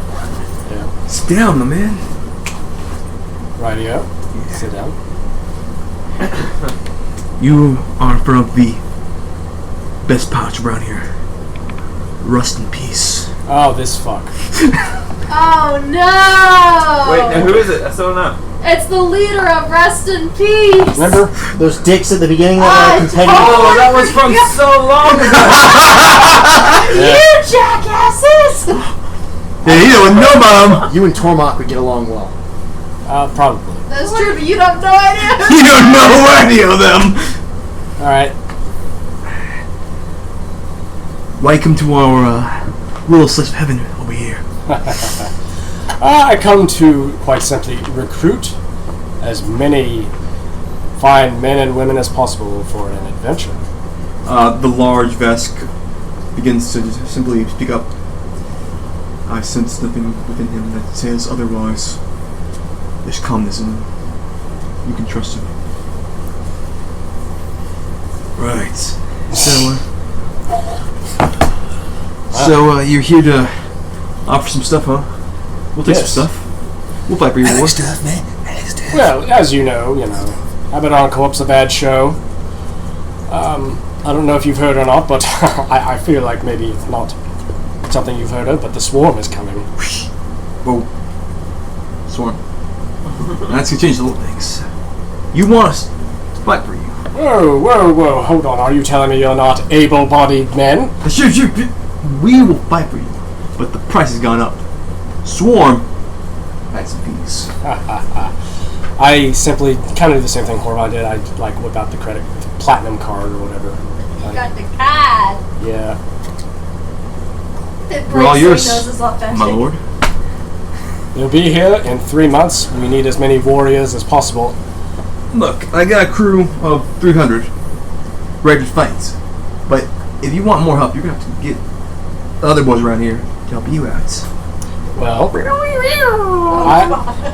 Yeah. Sit down, my man. Radio. Sit down. You are from the best pouch around here. Rust in peace. Oh, this fuck. Oh no! Wait, now who is it? I still don't know. It's the leader of Rest in Peace! Remember those dicks at the beginning of our competitive? Oh, that was from so long ago. You jackasses! Yeah, you know, no mom. You and Tormach would get along well. Probably. That's true, but you have no idea. You don't know any of them. Alright. Welcome to our little slice of heaven over here. I come to, quite simply, recruit as many fine men and women as possible for an adventure. The large Vesk begins to just simply speak up. I sense nothing within him that says otherwise. There's calmness in him. You can trust him. Right. So you're here to offer some stuff, huh? We'll take Yes. some stuff. We'll fight for your war. stuff, man. I like stuff. Well, as you know, Abaddon Co-op's a bad show. I don't know if you've heard or not, but I feel like maybe it's not something you've heard of, but the Swarm is coming. Whoa. Swarm. That's gonna change the little things. You want us to fight for you. Whoa, hold on. Are you telling me you're not able-bodied men? Sure. We will fight for you, but the price has gone up. Swarm had some fees. I simply kind of do the same thing Horvath did. I whip out the platinum card or whatever. You got the card. Yeah. We're all yours, Noses off that my shit. lord. They'll be here in 3 months. We need as many warriors as possible. Look, I got a crew of 300 ready to fight, but if you want more help, you're gonna have to get the other boys around here to help you out. Well,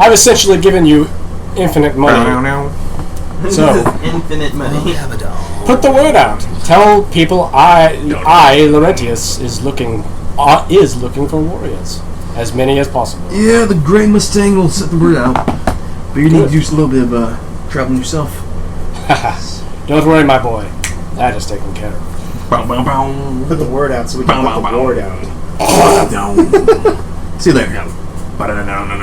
I've essentially given you infinite money. So, Infinite money. put the word out. Tell people I Laurentius, is looking for warriors, as many as possible. Yeah, the Grey Mustang will set the word out, but you need to do a little bit of traveling yourself. Don't worry, my boy. That is taken care of. Put the word out so we can put the word out. See you later.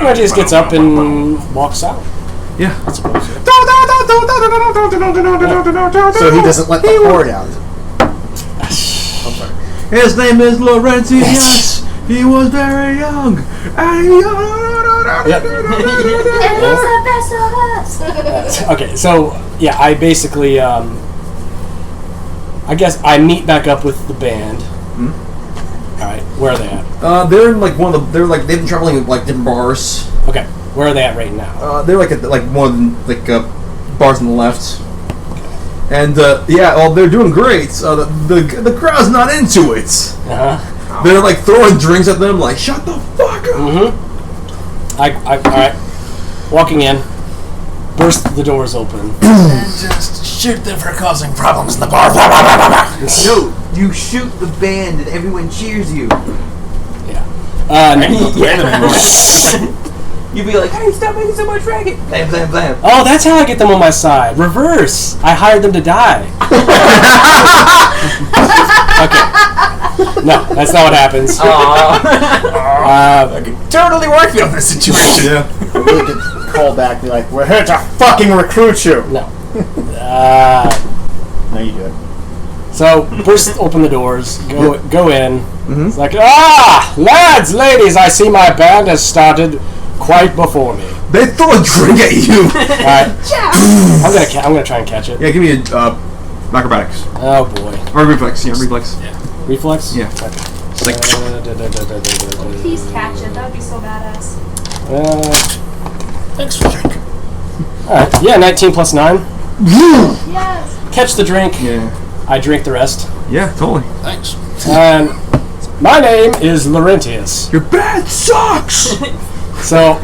Regis gets up and walks out. Yeah. I suppose. So he doesn't let the word out. His name is Laurentius. He was very young. And he... Okay, so yeah, I basically, I guess I meet back up with the band. All right, where are they at? They're in like one of the. They're like they've been traveling in like different bars. Okay, where are they at right now? They're like at like one of the bars on the left. And yeah, they're doing great. The crowd's not into it. They're like throwing drinks at them, like shut the fuck up. All right, walking in, burst the doors open. And just shoot them for causing problems in the bar. No, you shoot the band and everyone cheers you. You'd be like, hey, stop making so much racket. Blam, blam, blam. Oh, that's how I get them on my side. Reverse. I hired them to die. Okay. No, that's not what happens. I could totally work you on this situation. Yeah. We really could call back and be like, we're here to fucking recruit you. No. No, you do it. So, burst open the doors, go in. It's like, lads, ladies, I see my band has started quite before me. They throw a drink at you. Alright. I'm gonna try and catch it. Yeah, give me a acrobatics. Oh boy. Or reflex, reflex. Reflex? Yeah. Okay. It's like Please catch it. That would be so badass. Thanks for the drink. Alright. Yeah, 19 plus 9. Yes. Catch the drink. Yeah. I drink the rest. Yeah, totally. Thanks. And my name is Laurentius. Your band sucks! So,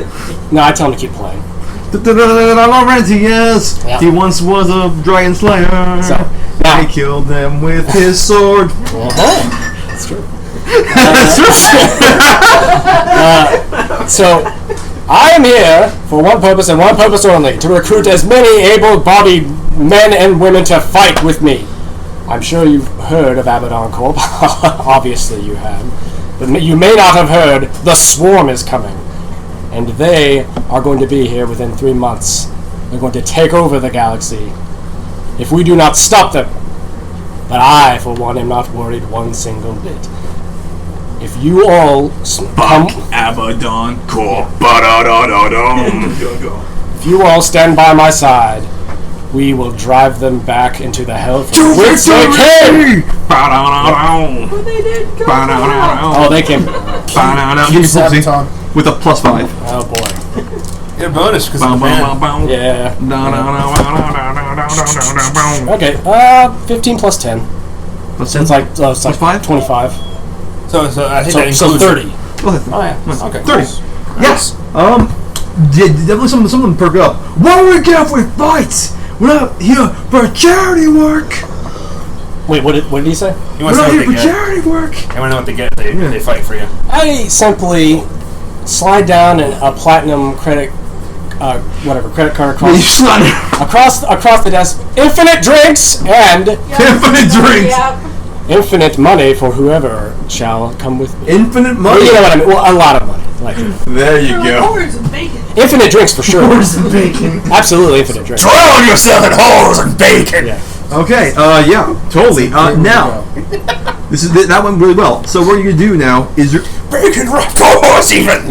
no, I tell him to keep playing. Laurentius, Yeah. he once was a dragon slayer. So, now, He killed them with his sword. That's true. So, I am here for one purpose and one purpose only, to recruit as many able-bodied men and women to fight with me. I'm sure you've heard of Abaddon Corp. Obviously you have. But you may not have heard the Swarm is coming. And they are going to be here within 3 months. They're going to take over the galaxy if we do not stop them. But I, for one, am not worried one single bit. If you all come... Abaddon Corp. If you all stand by my side, we will drive them back into the hell from whence they came! But they did come Oh, they came. Give me Flipsy with a +5. Oh boy. Get a bonus because of the band. Yeah. Okay, 15 plus 10. Plus So it's like, Plus 5? 25. So I think that So includes 30. Oh yeah. Okay. 30. Yes. Definitely something perk up. Why do we care if we fight? We're not here for charity work. Wait, what did he say? He We're wants to not know here what for they get. charity work. I want to know what they get. They fight for you. I simply slide down a platinum credit card You slide across the desk. Infinite drinks and infinite drinks. infinite money for whoever shall come with me. Infinite Well, money. you know what I mean? Well, a lot of money. Like There you Like go. whores and bacon. infinite drinks for sure. bacon. Absolutely infinite drinks. Drown yourself in whores and bacon. Yeah. Okay. Yeah. Totally. Now, that went really well. So what you're gonna do now is Bacon wrapped horse even.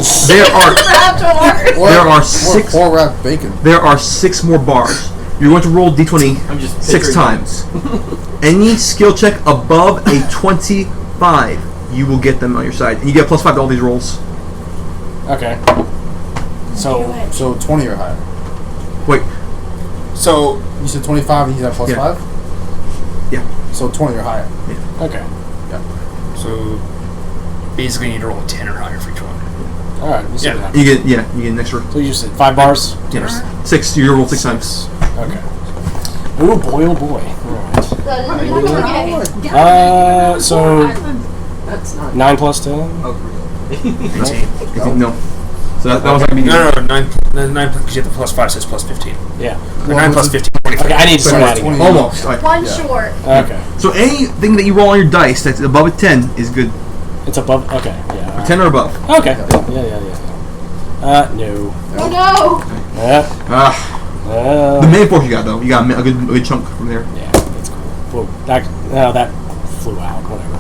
there are six. Four wrapped bacon. There are 6 more bars. You're going to roll d20 I'm just 6 picturing times. Any skill check above a 25, you will get them on your side, and you get +5 to all these rolls. Okay. So So 20 or higher. Wait. So you said 25 and he's at Yeah. +5? Yeah. So 20 or higher. okay. So basically, you need to roll a 10 or higher for each one. All right. We'll see Yeah. what happens. You get an extra. So you said 5 bars. 6. You roll 6 times. Okay. Oh boy! Oh boy! All right. So That's not. 9 plus 10. Oh, really? 18. No. So that was like No, 9 because you have the +5, so it's +15. Yeah. Or 9 plus 15. 25. Okay, I need to start adding. $20. almost. Right. One short. Okay. So anything that you roll on your dice that's above a 10 is good. It's above. Okay. Yeah. 10 or above. Okay. Yeah. No. Oh no! The main force you got though. You got a good chunk from there. Yeah, that's cool. Well, that flew out. Whatever.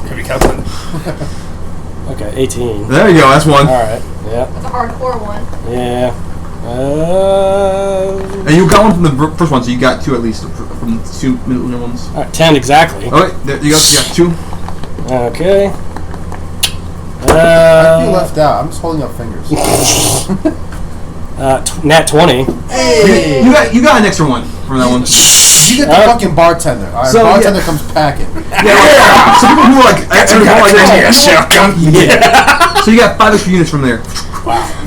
Heavy calculator. Okay, 18. There you go. That's one. All right. Yeah. That's a hardcore one. Yeah. And you got one from the first one, so you got 2 at least from the 2 middle ones. All right, 10 exactly. Okay, there you go. You got 2. Okay. I feel left out. I'm just holding up fingers. Nat 20. Hey! You got an extra one from that one. You get the fucking bartender. All right, So, bartender comes packing. Yeah, some people who are like shotgun. So you got 5 extra units from there.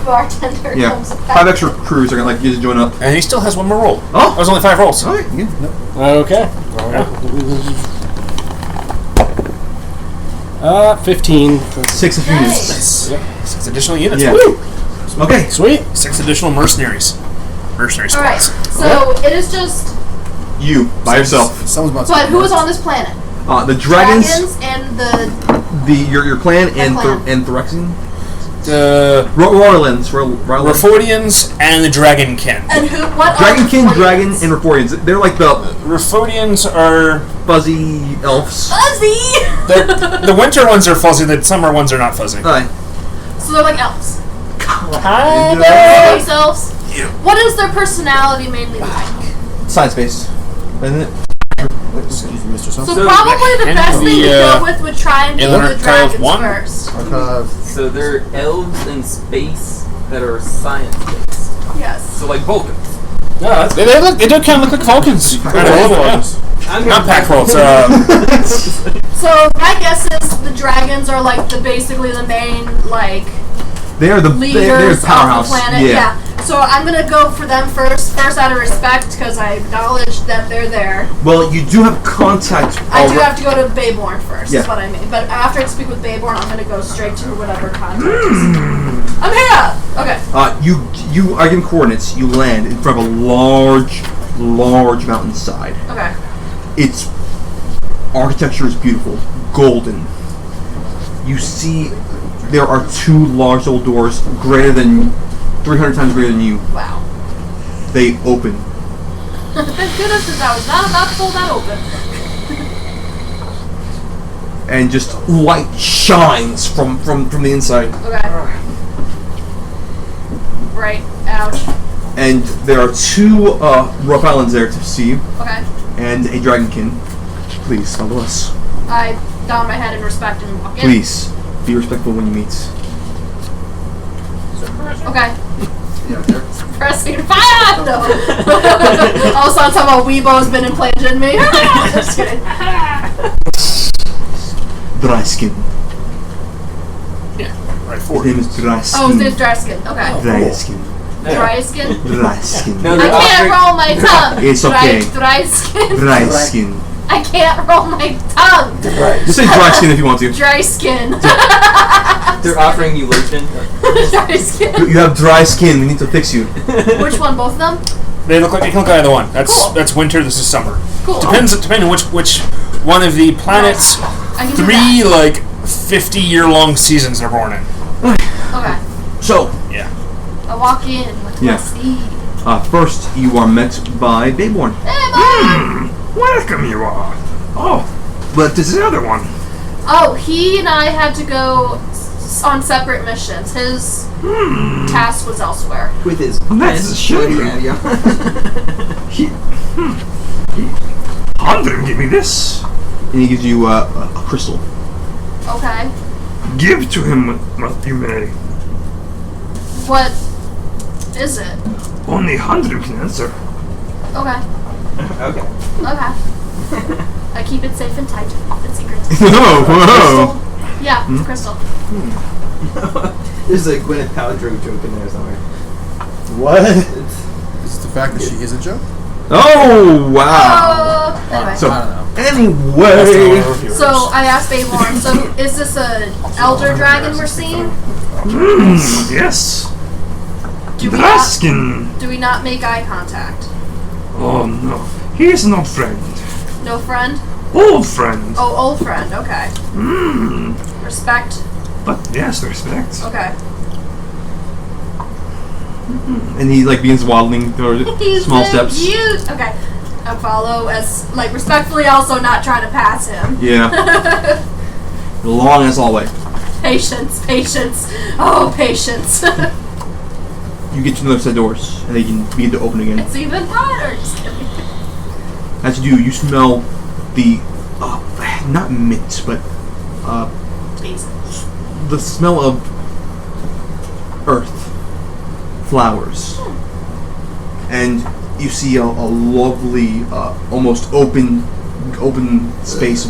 Bartender Yeah, comes 5 extra crews are gonna like just join up. And he still has one more roll. Oh, That was only 5 rolls. all right, yeah. Okay. All right. 15. 6 extra units. Nice. 6 additional units. Yeah. Woo! Okay. Sweet. 6 additional mercenary Alright, squads. so it is just. You by yourself. Someone's about to But who is on this planet? The dragons, And the. your clan, and clan. and Threxian. The Roylands, Rafodians and the Dragonkin. And who? What Dragonkin, are Dragon, and Raforians. They're like the Rafodians are fuzzy elves. Fuzzy! the winter ones are fuzzy. The summer ones are not fuzzy. Hi. So they're like elves. Kind Space elves? What is their personality mainly like? Science based, isn't it? Excuse me, Mr. So Something. probably the and best thing to the, go with would try and do Alien the Reptiles dragons 1? first. So they're elves in space that are science-based. Yes. So like Vulcans. No, They do kind of look like Vulcans. Not pack rolls. So my guess is the dragons are like basically the main like They're the leaders powerhouse. of the planet. Yeah. So I'm gonna go for them first out of respect because I acknowledge that they're there. Well, you do have contact. I do have to go to Bayborn first. Yeah. Is what I mean. But after I speak with Bayborn, I'm gonna go straight to whatever contact. I'm here. Okay. You are given coordinates. You land in front of a large mountainside. Okay. Its architecture is beautiful, golden. You see, there are 2 large old doors, greater than 300 times greater than you. Wow. They open. Thank goodness that I was not about to pull that open. And just light shines from the inside. Okay. Right. Ouch. And there are 2 rough islands there to see, Okay. and a dragonkin. Please follow us. I down my head in respect and walk in. Please be respectful when you meet. Okay. Yeah, there. Pressing fire! No. All of a sudden, talking about Weebo's been implanted in me. Just kidding. Dry skin. Right His forward. name is Dry Skin. Oh, his name's dry skin. Okay. Dry Skin. Dry skin? Dry Skin. No, I they're can't offering- roll my tongue. It's okay. Dry skin. Dry Skin. I can't roll my tongue. Just say Dry Skin if you want to. Dry skin. They're offering you lotion. Dry skin. You have dry skin. We need to fix you. Which one? Both of them? They can look like either one. Cool. That's winter. This is summer. Cool. Depending on which one of the planets. I can do 3 like 50-year-long seasons they're born in. Okay. So, Yeah. I walk in with my Yeah. speed. first you are met by Bayborn. Hey, Mom! Welcome, you are. Oh, but this is the other one. Oh, he and I had to go on separate missions. His task was elsewhere. With his That's a shame. Hunter, give me this. And he gives you a crystal. Okay. Give to him what you may. What is it? Only Hunter can answer. Okay. Okay. Okay. I keep it safe and tight. It's secret. Whoa, whoa. Yeah, it's crystal. There's a Gwyneth Paltrow joke in there somewhere. What? Is it the fact that she is a joke? Oh, wow. Anyway. So, I don't know. anyway. So I asked Bayborn, so is this a elder dragon we're seeing? Yes. Do we Draskin. do we not make eye contact? Oh no, he is not friend. No friend? Old friend. Oh, old friend. Okay. Respect. But yes, respect. Okay. And he like begins waddling through He's small so steps. cute. Okay. I follow as like respectfully, also not trying to pass him. Yeah. The long ass hallway. Patience, patience. Oh, patience. You get to the other side doors, and they can begin to open again. It's even harder. Just kidding. As you do, you smell the not mint, but Please. the smell of earth, flowers, and you see a lovely, almost open space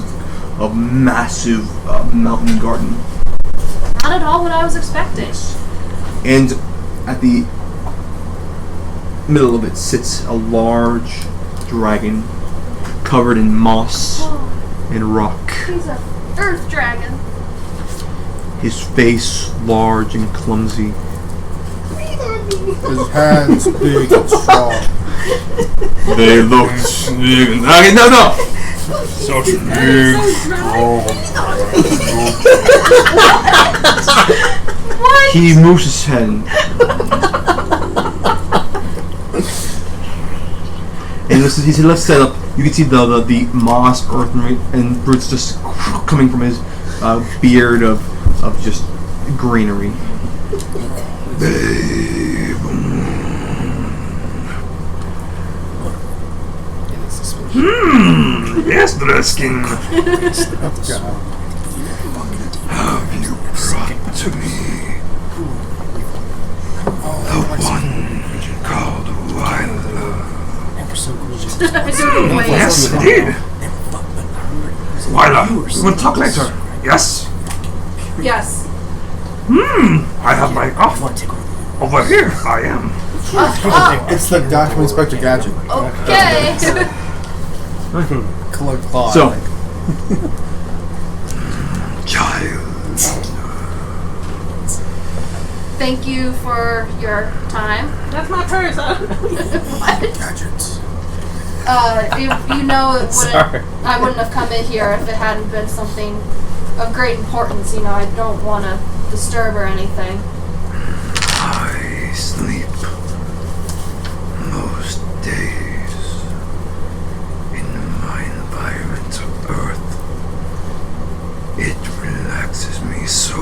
of massive mountain garden. Not at all what I was expecting. And at the middle of it sits a large dragon covered in moss and rock. He's a earth dragon. His face large and clumsy. His hands big and strong. They look big. Okay, no! Such big. He moves his head. And he lifts his head up. You can see the moss, earth, and roots just coming from his beard of just greenery. Yes, Draskin. Have you brought to me the one called Wyler? Yes, indeed. Wyler, we will talk later. Yes. Yes. I have my over here. I am. It's the Dr. Inspector Gadget. Okay. Claw. So, Child. Thank you for your time. That's my purse. Gadgets. You know, I wouldn't have come in here if it hadn't been something of great importance. You know, I don't want to disturb or anything. I sleep most days in my environment of Earth. It relaxes me so.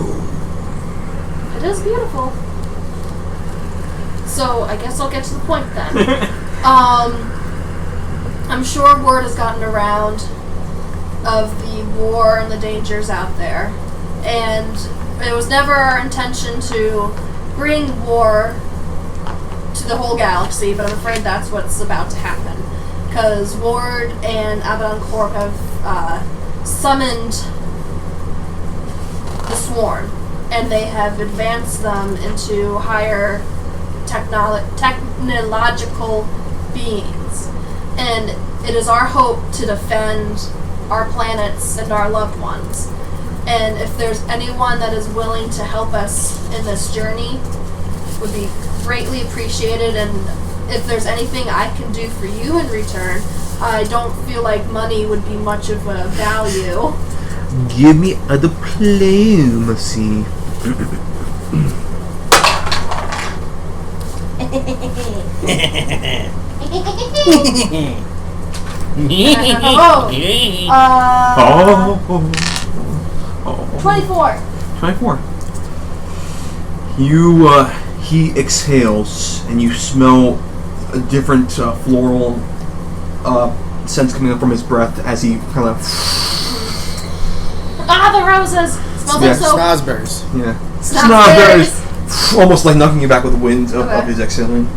It is beautiful. So I guess I'll get to the point then. I'm sure word has gotten around of the war and the dangers out there, and it was never our intention to bring war to the whole galaxy, but I'm afraid that's what's about to happen. Because Ward and Abaddon Corp have summoned the Swarm, and they have advanced them into higher technological beings. And it is our hope to defend our planets and our loved ones. And if there's anyone that is willing to help us in this journey, would be greatly appreciated. And if there's anything I can do for you in return, I don't feel like money would be much of a value. give me a diplomacy. Oh. 24. 24. He exhales, and you smell a different floral scents coming up from his breath as he kind of. Ah, the roses! Smells like soap. Snozberries. Yeah. Snozberries. Almost like knocking you back with the wind of his exhaling.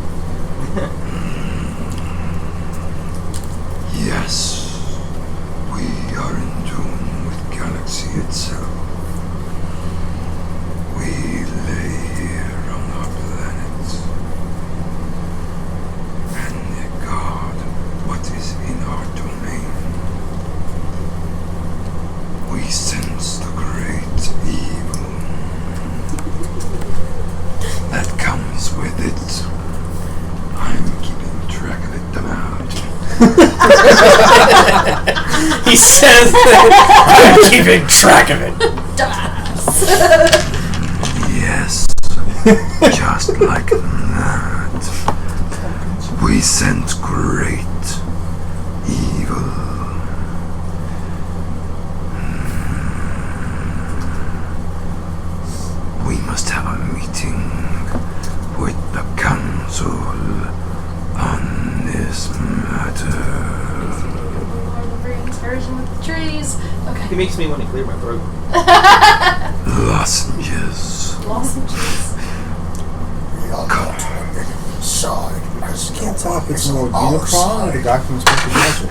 Yes, we are in tune with galaxy itself. We lay here on our planet and guard what is in our domain. We sense the great evil. He says that I'm keeping track of it. Yes, just like that. We sent great evil. We must have a meeting with the council on this matter. Version with the trees. Okay. It makes me want to clear my throat. Lozenges. Lozenges. Side because you can't talk. It's more Unicron, the documents supposed to be mentioned.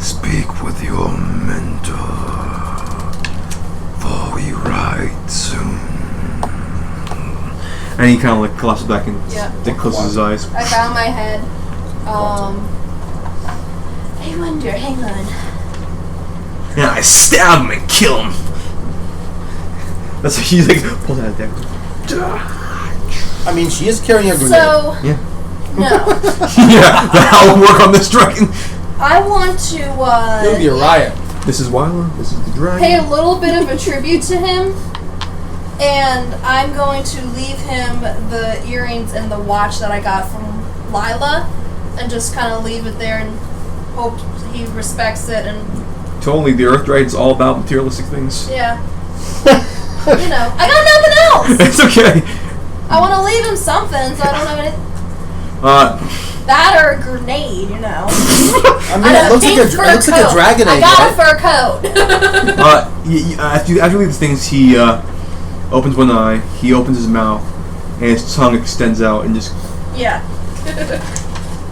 Speak with your mentor, for we ride soon. And he kind of like collapses back and Yeah. then closes his eyes. I found my head. I wonder, hang on. And I stab him and kill him. That's what he's like, pull that deck. I mean, she is carrying a grenade. So, Yeah. no. Yeah, that'll work on this dragon. I want to, It'll be a riot. This is Wyla, this is the dragon. pay a little bit of a tribute to him, and I'm going to leave him the earrings and the watch that I got from Lila, and just kind of leave it there and hope he respects it. And Totally, the Earth Dragon's all about materialistic things. yeah, you know, I got nothing else. It's okay. I want to leave him something, so I don't have any that or a grenade, you know. I mean, it looks like a dragon I egg, got right? a fur coat. After you leave these things, he opens one eye, he opens his mouth, and his tongue extends out and just... Yeah. I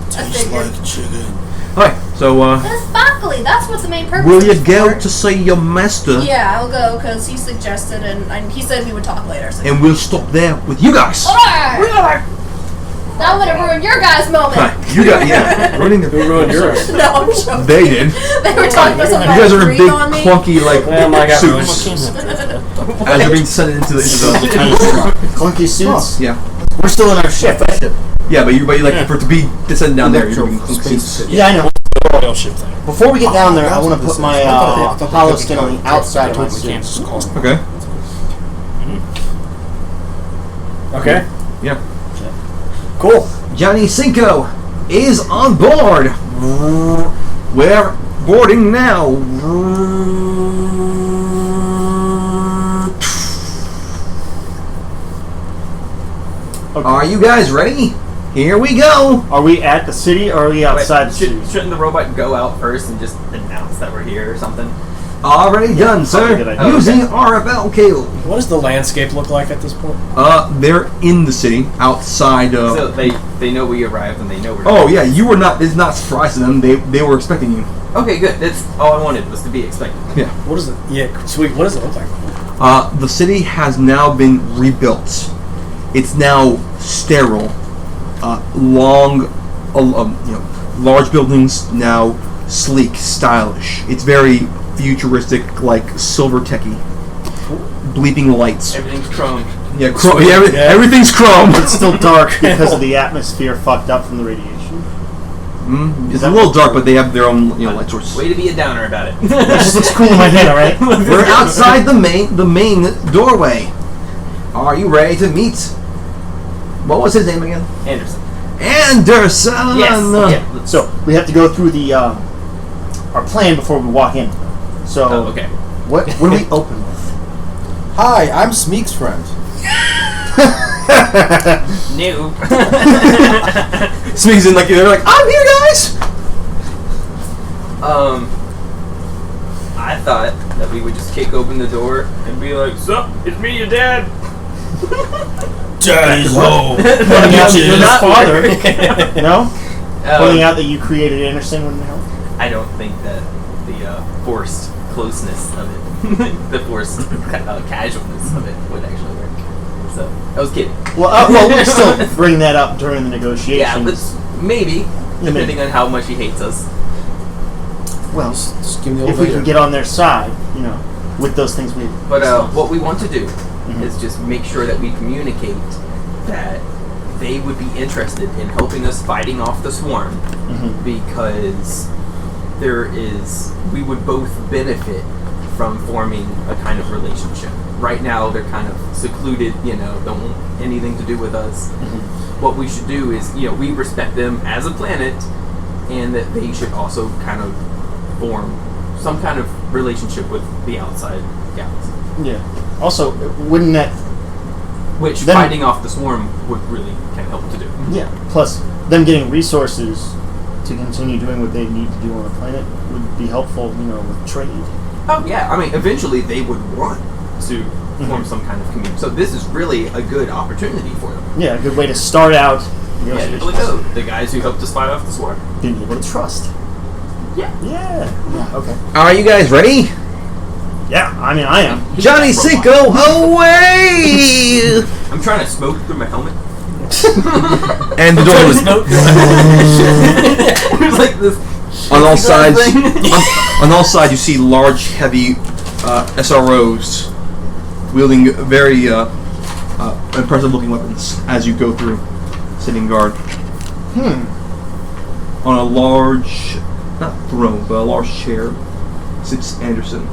Tastes figured. like chicken. Hi, so, That's sparkly. That's what the main purpose will you is go for. to see your master? Yeah, I'll go because he suggested and he said we would talk later. So. And we'll stop there with you guys. Alright. Now I'm gonna ruin your guys' moment. Hi, you guys, yeah. Ruining the... Who ruined yours? No, I'm joking. They did. They were talking about something You guys are in breathe big, on me. clunky, like, Well, my God, suits. As you're being sent into the Clunky suits. yeah. We're still in our ship. Yeah, but you like for it to be descending down there, you're being clunky suits. Yeah, I know. Royal ship thing. Before we get down there, I want to put my hollow skin on the outside towards the Okay. Okay. Yeah. Cool. Johnny Cinco is on board. We're boarding now. Are you guys ready? Here we go. Are we at the city or are we outside the city? Shouldn't the robot go out first and just announce that we're here or something? Already done, probably a good sir. idea. Using RFLQ. What does the landscape look like at this point? They're in the city, outside of... So they know we arrived and they know we're Oh yeah, you were not. It's not surprised to them. They were expecting you. Okay, good. That's all I wanted was to be expected. Yeah. What is it? Yeah, sweet. What does it look like? The city has now been rebuilt. It's now sterile. Large buildings, now sleek, stylish. It's very futuristic, like silver techy. Bleeping lights. Everything's chrome. Yeah, everything's chrome. It's still dark because of the atmosphere fucked up from the radiation. It's a little dark, but they have their own light source. Way to be a downer about it. It just looks cool in my head, alright? We're outside the main doorway. Are you ready to meet? What was his name again? Anderson. Anderson. Yes. Yeah. So, we have to go through the our plan before we walk in. So, Oh, okay. what do we open with? Hi, I'm Smeek's friend. New. Smeeks in like they're like, I'm here, guys. I thought that we would just kick open the door and be like, "Sup? It's me, your dad." Daddy's home. Pointing out that you're Not his father. weird. No? Pointing out that you created Anderson wouldn't help? I don't think that the forced closeness of it, the forced casualness of it, would actually work. So I was kidding. Well, we'll still bring that up during the negotiations. Yeah, but maybe depending on how much he hates us. Well, Just give me the if we can get on their side, with those things we. But what we want to do is just make sure that we communicate that they would be interested in helping us fighting off the swarm because we would both benefit from forming a kind of relationship. Right now, they're kind of secluded, don't want anything to do with us. What we should do is, we respect them as a planet, and that they should also kind of form some kind of relationship with the outside galaxy. Yeah. Also, wouldn't that... Which fighting off the swarm would really kind of help to do. Yeah. Plus, them getting resources to continue doing what they need to do on the planet would be helpful, with trade. Oh, yeah. I mean, eventually they would want to form some kind of community. So this is really a good opportunity for them. Yeah, a good way to start out Yeah, the guys who helped us fight off the swarm. Being able to trust. Yeah. Yeah, okay. Are you guys ready? Yeah, I mean, I am. Johnny Cinco, away! I'm trying to smoke through my helmet. And the door was There's like this. on all sides. On all sides, you see large, heavy SROs wielding very impressive-looking weapons as you go through, sitting guard. On a large, not throne, but a large chair, sits Anderson.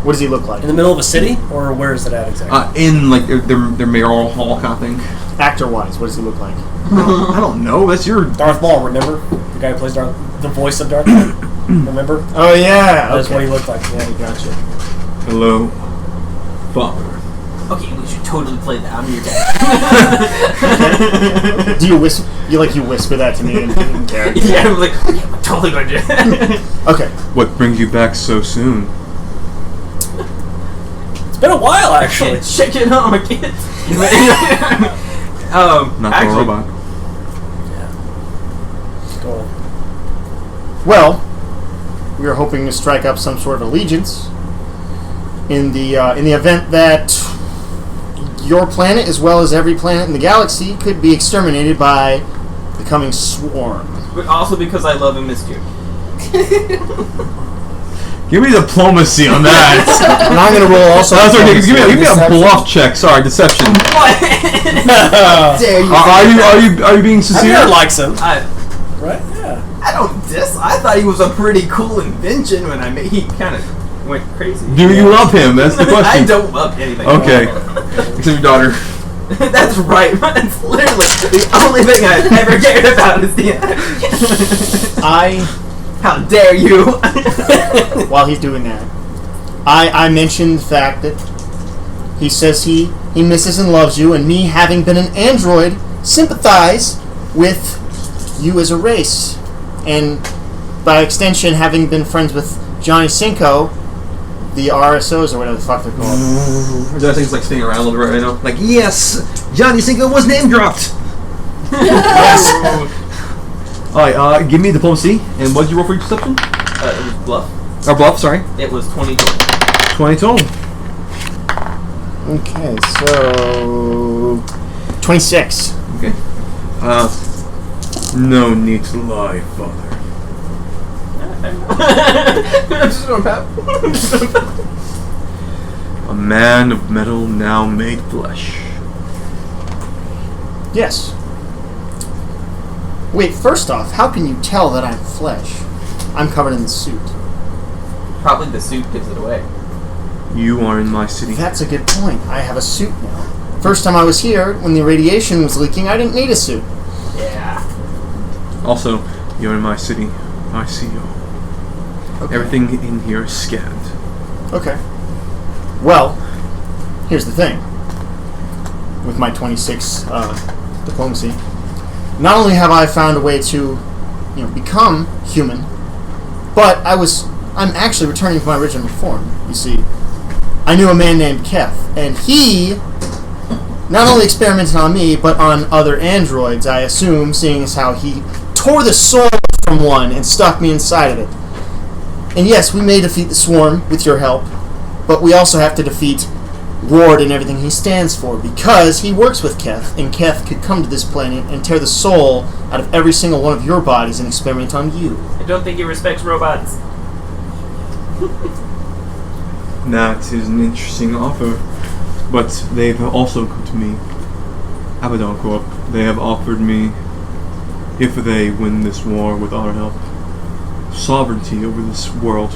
What does he look like? In the middle of a city, or where is it at exactly? In like their mayoral hall kind of thing. Actor-wise, what does he look like? I don't know. That's your Darth Maul. Remember the guy who plays the voice of Darth Maul? Remember? Oh yeah, That's what he looked like. Yeah, gotcha. Hello, Father. Okay, we should totally play that. I'm your dad. Do you whisper? You whisper that to me in character? Yeah, I'm like, okay, I'm totally going to. Okay. What brings you back so soon? It's been a while, actually. Check it out, my kids. Not actually, the robot. Cool. Well, we are hoping to strike up some sort of allegiance in the event that your planet, as well as every planet in the galaxy, could be exterminated by the coming swarm. But also because I love and miss you. Give me diplomacy on that. And I'm going to roll also. Give me a bluff check. Sorry, deception. What? Dare you? Are you being sincere? Javier likes him. Right? Yeah. I don't diss. I thought he was a pretty cool invention when I made. He kind of went crazy. Do you love him? That's the question. I don't love anything. Okay. Except your daughter. That's right. That's literally the only thing I've ever cared about is the. How dare you? While he's doing that, I mentioned the fact that he says he misses and loves you, and me, having been an android, sympathize with you as a race, and by extension, having been friends with Johnny Cinco, the RSOs or whatever the fuck they're called. That thing's like spinning around a little bit right now. Like, yes, Johnny Cinco was name dropped. Yes. Alright, give me diplomacy. And what did you roll for your perception? It was bluff. Or bluff, sorry. It was 20 total. 20 total. Okay, so 26. Okay. No need to lie, Father. I'm just going to A man of metal now made flesh. Yes. Wait, first off, how can you tell that I'm flesh? I'm covered in the suit. Probably the suit gives it away. You are in my city. That's a good point. I have a suit now. First time I was here, when the radiation was leaking, I didn't need a suit. Yeah. Also, you're in my city. I see you. Okay. Everything in here is scanned. Okay. Well, here's the thing. With my 26 diplomacy, not only have I found a way to, become human, but I'm actually returning to my original form. You see, I knew a man named Keth, and he not only experimented on me, but on other androids, I assume, seeing as how he tore the soul from one and stuck me inside of it. And yes, we may defeat the swarm with your help, but we also have to defeat Ward and everything he stands for, because he works with Keth, and Keth could come to this planet and tear the soul out of every single one of your bodies and experiment on you. I don't think he respects robots. That is an interesting offer, but they've also come to me. Abaddon Corp, they have offered me, if they win this war with our help, sovereignty over this world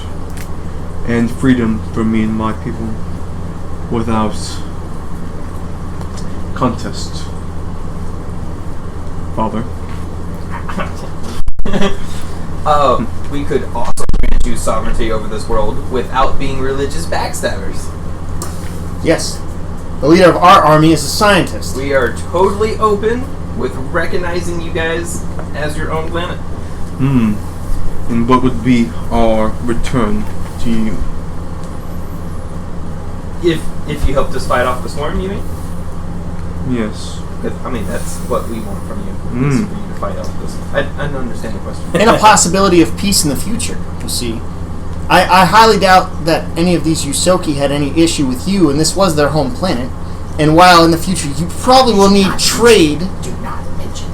and freedom for me and my people without contest. Father. We could also grant you sovereignty over this world without being religious backstabbers. Yes. The leader of our army is a scientist. We are totally open with recognizing you guys as your own planet. And what would be our return to you? If you helped us fight off the swarm, you mean? Yes. I mean, that's what we want from you. Is for you to fight off this. I don't understand the question. And a possibility of peace in the future, you see. I highly doubt that any of these Yusoki had any issue with you, and this was their home planet. And while in the future you probably will need trade, Do not mention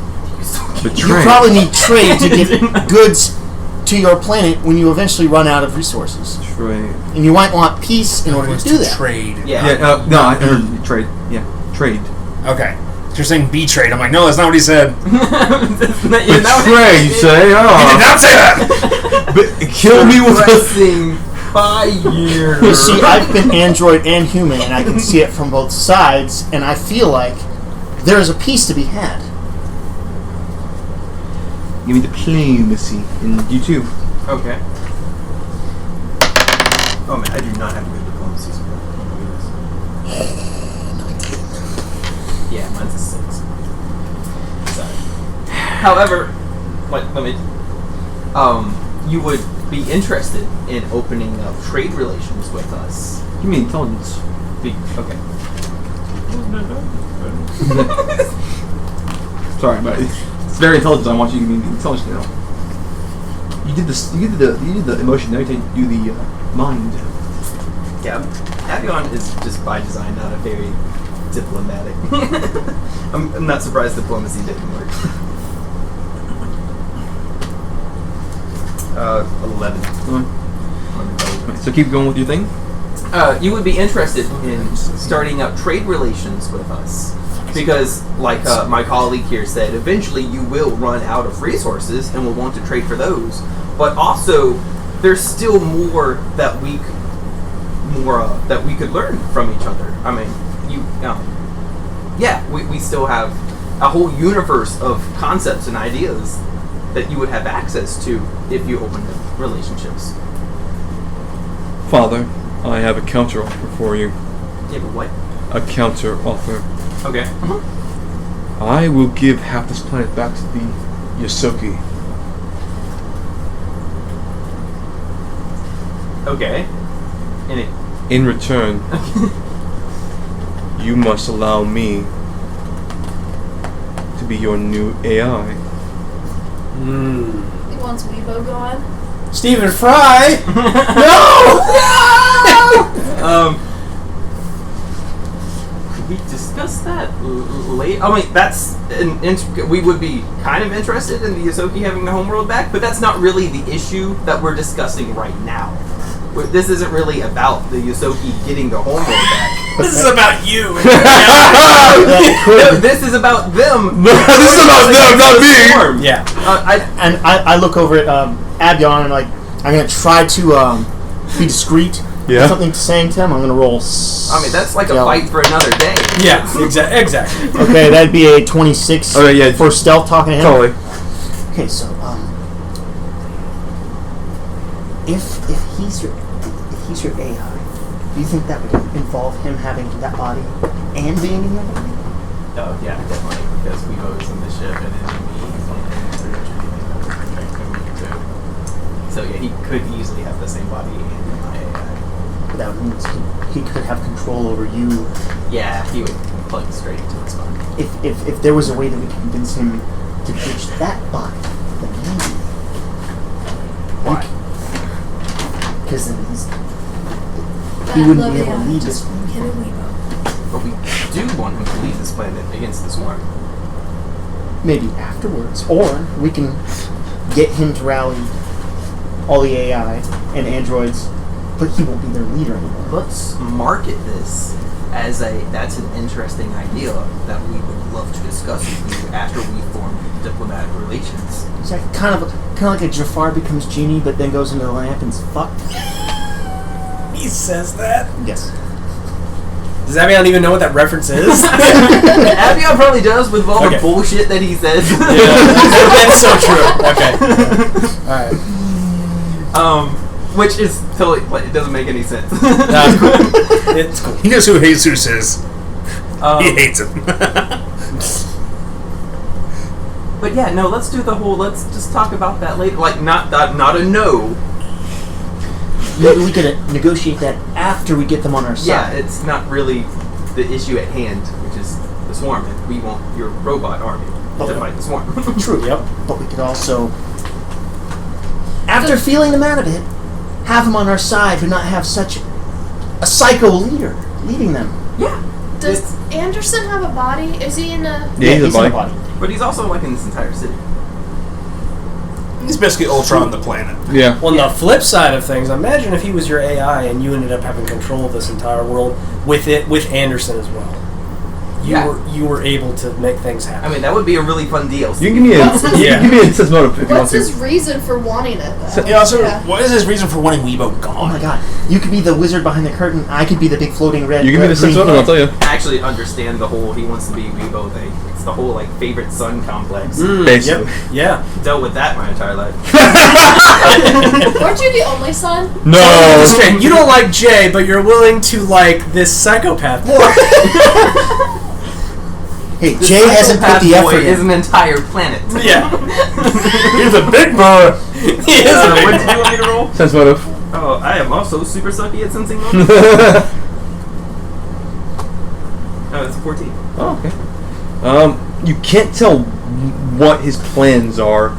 The you trade. probably need trade to get goods to your planet when you eventually run out of resources. Trade. And you might want peace in order to do that. Trade. Yeah. No, I heard trade. Yeah, trade. Okay. You're saying B trade. I'm like, no, that's not what he said. Trade, you say? He Oh. did not say that. But kill me with a... Pressing fire. You see, I've been android and human, and I can see it from both sides, and I feel like there is a peace to be had. Give me diplomacy. And you too. Okay. Oh man, I do not have a good diplomacy skill. Oh my goodness. Yeah, mine's a 6. Sorry. However, let me. You would be interested in opening up trade relations with us. Give me intelligence. Okay. Sorry, but it's very intelligent. I want you to give me intelligence now. You did this. You did the emotion. Now you do the mind. Yeah, Avion is just by design not a very diplomatic. I'm not surprised diplomacy didn't work. 11. So keep going with your thing. You would be interested in starting up trade relations with us. Because, like my colleague here said, eventually you will run out of resources and will want to trade for those. But also, there's still more that we could learn from each other. I mean, we still have a whole universe of concepts and ideas that you would have access to if you opened up relationships. Father, I have a counter offer for you. Yeah, but what? A counter offer. Okay. I will give half this planet back to the Yosoki. Okay. In return, you must allow me to be your new AI. He wants Weibo gone. Stephen Fry! Could we discuss that later? I mean, that's we would be kind of interested in the Yosoki having the homeworld back, but that's not really the issue that we're discussing right now. This isn't really about the Yosoki getting the homeworld back. This is about you. This is about them. This is about them, not me. Yeah. I look over at Abion and I'm gonna try to be discreet. Yeah. Something to saying to him. I'm gonna roll. I mean, that's like a fight for another day. Yeah, exactly. Okay, that'd be a 26 for stealth talking to him. Totally. Okay, so if he's your AI, do you think that would involve him having that body and being in your body? Oh yeah, definitely, because we was in the ship and then so yeah, he could easily have the same body and my AI. That means he could have control over you. Yeah, he would plug straight into his body. If there was a way that we could convince him to ditch that body, then maybe. Why? Because then he wouldn't be able to lead this. But we do want him to leave this planet against the swarm. Maybe afterwards, or we can get him to rally all the AI and androids, but he won't be their leader anymore. Let's market this that's an interesting idea that we would love to discuss with you after we form diplomatic relations. It's like kind of like a Jafar becomes genie, but then goes into the lamp and's fucked. He says that? Yes. Does Avion even know what that reference is? Avion probably does with all the bullshit that he says. That's so true. Okay. Alright. Which is totally, it doesn't make any sense. No, it's cool. It's cool. He knows who Jesus is. He hates him. But yeah, no, let's do the whole, let's just talk about that later. Like, not a no. Maybe we could negotiate that after we get them on our side. Yeah, it's not really the issue at hand, which is the swarm, and we want your robot army to fight the swarm. True, yep. But we could also, after feeling them out a bit, have them on our side, but not have such a psycho leader leading them. Yeah. Does Anderson have a body? Is he in a... Yeah, he's in a a body. But he's also, like, in this entire city. He's basically Ultron the planet. Yeah. Well, on the flip side of things, imagine if he was your AI and you ended up having control of this entire world with Anderson as well. You were able to make things happen. I mean, that would be a really fun deal. You can give me a sense motive if you want What's to. his reason for wanting it, though? Yeah, so what is his reason for wanting Weebo gone? Oh my god. You could be the wizard behind the curtain. I could be the big floating red. You give me the sense motive, I'll tell you. I actually understand the whole he wants to be Weebo thing. It's the whole, like, favorite son complex. Basically. Yep. Yeah. Dealt with that my entire life. Weren't you the only son? No. Straight. You don't like Jay, but you're willing to like this psychopath more. Hey, This Jay hasn't put the psychopath effort boy in. is an entire planet. Yeah. He's a big boy. He is a big What did you want me to roll? Sense motive. Oh, I am also super sucky at sensing motive. Oh, it's 14. Oh, okay. You can't tell what his plans are,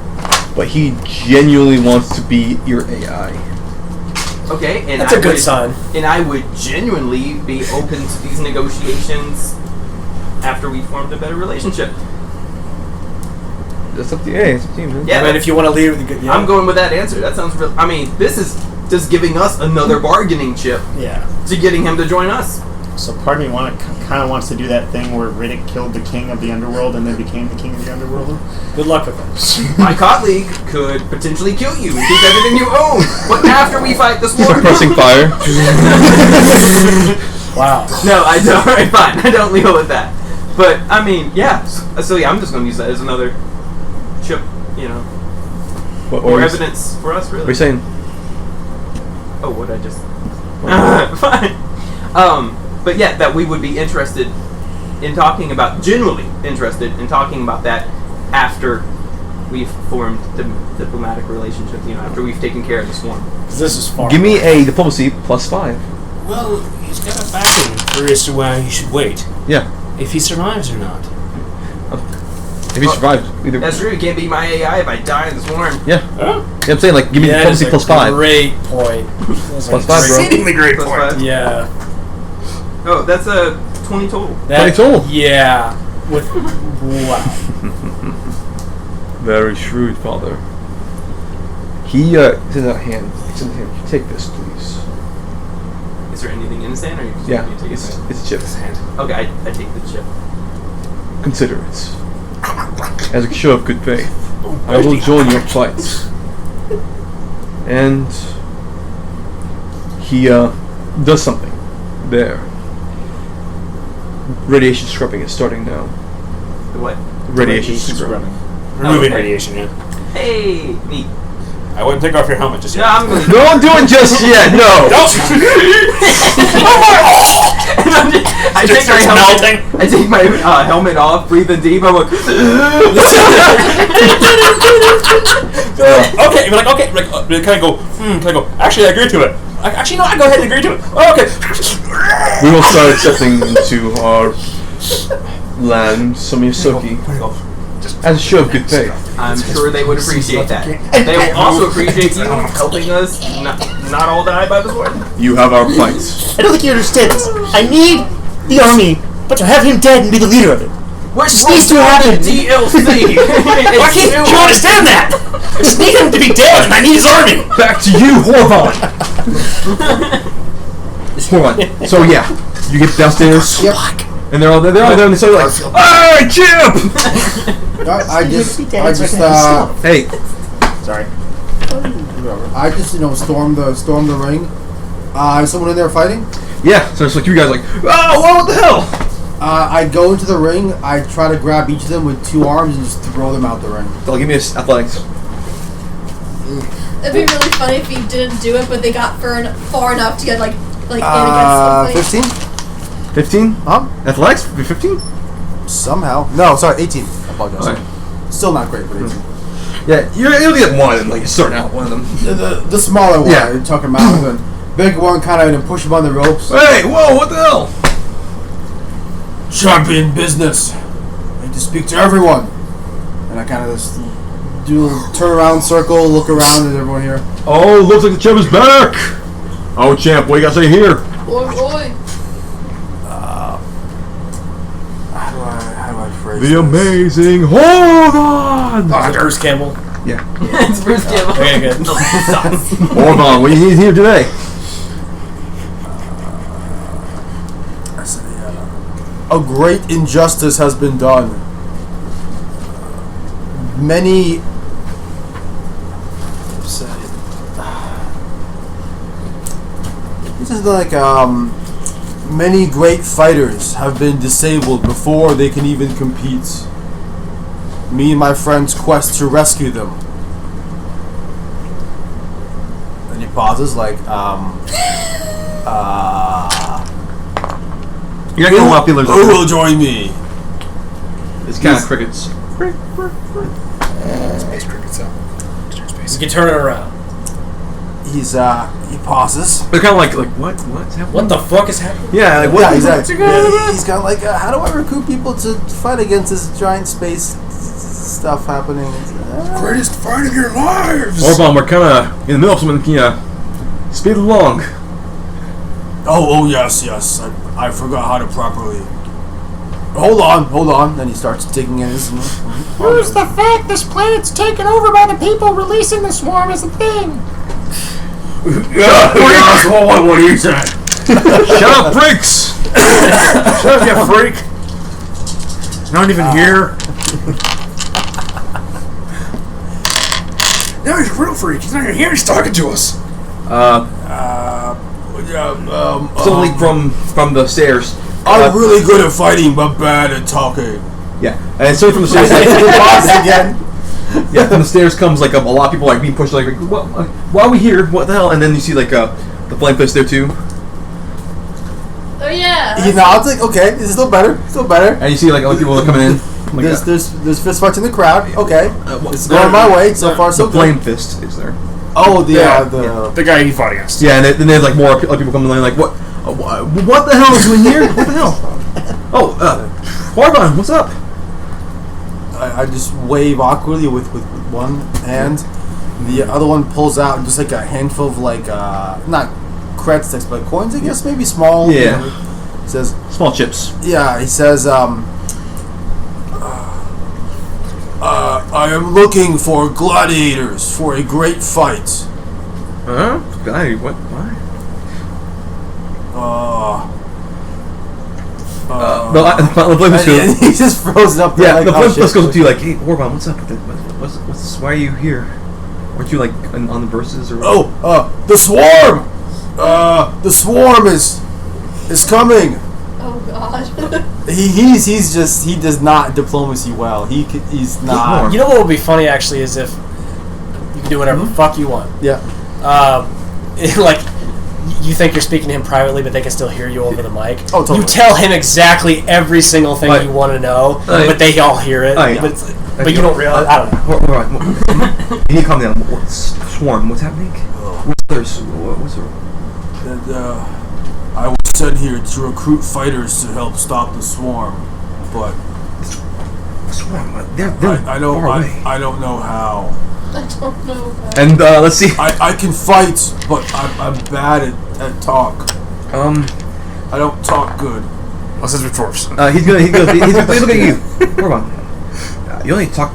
but he genuinely wants to be your AI. Okay, and That's a good sign. And I would genuinely be open to these negotiations after we formed a better relationship. That's up to you. Hey, it's up to you, man. Yeah, I mean, if you want to leave with the good, yeah. I'm going with that answer. That sounds real. I mean, this is just giving us another bargaining chip Yeah. to getting him to join us. So part of me kind of wants to do that thing where Riddick killed the king of the underworld and then became the king of the underworld. Good luck with that. My colleague could potentially kill you and keep everything you own. But after we fight this war, Suppressing fire. Wow. No, I don't. Alright, fine. I don't deal with that. But I mean, yeah. So yeah, I'm just going to use that as another chip. You know, What more are you evidence for us, really. What are you saying? Oh, what I just. Fine. But yeah, that we would be interested in talking about, genuinely interested in talking about that after we've formed diplomatic relationships. You know, after we've taken care of the swarm. This is far. Give me a diplomacy +5. Well, he's got a backing as to why he should wait. Yeah. If he survives or not. If he survives, either. That's true. You can't be my AI if I die in the swarm. Yeah. Yeah, I'm saying, like, give me diplomacy +5. Great point. +5, bro. Exceedingly great Plus point. 5. Yeah. Oh, that's a 20 total. 20 total? Yeah. With wow. Very shrewd, father. He, it's in that hand. It's in the hand. Take this, please. Is there anything in his hand, or you just Yeah, want me to take his hand? it's a chip. Okay, I take the chip. Consider it. As a show of good faith, I will join your fights. And he does something there. Radiation scrubbing is starting now. The what? Radiation scrubbing. Removing okay. radiation, yeah. Hey, neat. I wouldn't take off your helmet just yet. No, I'm going to. No one doing just yet. No. I take my helmet. I take my helmet off, breathing deep. I'm like, okay, you're like, okay, like, can I go? Can I go? Actually, I agree to it. Actually, no, I go ahead and agree to it. Oh, okay. We will start accepting into our land Somiyosuki as a show of good faith. I'm sure they would appreciate that. They will also appreciate you helping us not all die by the sword. You have our fights. I don't think you understand this. I need the army, but to have him dead and be the leader of it. Which needs to happen. DLC. Why can't you understand that? I just need him to be dead, and I need his army. Back to you, Horvon. Horvon. So yeah, You get downstairs. Yep. And they're all there. And they say like, "Hey, Chip!" I just Hey. Sorry. I just storm the ring. Is someone in there fighting? Yeah. So it's like you guys like, "Oh, what the hell?" I go into the ring. I try to grab each of them with 2 arms and just throw them out the ring. So give me a athletics. It'd be really funny if you didn't do it, but they got far enough to get like in against something. 15? 15? Huh? Athletics? 15? Somehow. No, sorry, 18. I apologize. Okay. Still not great, but 18. Yeah, you'll get one of them. Like, you're starting out one of them. The smaller one, Yeah. you're talking about. The bigger one kind of going to push him on the ropes. Hey, whoa, what the hell? Champion business. I need to speak to everyone. And I kind of just do a turnaround circle, look around at everyone here. Oh, looks like the champ is back. Oh, champ, what you got to say here? Boy. How do I phrase The this? amazing Hold On! Bruce Campbell. Yeah. It's Bruce Campbell. Okay, good. Hold on, what do you need here today? I say, a great injustice has been done. Many. This is like many great fighters have been disabled before they can even compete. Me and my friend's quest to rescue them. And he pauses like You're not going to want people who will join me? It's kind of crickets. Space crickets, so. You can turn it around. He pauses. They're kind of like what's happening? What the fuck is happening? Yeah, like what? Yeah, exactly. He's kind of like, how do I recruit people to fight against this giant space stuff happening? Greatest fight of your lives! Orban, we're kind of in the middle of something. Can you speed along? Oh, yes. I forgot how to properly. Hold on. Then he starts digging in his. Where's the fact this planet's taken over by the people releasing the swarm as a thing? Yeah, what do you say? Shut up, freaks! Shut up, you freak! Not even here. No, he's a real freak. He's not even here. He's talking to us. Suddenly from the stairs. I'm really good at fighting, but bad at talking. Yeah, and so from the stairs. again. Yeah, from the stairs comes like a lot of people like being pushed like why are we here? What the hell? And then you see like the flame fist there too. Oh yeah. He nods like, okay, this is still better. And you see like other people are coming in. Like There's fist fights in the crowd. Okay, it's going my way so far. So the flame fist is there. Oh, the guy he fought against. Yeah, and then there's like more other people coming in like what the hell is in here? What the hell? Oh, Orban, what's up? I just wave awkwardly with one hand. The other one pulls out just like a handful of like not cred sticks but coins, I guess, maybe small. Yeah. Says small chips. Yeah, he says I am looking for gladiators for a great fight. Huh? Guy, what? Why? The flame fist goes. He just frozen up there. Yeah, like, the flame shit. fist goes up to you like, hey, Orban, what's up? What's why are you here? Weren't you like on the verses or? The swarm. The swarm is coming. Oh god. He does not diplomacy well. He's not. You know what would be funny actually is if you can do whatever the fuck you want. Yeah. Like you think you're speaking to him privately, but they can still hear you over the mic. Oh, totally. You tell him exactly every single thing you want to know, but they all hear it. But you don't realize. I don't know. You need to calm down. What's swarm? What's happening? What's there? I was sent here to recruit fighters to help stop the swarm, but swarm. They're I don't know how. I don't know. And let's see. I can fight, but I'm bad at talk. I don't talk good. Unless it's Dwarfs. He's gonna look at you. Hold on. You only talk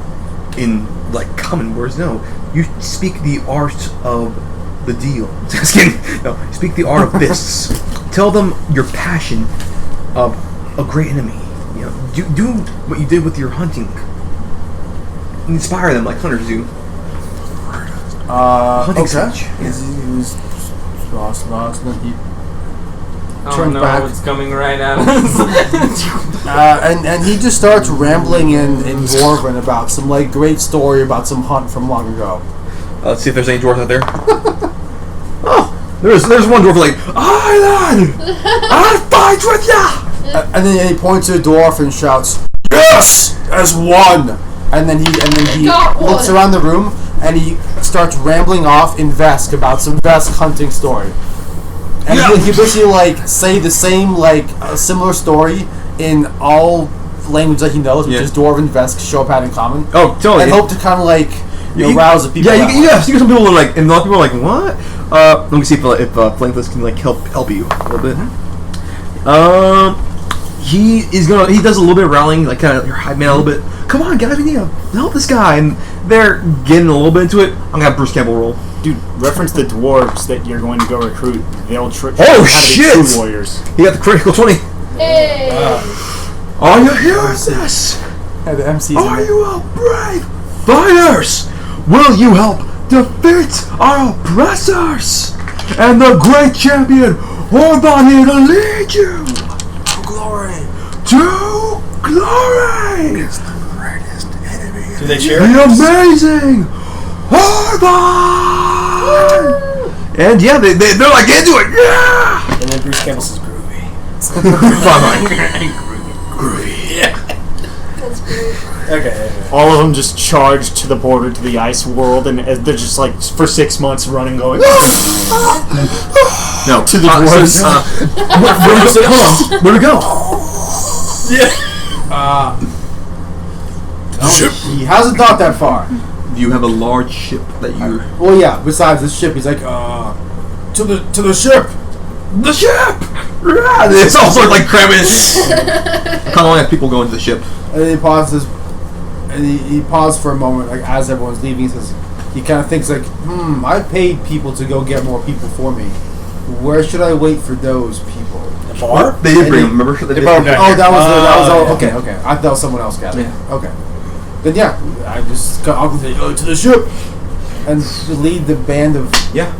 in like common words. No, you speak the art of the deal. Just kidding. No, speak the art of fists. Tell them your passion a great enemy. You know, do what you did with your hunting. Inspire them like hunters do. Hunting Okay. such. He was lost, and then he Oh turned no, back. it's coming right at us. And he just starts rambling in Dwarven about some like great story about some hunt from long ago. Let's see if there's any dwarves out there. Oh, there's one dwarf like, Island! I'll fight with ya! And then he points to a dwarf and shouts, "Yes, as one!" And then he Got one. looks around the room and he starts rambling off in Vesk about some Vesk hunting story. And he basically like say the same like similar story in all language that he knows, which is Dwarven, Vesk, Showpad, and Common. Oh, totally. And hope to kind of like rouse the people. Yeah, you see some people are like, and a lot of people are like, what? Let me see if Flankless can like help you a little bit. He does a little bit of rallying, like kind of hype man a little bit. Come on, guys, we need to help this guy, and they're getting a little bit into it. I'm gonna have Bruce Campbell roll. Dude, reference the dwarves that you're going to go recruit. They'll trick Oh how to be shit! true warriors. He got the critical 20. Hey. Are you hearing this? The MCs. Are you all brave fighters? Will you help defeat our oppressors? And the great champion Orban here to lead you To glory. to glory. It's the greatest enemy. Do they cheer? The amazing Orban. And yeah, they're like into it. Yeah. And then Bruce Campbell says groovy. That's great. Okay. All of them just charge to the border to the ice world, and they're just like for 6 months running, going No, to the dwarves. Where'd we go? He hasn't thought that far. You have a large ship that you. Well, yeah. Besides the ship, he's like, to the ship. The ship! Yeah, it's all sort of like cramming. How long have people go into the ship? And then he pauses, and he paused for a moment, like as everyone's leaving. He says, he kind of thinks like, I paid people to go get more people for me. Where should I wait for those people? The bar? They did bring them, remember? They Oh, did. that was yeah. okay. I thought someone else got it. Yeah. Okay. Then yeah, I'll go to the ship and lead the band of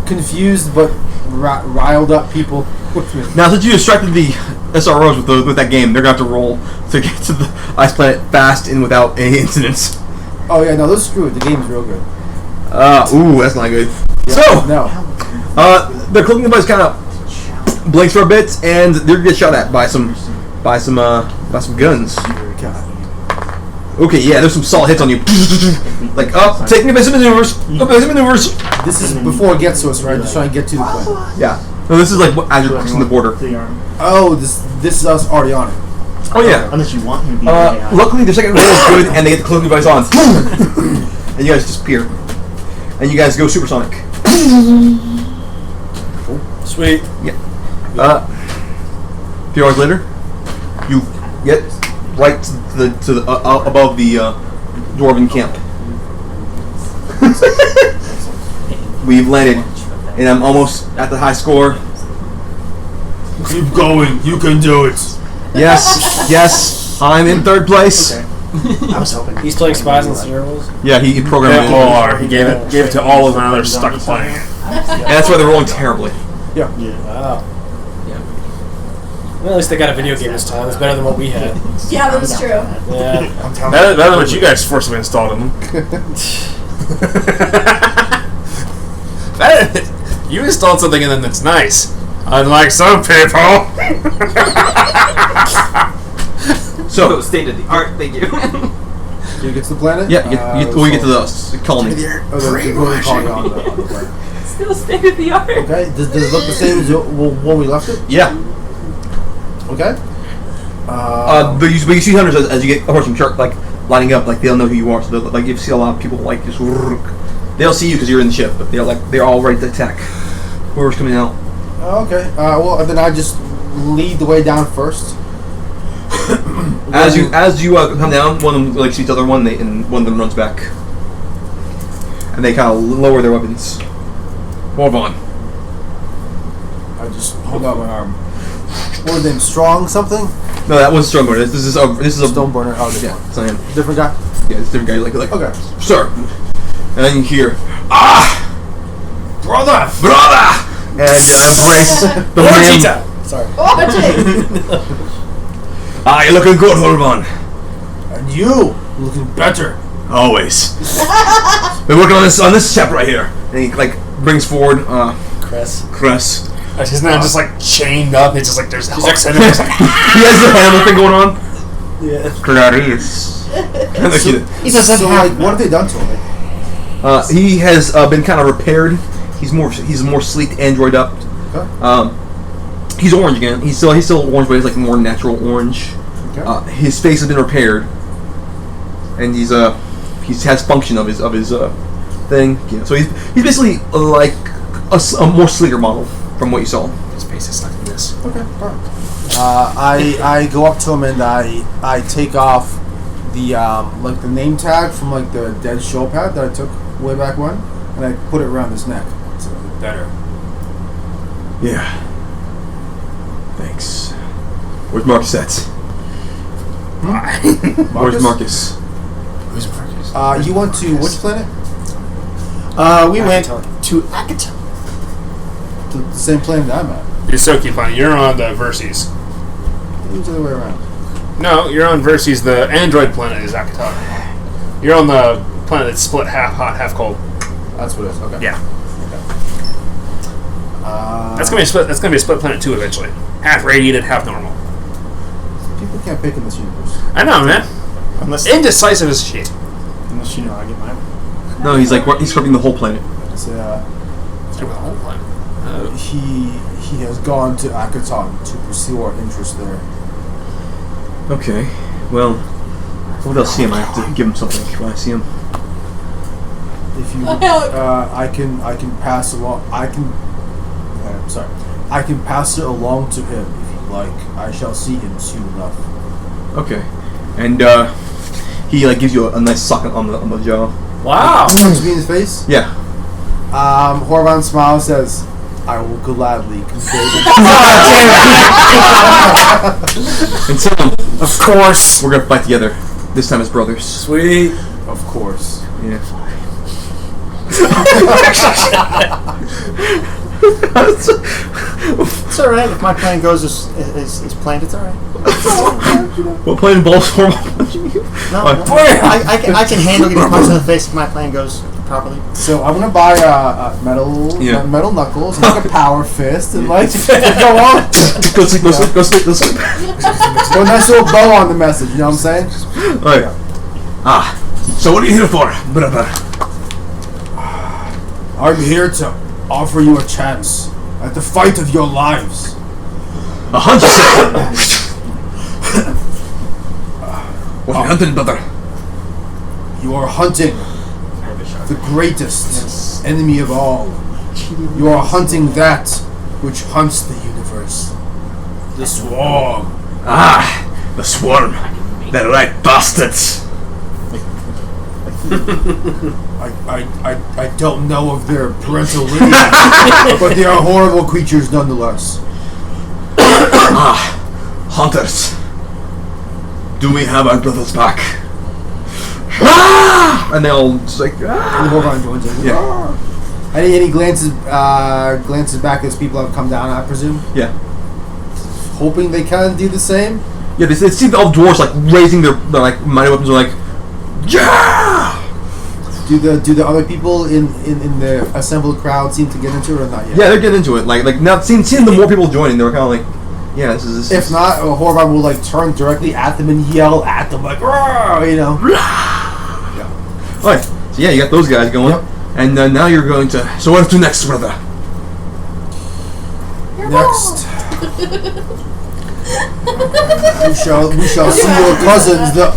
confused but riled up people with me. Now, since you distracted the SROs with that game, they're gonna have to roll to get to the ice planet fast and without any incidents. Oh yeah, no, those screw it. The game's real good. Ooh, that's not good. Yeah, So, no. the cloaking device kind of blinks for a bit, and they're gonna get shot at by some guns. Okay, yeah, there's some solid hits on you. Like, taking evasive maneuvers. This is before it gets to us, right? Just trying to get to the plane. Yeah. No, this is like as you're crossing the border. Oh, this is us already on it. Oh yeah. Unless you want him to be Luckily, the second roll is good, and they get the cloaking device on. And you guys disappear. And you guys go supersonic. Sweet. Yeah. A few hours later, you get right to the above the dwarven camp. We've landed, and I'm almost at the high score. Keep going. You can do it. Yes, I'm in third place. I was hoping. He's playing Spies and Cereals. Yeah, he programmed it. Or he gave it to all of them, and now they're stuck playing it. And that's why they're rolling terribly. Yeah. Wow. Well, at least they got a video game this time. It's better than what we had. Yeah, that was true. Yeah. Better than what you guys forcibly installed in them. You installed something in them that's nice. Unlike some people. So, state of the art, thank you. Do you get to the planet? Yeah, you get to the colony. Oh, the colony on the planet. Still state of the art. Okay. Does it look the same as when we left it? Yeah. Okay. But you see hunters as you get approaching, shark like lining up, like they'll know who you are. So like you see a lot of people like just they'll see you because you're in the ship, but they're all ready to attack whoever's coming out. Okay. Well, then I just lead the way down first. As you come down, one of them like sees the other one, and one of them runs back, and they kind of lower their weapons. Move on. I just hold out my arm. What are they? Strong something? No, that was Stoneburner. This is a Stoneburner. Oh, yeah, different. it's not him. Different guy. Yeah, it's a different guy. Like Okay. sir, and then you hear Brother! brother, and embrace the man. Sorry. You're looking good, Horvan. And you looking better. Always. Been working on this chap right here. And he like brings forward Cress. He's not just like chained up. It's just like there's hooks in it. It's like, He has the hammer thing going on. Yeah. Clarice. He doesn't So, have. like, what have they done to him? He has been kind of repaired. He's more sleek, android up. Okay. He's orange again. He's still orange, but he's like more natural orange. Okay. His face has been repaired, and he has function of his thing. Yeah. So he's basically like a more sleeker model from what you saw. his face is stuck in this. Okay, alright. I go up to him and I take off the like the name tag from like the dead show pad that I took way back when, and I put it around his neck. It's a bit better. Yeah. Thanks. Where's Marcus at? Where's Marcus? Who's Marcus? You went to which planet? We went to Akaton. The same planet I'm at. You're Soki planet. You're on the Verces. It was the other way around. No, you're on Verces. The android planet is Akatar. You're on the planet that's split half hot, half cold. That's what it is. Okay. Yeah. Okay. That's gonna be a split. That's gonna be a split planet too eventually. Half radiated, half normal. People can't pick in this universe. I know, man. Unless Indecisive as shit. you know I get mine. No, he's scrubbing the whole planet. It's, Let's do the whole planet. he has gone to Akaton to pursue our interest there. Okay. Well, when I'll see him, I have to give him something when I see him. If you, I can pass along. I can pass it along to him if you like. I shall see him soon enough. Okay. And he like gives you a nice sock on the jaw. Wow. Punch me in the face. Yeah. Horvan smiles, says, "I will gladly convey And so, Of course. we're gonna fight together. This time as brothers. Sweet. Of course. Yeah. It's alright. If my plan goes as planned, it's alright. What plan involves hormone punching you? No, Oh, no. I can handle getting punched in the face if my plan goes properly. So I'm gonna buy metal knuckles, and like a power fist, and like go on. Go sleep. Go nice little bow on the message. You know what I'm saying? Alright. So what are you here for, brother? I'm here to offer you a chance at the fight of your lives. A hunt, you say? What are you hunting, brother? You are hunting the greatest enemy of all. You are hunting that which hunts the universe. The Swarm. The Swarm. They're right bastards. I don't know of their parental lineage, but they are horrible creatures nonetheless. Hunters. Do we have our brothers back? And they all just like, And Horvan joins in. Yeah. And he glances back as people have come down, I presume, Yeah. hoping they can do the same. Yeah, they see all dwarves like raising their like mighty weapons, are like, yeah! Do the other people in the assembled crowd seem to get into it or not yet? Yeah, they're getting into it. Like now, seeing the more people joining, they're kind of like, yeah, this is. If not, Horvan will like turn directly at them and yell at them like, "Roar!" You know. Alright, so yeah, you got those guys going, Yep. and now you're going to. So what to next, brother? Next, we shall see your cousins, the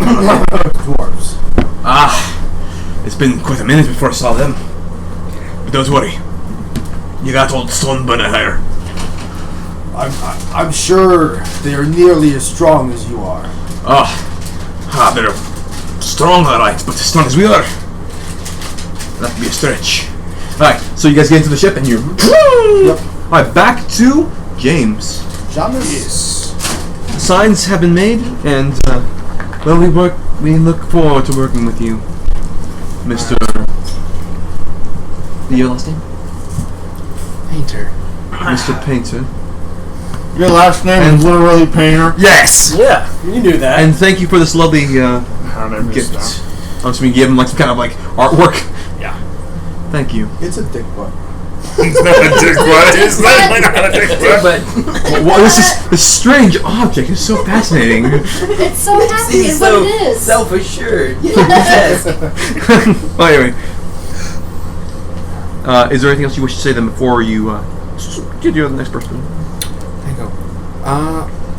dwarves. It's been quite a minute before I saw them. But don't worry, you got old Stoneburner here. I'm sure they are nearly as strong as you are. They're strong, alright, but as strong as we are, that could be a stretch. Alright, so you guys get into the ship and you're. Yep. Alright, back to James. Jamis. signs have been made, and well, we look forward to working with you, Mr. Your last name? Painter. Mr. Painter. Your last name is literally Painter. Yes. Yeah, you knew that. And thank you for this lovely gift. I'm just gonna give him like some kind of like artwork. Yeah. Thank you. It's a dick butt. It's not a dick butt. It's definitely not a dick butt. Well, this strange object is so fascinating. It's so happy is so what it is. self-assured. Yes. Well, anyway, is there anything else you wish to say then before you get to the next person? I go.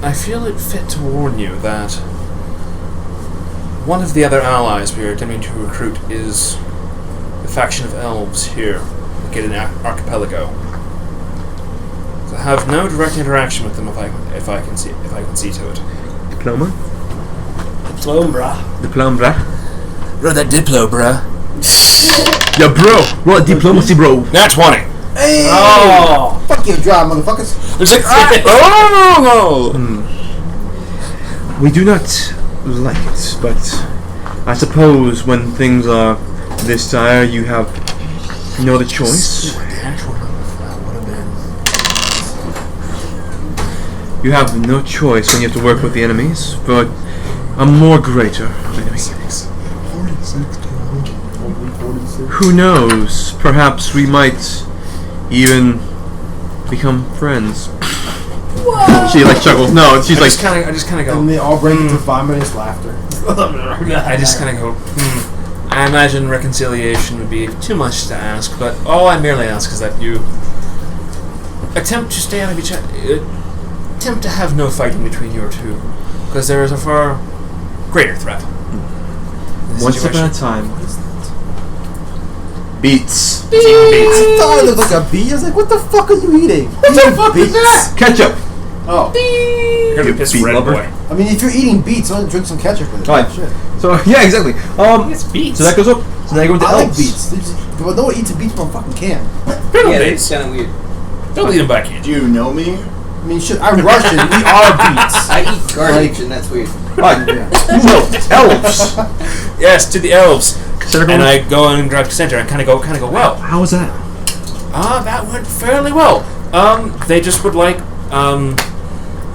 I feel it fit to warn you that one of the other allies we are attempting to recruit is the faction of elves here, located in Archipelago. So I have no direct interaction with them if I can see to it. Diploma? Diploma. Bro, that Diplo, bruh. Yeah, bro. Roll diplomacy, bro. Nat 20. Hey! Oh! Fuck you, drive, motherfuckers. It's like, We do not like it, but I suppose when things are this dire, you have no other choice. You have no choice when you have to work with the enemies, but a more greater enemy. Who knows? Perhaps we might even become friends. Whoa. She like chuckles. No, she's I like. just kind of go. And they all break into 5 minutes laughter. I just kind of go. I imagine reconciliation would be too much to ask, but all I merely ask is that you attempt to stay out of each other. Attempt to have no fighting between you two, because there is a far greater threat. One step at a time. Beets. I thought it looked like a bee. I was like, what the fuck are you eating? What the fuck is that? Ketchup. Oh. You're gonna You piss beet red lover. boy. I mean, if you're eating beets, why don't drink some ketchup with it? Right. Shit. So yeah, exactly. It's beets. So that goes up. So now you go into I like elves. beets. But no one eats a beet from a fucking can. Yeah, it's kind of weird. Don't lead them back in. Do you know me? I mean, shit, I'm Russian. We are beets. I eat garbage, and that's weird. Right. So elves. Yes, to the elves. Cassandra, And I go and grab Cassandra and kind of go. Well, how was that? that went fairly well. They just would like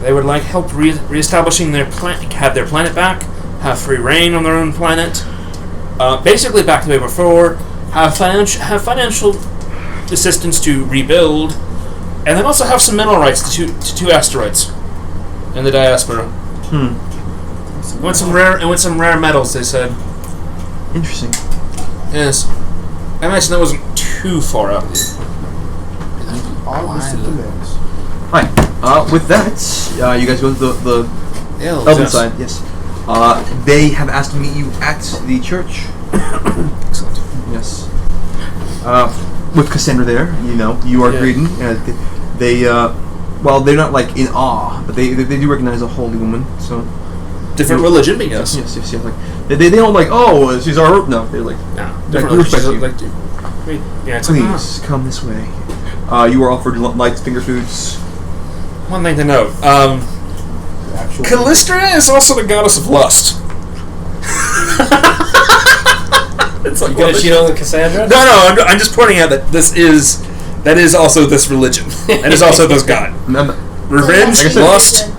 they would like help reestablishing their planet, have their planet back, have free reign on their own planet, basically back the way before, have financial assistance to rebuild, and then also have some mineral rights to two asteroids in the diaspora. Want some rare metals, they said. Interesting. Yes. I imagine that wasn't too far out. All listed demands. Hi. With that, you guys go to the elven side. Yes. They have asked to meet you at the church. Excellent. Yes. With Cassandra there, you are greeting. Well, they're not like in awe, but they do recognize a holy woman. So different religion, but yes. Yes. Like they don't like, oh, she's our no. They're like, different respect you. Please come this way. You are offered light finger foods. One thing to note: Callistra is also the goddess of lust. It's like, You gonna cheat on Cassandra? No. I'm just pointing out that that is also this religion. That is also this god. Revenge, Like I said, lust,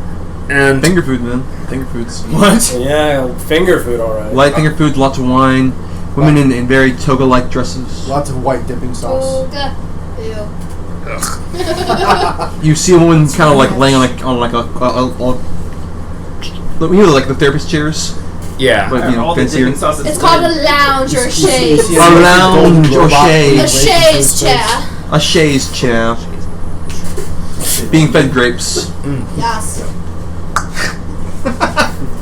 and finger food, man. Finger foods. What? Yeah, finger food, alright. Light finger foods, lots of wine, women in very toga-like dresses. Lots of white dipping sauce. Ew. You see a woman kind of like laying on like the therapist chairs. Yeah. But, All the fancier. dipping sauces. It's called a lounge or a chaise. A lounge or A chaise. chaise chair. A chaise chair. Being fed grapes. Yes.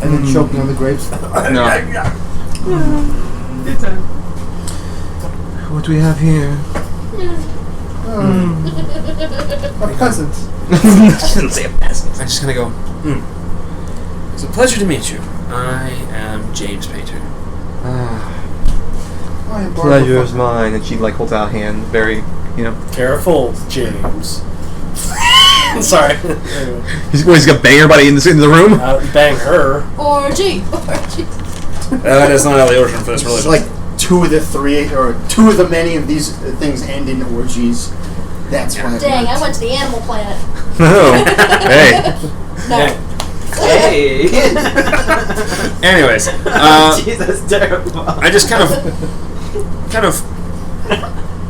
And then choking on the grapes. No. Good time. What do we have here? Our peasants. I shouldn't say a peasant. I'm just gonna go. It's a pleasure to meet you. I am James Painter. Pleasure is mine. And she like holds out a hand, very, Careful, James. at me. Sorry. He's gonna bang everybody in the room. Bang her. Orgy. That is not how the origin for this It's religion. like 2 of the 3 or 2 of the many of these things end in orgies. That's why. Dang, I went to the Animal Planet. Oh, hey. No. Hey. Anyways, Jeez, that's terrible. I just kind of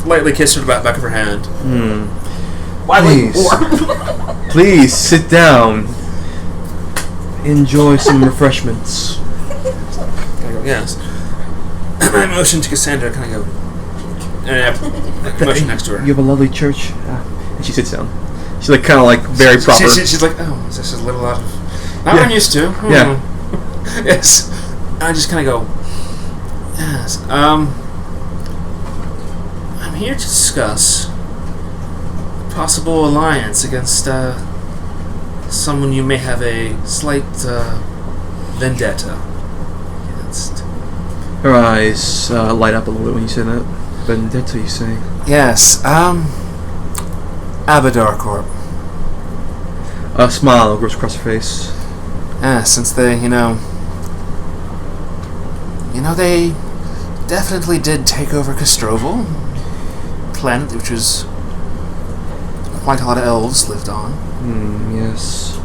lightly kissed her the back of her hand. Why Please. warm? Please sit down. Enjoy some refreshments. I go, yes. I motion to Cassandra. Can I go? And I motion next to her. You have a lovely church. And she sits down. She's like kind of like very proper. She's like, oh, this is a little out of. Not what I'm used to. Yeah. Yes. I just kind of go. Yes. I'm here to discuss a possible alliance against someone you may have a slight vendetta against. Her eyes light up a little bit when you say that. Vendetta, you say? Yes. Abadar Corp. A smile goes across her face. Since they, they definitely did take over Castroval, planet which was quite a lot of elves lived on. Yes.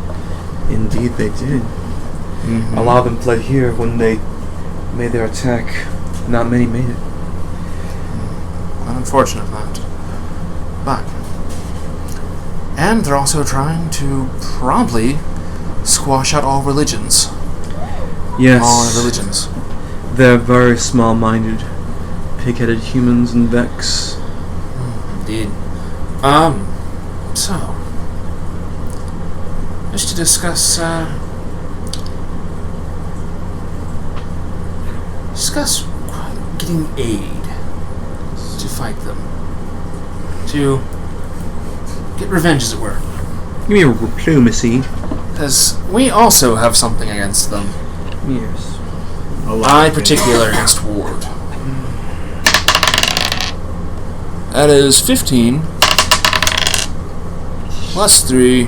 Indeed they did. Mm-hmm. A lot of them fled here when they made their attack. Not many made it. Unfortunate that. But. And they're also trying to promptly squash out all religions. Yes. All religions. They're very small-minded, pig-headed humans in Vex. Indeed. So. Just to discuss, getting aid to fight them. To get revenge, as it were. Give me a diplomacy. Because we also have something against them. Yes. I particular against Ward. That is 15 plus 3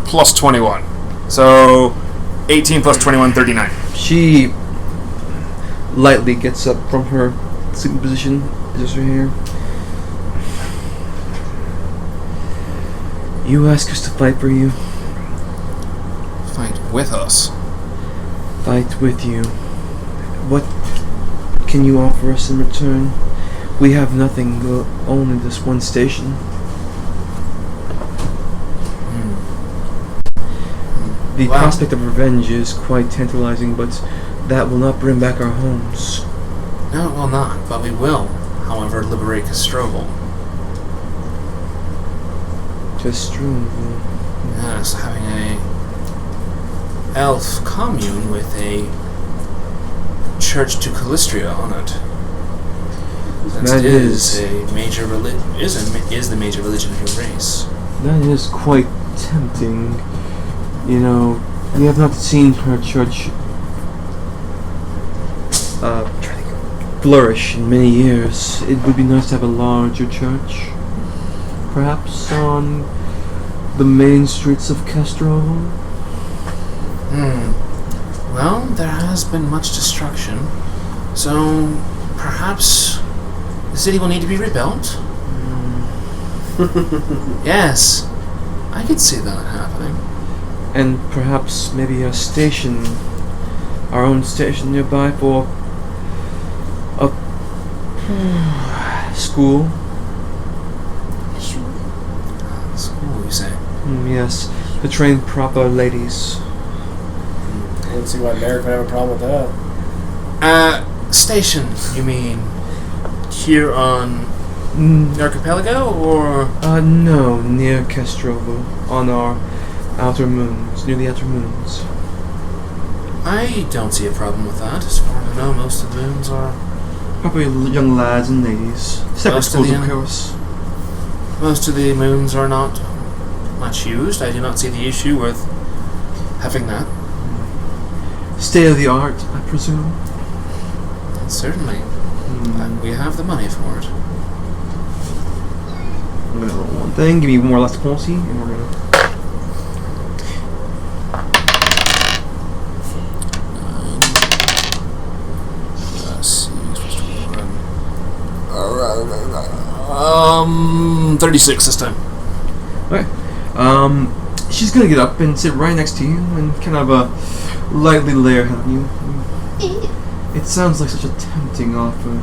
plus 21. So 18 plus 21, 39. She lightly gets up from her sleeping position, adjusts her hair. You ask us to fight for you. Fight with us. Fight with you. What can you offer us in return? We have nothing, only this one station. The Wow. prospect of revenge is quite tantalizing, but that will not bring back our homes. No, it will not, but we will, however, liberate Castroval. Just true. Yes, having a elf commune with a church to Callistria on it. That is a major is the major religion of your race. That is quite tempting. You know, we have not seen her church flourish in many years. It would be nice to have a larger church. Perhaps on the main streets of Castro. Well, there has been much destruction, so perhaps the city will need to be rebuilt. Yes, I could see that happening. And perhaps maybe a station, our own station nearby for a school. School, you say? Yes, to train proper ladies. I don't see why Merrick would have a problem with that. Station, you mean here on the archipelago, or? No, near Castrovo, on our outer moons, near the outer moons. I don't see a problem with that. As far as I know, most of the moons are. Proper young lads and ladies. Separate Most of schools, the- of course. Most of the moons are not much used. I do not see the issue with having that. State of the art, I presume. Certainly. We have the money for it. I'm gonna roll one thing, give me one more last diplomacy, and we're gonna. 36 this time. Okay. She's gonna get up and sit right next to you and kind of lightly lay her head on you. It sounds like such a tempting offer.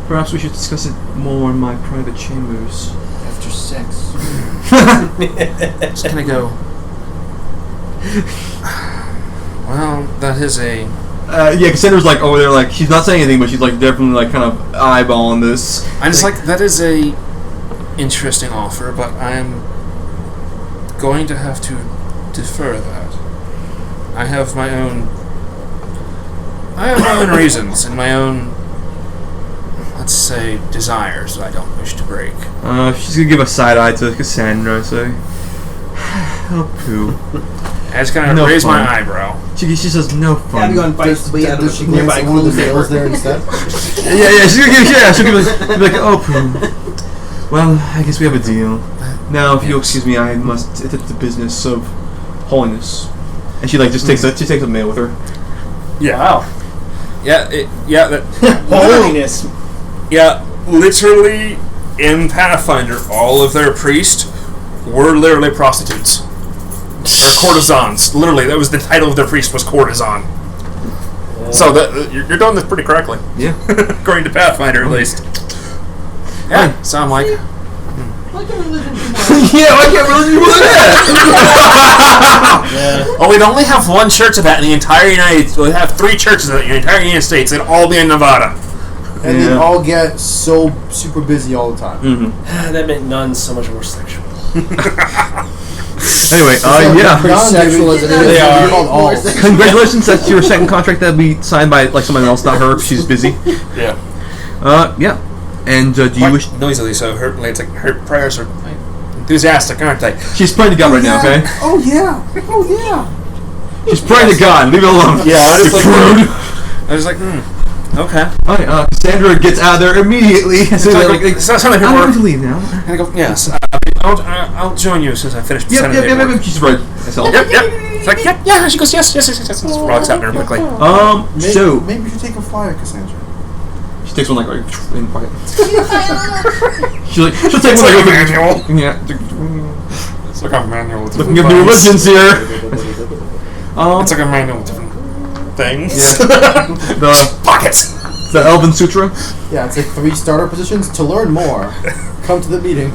Perhaps we should discuss it more in my private chambers. After sex. Just gonna go. Well, that is a. Yeah, Cassandra's like over there, like she's not saying anything, but she's like definitely like kind of eyeballing this. I'm just like, that is a interesting offer, but I am going to have to defer that. I have my own reasons and my own, let's say, desires that I don't wish to break. She's gonna give a side eye to Cassandra and say, "Oh poo." I just kind of No raise fun. my eyebrow. She says, "No fun." Have you gone fights way out of Does she the glance nearby at one of the clothes males there instead? Yeah, she's gonna give. Yeah, she'll give like, "Oh poo." Well, I guess we have a deal. Now, if you'll excuse me, I must attend to the business of holiness. And she like just takes a mail with her. Yeah. Wow. Yeah. That. Holiness. Yeah. Literally, in Pathfinder, all of their priests were literally prostitutes. Or courtesans. Literally, that was the title of their priest was courtesan. So that you're doing this pretty correctly. Yeah. According to Pathfinder, at least. Yeah. So I'm like. Look at religion. Yeah, I can't really do that. Oh, we'd only have one church of that in the entire United States. We'd have 3 churches of that in the entire United States. They'd all be in Nevada. And they all get so super busy all the time. That meant nuns so much more sexual. Anyway, yeah. Sexual as it is. They are. Called alls. Congratulations, that's your second contract that'll be signed by like someone else, not her. She's busy. Yeah. Yeah. And do you wish? Noisily, so her prayers are enthusiastic, aren't they? She's praying to God right now. Okay. Oh yeah. Oh yeah. She's praying to God. Leave it alone. Yeah, I You was like, prude. I was like, okay. Alright, Cassandra gets out of there immediately. So It's not something I'm we're. going to leave now. And I go, yes. I'll join you as soon as I finish. Yep. She's right. Myself. Yep. It's like, yeah. She goes, yes. Rocks out there quickly. So Maybe we should take a flyer, Cassandra. she takes one like in quiet. She'll take It's one like a like manual. yeah. It's like a manual. with Looking different at the things. religions here. It's like a manual with different things. the Pockets. the Elven Sutra. Yeah, it's like 3 starter positions. To learn more, come to the meeting.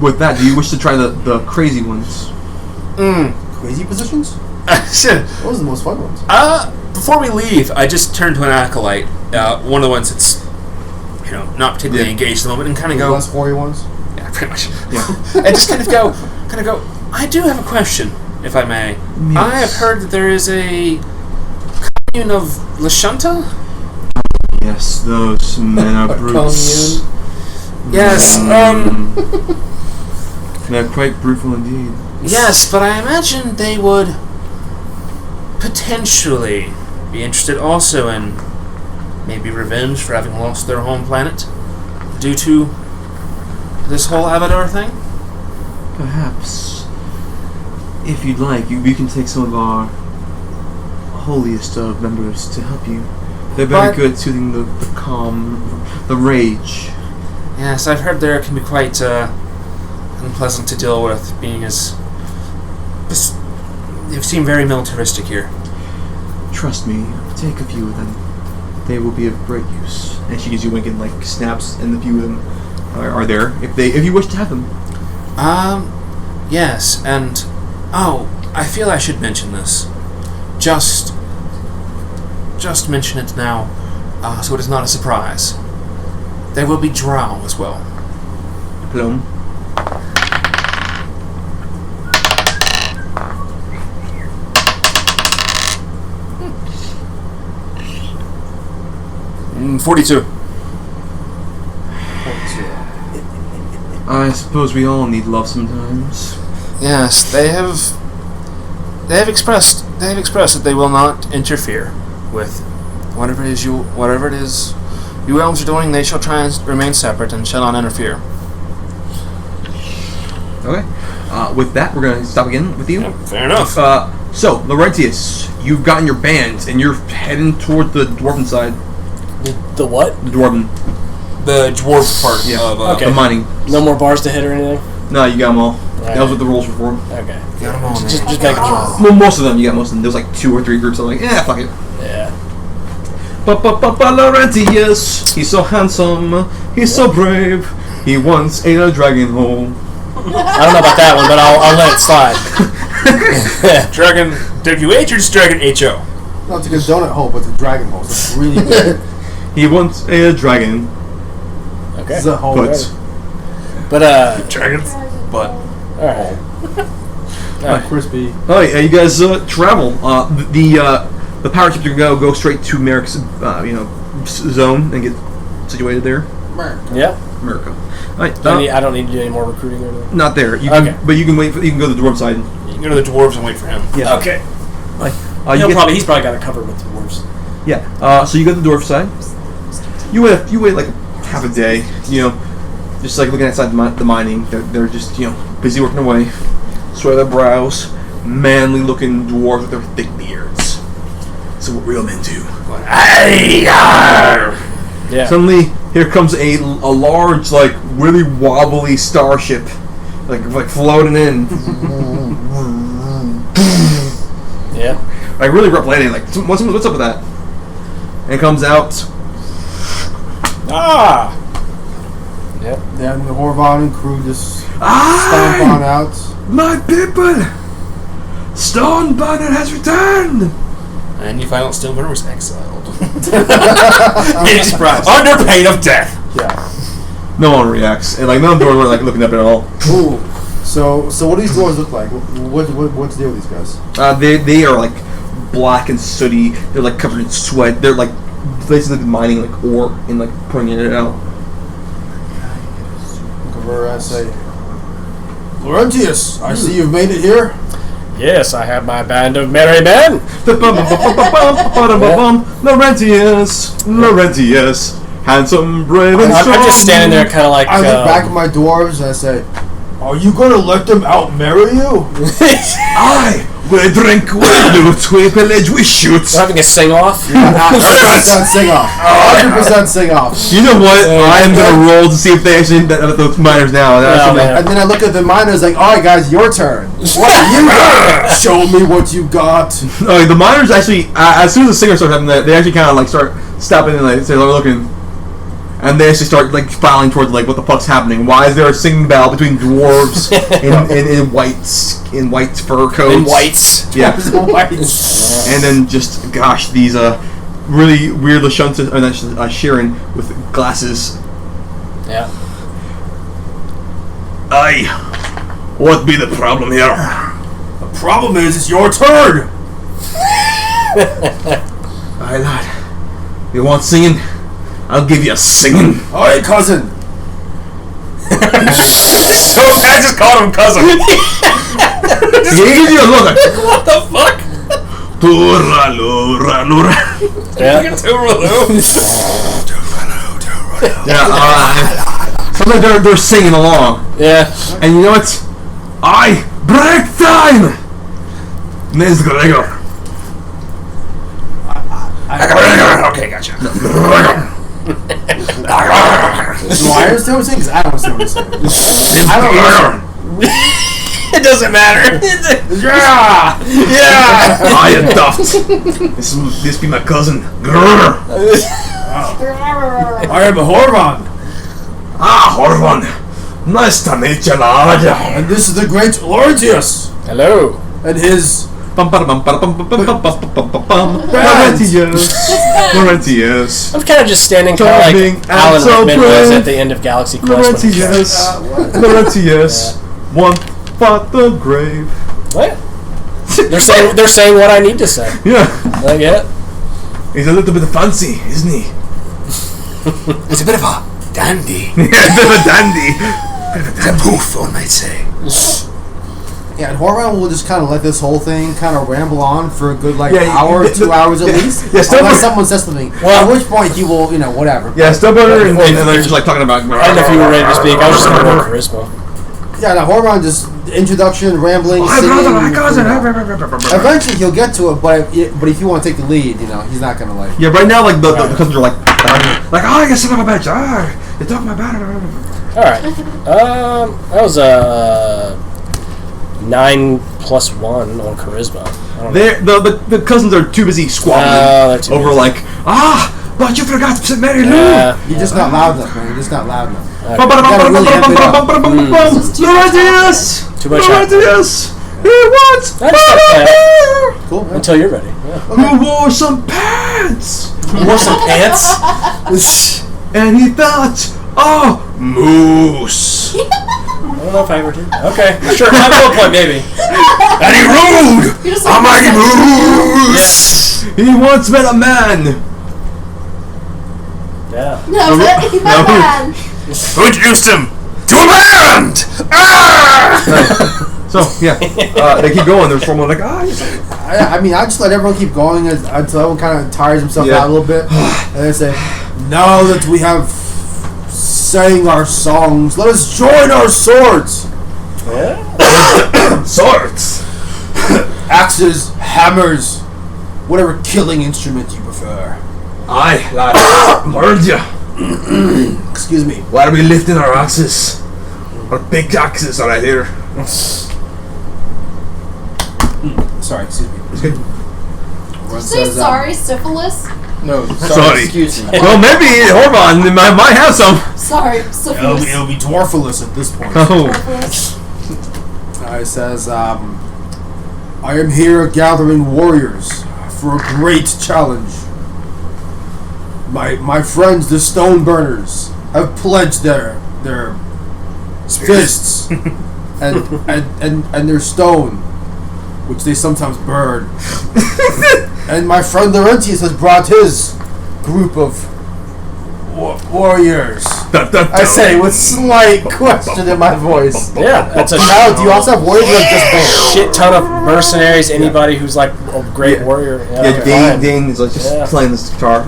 With that, do you wish to try the crazy ones? Crazy positions? Shit. Those are the most fun ones. Before we leave, I just turned to an acolyte, one of the ones that's, not particularly engaged at the moment, and kind of The go, less hoary ones. yeah, pretty much, and just kind of go, I do have a question, if I may. Yes. I have heard that there is a commune of Lashunta? Yes, those men are brutes. Yes, They're quite brutal indeed. yes, but I imagine they would potentially be interested also in maybe revenge for having lost their home planet due to this whole Abadar thing? Perhaps, if you'd like, we can take some of our holiest of members to help you. They're very But- good at soothing the calm, the rage. Yes, I've heard there can be quite unpleasant to deal with, being as they seem very militaristic here. Trust me, take a few of them. They will be of great use. And she gives you a wink and like snaps, and a few of them are there if you wish to have them. Yes, and I feel I should mention this. Just mention it now, so it is not a surprise. There will be drow as well. Plum. Mm, 42. I suppose we all need love sometimes. Yes, they have expressed that they will not interfere with whatever it is you elves are doing. They shall try and remain separate and shall not interfere. Okay. With that, we're gonna stop again with you. Yeah, fair enough. So, Laurentius, you've gotten your band, and you're heading toward the dwarven side. The what? The dwarven. The dwarf part Yeah. of Okay. The mining. No more bars to hit or anything? No, you got them all. Right. That was what the rules were for. Okay. Got them all, Just man. making sure. Well, most of them, you got most of them. There's like 2 or 3 groups. I'm like, fuck it. Yeah. Laurentius, he's so handsome, he's so brave, he once ate a dragon hole. I don't know about that one, but I'll let it slide. Dragon WH or just Dragon HO? No, it's like a donut hole, but it's a dragon hole. So it's really good. He once ate a dragon, Okay. It's a hole. but But Dragons? But. alright. Crispy. oh yeah, you guys travel. The power ship can go straight to Merrick's zone and get situated there. Yeah. America. Alright, I don't need to do any more recruiting or anything. not there. You Okay. can, but you can wait. You can go to the dwarf side. You can go to the dwarves and wait for him. Yeah. Okay. You He's probably got it covered with the dwarves. Yeah. So you go to the dwarf side. You wait like half a day. Just like looking outside the mining. They're just busy working away. Sweat their brows. Manly looking dwarves with their thick beards. So what real men do. Yeah. Suddenly, here comes a large, like really wobbly starship, like floating in. Yeah. Like really rough landing. Like what's up with that? And it comes out. Ah. Yep. Yeah, and the Horvon and crew just stomp Aye! on out. My people! Stone Banner has returned! And you find out Stillburner was exiled. Big surprise. Under pain of death. Yeah. No one reacts. And like none of them are like looking up at all. Ooh. So what do these dwarves look like? What's the deal with these guys? They are like black and sooty. They're like covered in sweat. They're like basically mining like ore and like putting it out. Look over, I say, Laurentius, I see you've made it here. Yes, I have my band of merry men. Laurentius, handsome, brave, and strong. I'm just standing there, kind of like. I look back at my dwarves and I say, are you going to let them out-marry you? Aye, we drink, we loot, we pillage, we shoot. We're having a sing-off. 100% sing off. 100% sing off. You know what? I am gonna roll to see if they actually those miners now. And then I look at the miners like, all right, guys, your turn. What you got? Show me what you got. No, the miners actually, as soon as the singer starts having that, they actually kind of like start stopping and like say, "They're looking," and they actually start like filing towards like, what the fuck's happening? Why is there a singing battle between dwarves in white fur coats? In whites. Yeah. And then just gosh, these really weird Lashunta and Sharon with glasses. Yeah. Aye. What be the problem here? The problem is, it's your turn. Aye, lad. You want singing? I'll give you a singing. All right, cousin. So I just called him cousin. He gives you a look. What the fuck? Yeah. Sometimes they're singing along. Yeah. And you know what? I break time! Ms. Gregor. Okay, gotcha. Do I understand what he's saying? Because I don't understand what he's saying. I don't know. It doesn't matter. Yeah! I am Duft. This be my cousin. Grrr. I am a Horvon. Ah, Horvan. Nice to meet you, lad. And this is the great Laurentius. Hello. And his... Laurentius. I'm kind of just standing, kind of Charming like Alan and so Rickman was brave. at the end of Galaxy Quest. when he tried. Laurentius. One fought the grave. What? They're saying what I need to say. Yeah. I get it. He's a little bit fancy, isn't he? It's a bit of a dandy. Yeah, a bit of a dandy. It's a poof, one might say. Yeah, and Horvon will just kind of let this whole thing kind of ramble on for a good, Yeah, hour, 2 hours at least. Yeah, unless someone says something. Well- at which point he will, whatever. Yeah, Stubborn and they're just like talking about. I don't know if you were ready to speak. I was just going to roll charisma. Yeah, now Horvon just introduction, rambling, singing. Eventually he'll get to it, but if you want to take the lead, he's not gonna like. Yeah, right now, like the cousins are like, oh, you son of a bitch, You talk my bad. All right. That was a 9 + 1 on charisma. I don't know. The cousins are too busy squabbling they're too over busy. like, but you forgot to Mary Lou. You're just not loud enough, man. You're just not loud enough. No ideas. Too much No happening. ideas. He wants I just gotta play it Cool. Man. until you're ready. Yeah. Who wore some pants? Wore some pants? And he thought, oh, moose. I don't know if I ever did. Okay, sure. At one point, maybe. And he rode You're just a like, mighty moose. Yes. He once met a man Yeah. No, but he's my man. Who introduced him to a land? Ah! So yeah, they keep going. There's someone like, I mean, I just let everyone keep going until everyone kind of tires himself out a little bit, and then say, "Now that we have sang our songs, let us join our swords, swords, axes, hammers, whatever killing instrument you prefer." Aye, lad, heard ya. Excuse me. Why are we lifting our axes? Our big axes are right here. Sorry, excuse me. It's good. Everyone Say says, sorry, syphilis. No, Sorry. excuse me. Well, maybe Horban might have some. Sorry, syphilis. It'll be dwarfulous at this point. Oh, It says, I am here gathering warriors for a great challenge. My friends, the Stone Burners, have pledged their fists and their stone, which they sometimes burn. And my friend Laurentius has brought his group of warriors. I say with slight question in my voice. Yeah, that's a Now, do you also have warriors or just bands? shit ton of mercenaries. Anybody who's like a great Yeah. warrior. yeah, okay, Dane, fine. Dane is like just Yeah. playing this guitar.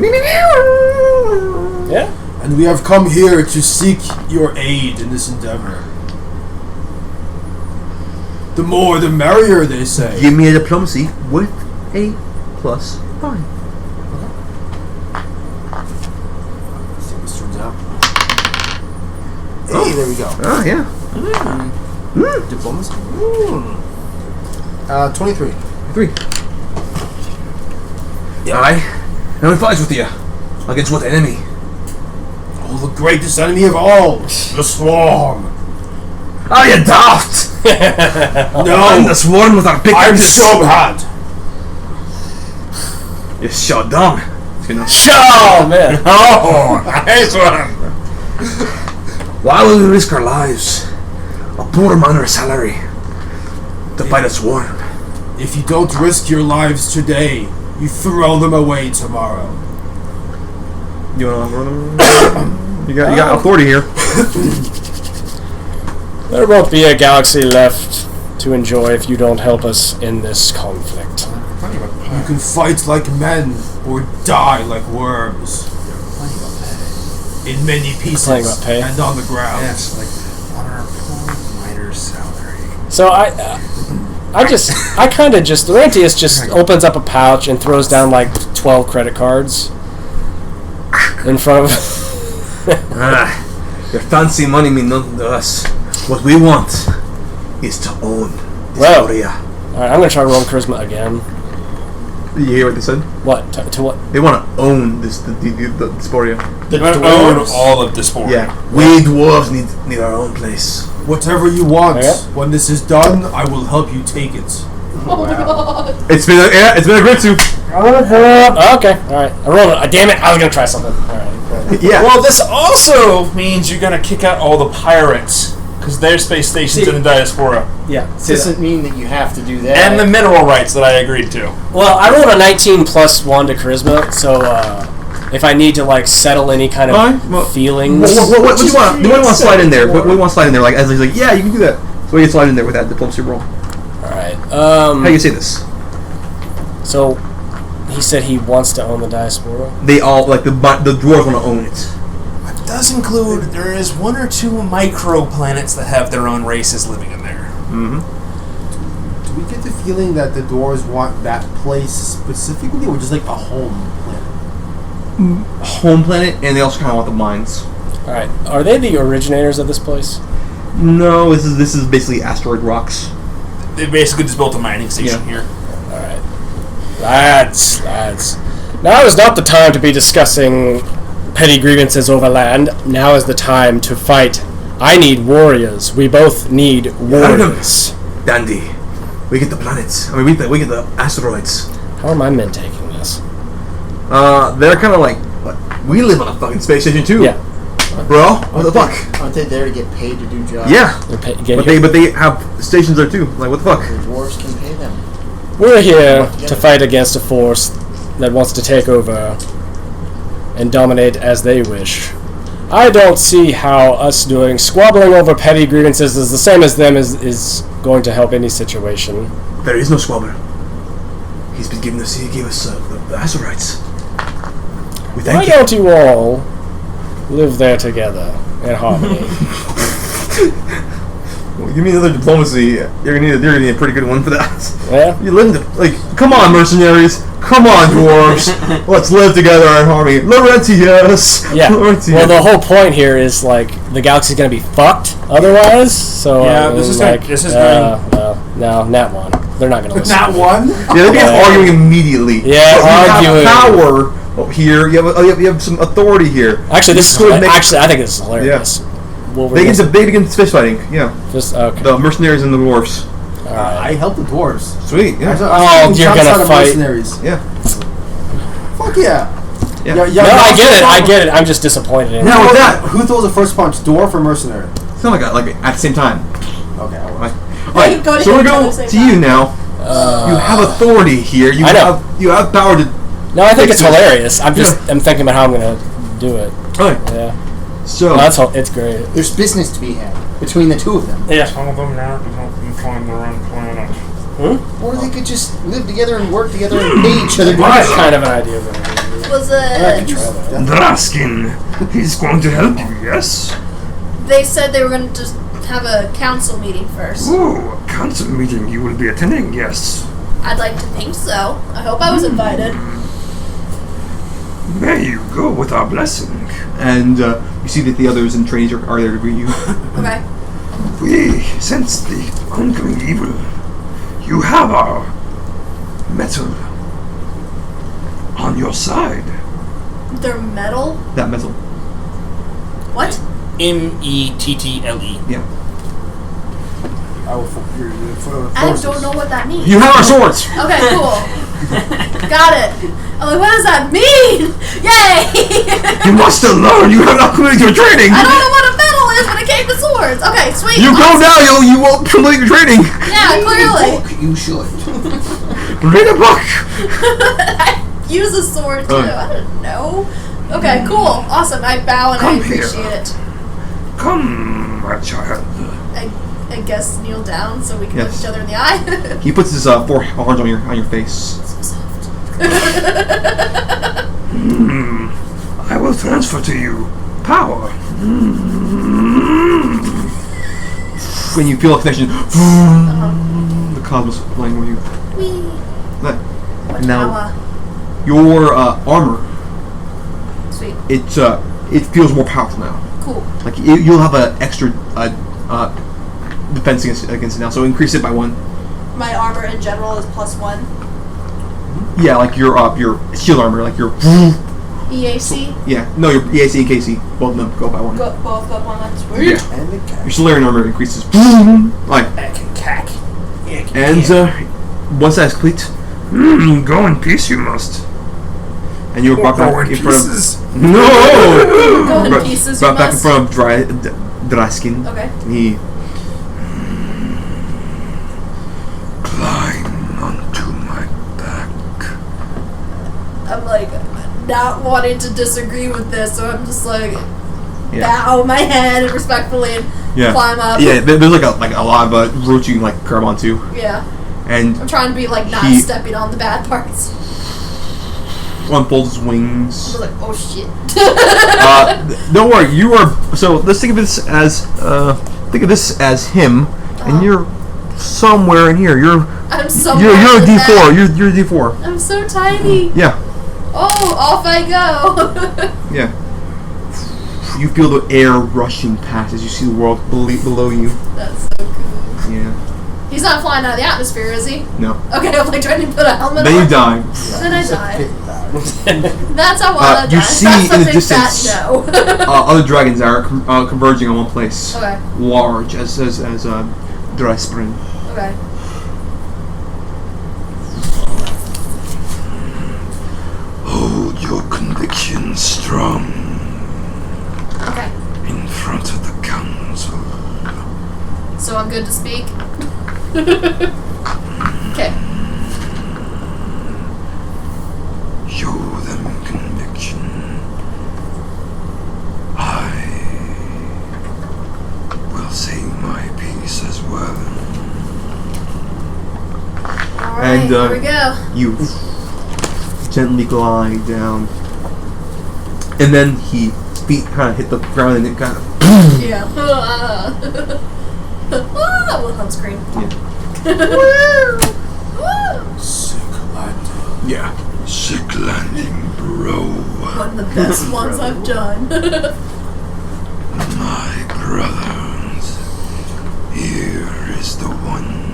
Yeah. And we have come here to seek your aid in this endeavor. The more, the merrier, they say. Give me a diplomacy with a +5. Let's see how this turns out. Hey, there we go. Oh yeah. Diplomacy. 23. 3. Aye. And we fight with you. Against what enemy? Oh, the greatest enemy of all, the Swarm. Are you daft? No, the sworn with our I'm pickaxes. Shobhad. You're so dumb. You know. Oh man. Oh, nice one. Why will we risk our lives? A poor man or a salary to fight a swarm. If you don't risk your lives today, you throw them away tomorrow. You want to? You got authority here. There won't be a galaxy left to enjoy if you don't help us in this conflict. You can fight like men or die like worms. In many Playing pieces about pay. and on the ground. Yes, like on our poor miner's salary. So I kind of just Laurentius just opens up a pouch and throws down like 12 credit cards in front of. Your fancy money means nothing to us. What we want is to own this Well. area. All right, I'm gonna try rolling charisma again. You hear what they said? What to what? They want to own the Dysphoria. The Own dwarves. all of Dysphoria. Yeah, we dwarves need our own place. Whatever you want. Yeah. When this is done, I will help you take it. Oh my god. It's been a great soup. Okay, all right. I rolled it. Damn it! I was gonna try something. All right. Yeah. Well, this also means you're gonna kick out all the pirates because their space stations in the Diaspora Yeah. This doesn't mean that you have to do that. and the mineral rights that I agreed to. Well, I rolled a 19 plus 1 to charisma, so if I need to like settle any kind of Alright, well, feelings. What do you want? You want to slide in there? What do you want to slide in there? Like as he's like, yeah, you can do that. So we can slide in there with that diplomacy roll. All right. How do you say this? So he said he wants to own the Diaspora. They all like the dwarves want to own it. It does include there is 1 or 2 micro-planets that have their own races living in there. Mm-hmm. Do we get the feeling that the dwarves want that place specifically, or just like a home planet? Home planet, and they also kind of want the mines. All right. Are they the originators of this place? No, this is basically asteroid rocks. They basically just built a mining station here. All right. Lads. Now is not the time to be discussing petty grievances over land. Now is the time to fight. I need warriors. We both need warriors. Dandy. We get the planets. I mean, we get the asteroids. How are my men taking this? They're kind of like, we live on a fucking space station too. Yeah. Bro, what the fuck? Aren't they there to get paid to do jobs? Yeah. But they have stations there too. Like, what the fuck? The dwarves can pay them. We're here to fight against a force that wants to take over and dominate as they wish. I don't see how us doing squabbling over petty grievances is the same as them is going to help any situation. There is no squabble. He gave us the asteroids. We thank Why you. don't you all live there together in harmony? Well, give me another diplomacy. You're gonna need a pretty good one for that. Yeah? You live come on, mercenaries. Come on, dwarves. Let's live together in harmony. Laurentius. Yeah. Laurentius. Well, the whole point here is like the galaxy's gonna be fucked otherwise. So Yeah, this is like, going. This is no, not one. They're not gonna listen. Not one. Yeah, they'll be arguing immediately. Yeah, But arguing. You have power here. You have some authority here. Actually, this is I think this is hilarious. They begin fist fighting. Yeah. Just okay. The mercenaries and the dwarves. All right. I helped the dwarves. Sweet. Yeah. Oh, you're gonna fight. Mercenaries. Yeah. Fuck yeah. Yeah. No, I get it. I'm just disappointed in Now with with that- that, who throws the first punch, dwarf or mercenary? It's not like at the same time. Okay. Right. They Alright, go so we're together going at the same to you time. now. You have authority here. You I know. have power to. No, I think fix it's this. hilarious. I'm thinking about how I'm gonna do it. Alright. Yeah. So No, it's great. There's business to be had between the two of them. Yeah, some of them now can help them find their own planet. Or they could just live together and work together and pay each other. That's kind of an idea. Was I could it? try that. Draskin, he's going to help you, yes? They said they were going to just have a council meeting first. Oh, a council meeting you will be attending, yes. I'd like to think so. I hope I was invited. May you go with our blessing. and you see that the others in trainees are there to greet you. Okay. We sense the oncoming evil. You have our metal on your side. They're metal? That metal. What? METTLE. Yeah. I I don't know what that means. You have our swords. Okay, cool. Got it. I'm like, what does that mean? Yay! You must still learn. You have not completed your training. I don't know what a metal is when it came to swords. Okay, sweet. You go now. You won't complete your training. Yeah, clearly. You should. Read a book. I use a sword too. I don't know. Okay, cool. Awesome. I bow and Come I appreciate here. it. Come, my child. I guess kneel down so we can look Yes. each other in the eye. He puts his four arms on your face. So soft. I will transfer to you power. When you feel a connection, the cosmos flying with you. Whee. But What now power? your armor, Sweet. it feels more powerful now. Cool. Like you'll have an extra defense against it now, so increase it by 1. My armor in general is +1. Yeah, like your shield armor, like your EAC? yeah, no, your EAC and KC, both of them go by 1. Both go up on that. Sweet. Yeah. And the cat. Your Solarian armor increases like, and once that's complete, Go in peace, you must. and you're brought Go back in in front of pieces. no, Go in pieces, you brought back in must. front of Draskin. Okay. And he Climb onto my back. I'm like not wanting to disagree with this, so I'm just like yeah. bow my head respectfully and Yeah. climb up. Yeah, there's like a lot of roots you can like grab onto, Yeah. and I'm trying to be like not He- stepping on the bad parts. unfolds his I wings. was like, oh shit. Don't worry, you are. So let's think of this as him, and you're somewhere in here. You're I'm so you're a bad with D4. that. You're a D4. I'm so tiny. Yeah, Oh, off I go. yeah. You feel the air rushing past as you see the world below you. That's so cool. Yeah. He's not flying out of the atmosphere, is he? No. Okay, I'm like trying to put a helmet Then on. you die. Then I die. That's how I die. You see That's the in the big distance fat no. other dragons are converging on one place. Okay. Large as dry spring. Okay. Hold your conviction strong Okay. in front of the council. So I'm good to speak? Okay. Show them conviction. I will say my piece as well. Alright, And, here we go. You gently glide down, and then he feet kind of hit the ground, and it kind of Yeah. Wilhelm scream. Sick landing. yeah. Sick landing, bro. One of the best ones I've done. My brothers, here is the one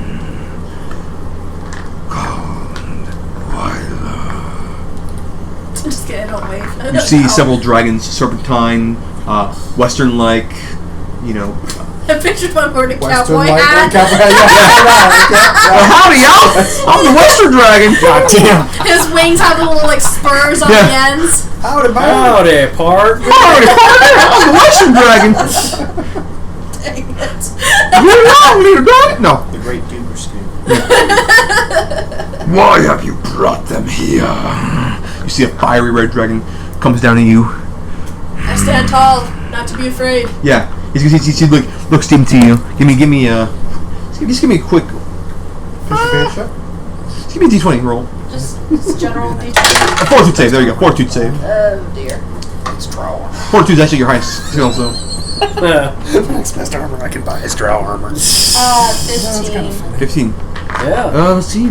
called Wyler. Just kidding, don't wave. You see Ow. several dragons, serpentine, western-like, you know. I pictured one wearing a Western cowboy light, hat. Well, howdy, y'all! I'm the western dragon. God damn. His wings have the little like spurs on Yeah. the ends. Howdy, man. Howdy, Park. Howdy, I'm the western dragon. Dang it. You're not leader, dragon. No. The Great Duber scheme. Why have you brought them here? You see a fiery red dragon comes down to you. I stand tall, not to be afraid. Yeah, he looks into you. Give me a quick. Finish it? Just give me a d20 roll. Just general detail. A fortitude save. There you go. Fortitude save. Oh dear. Fortitude's actually your highest skill, so. Next best armor I can buy is drow armor. 15. 15. Yeah. Let's see.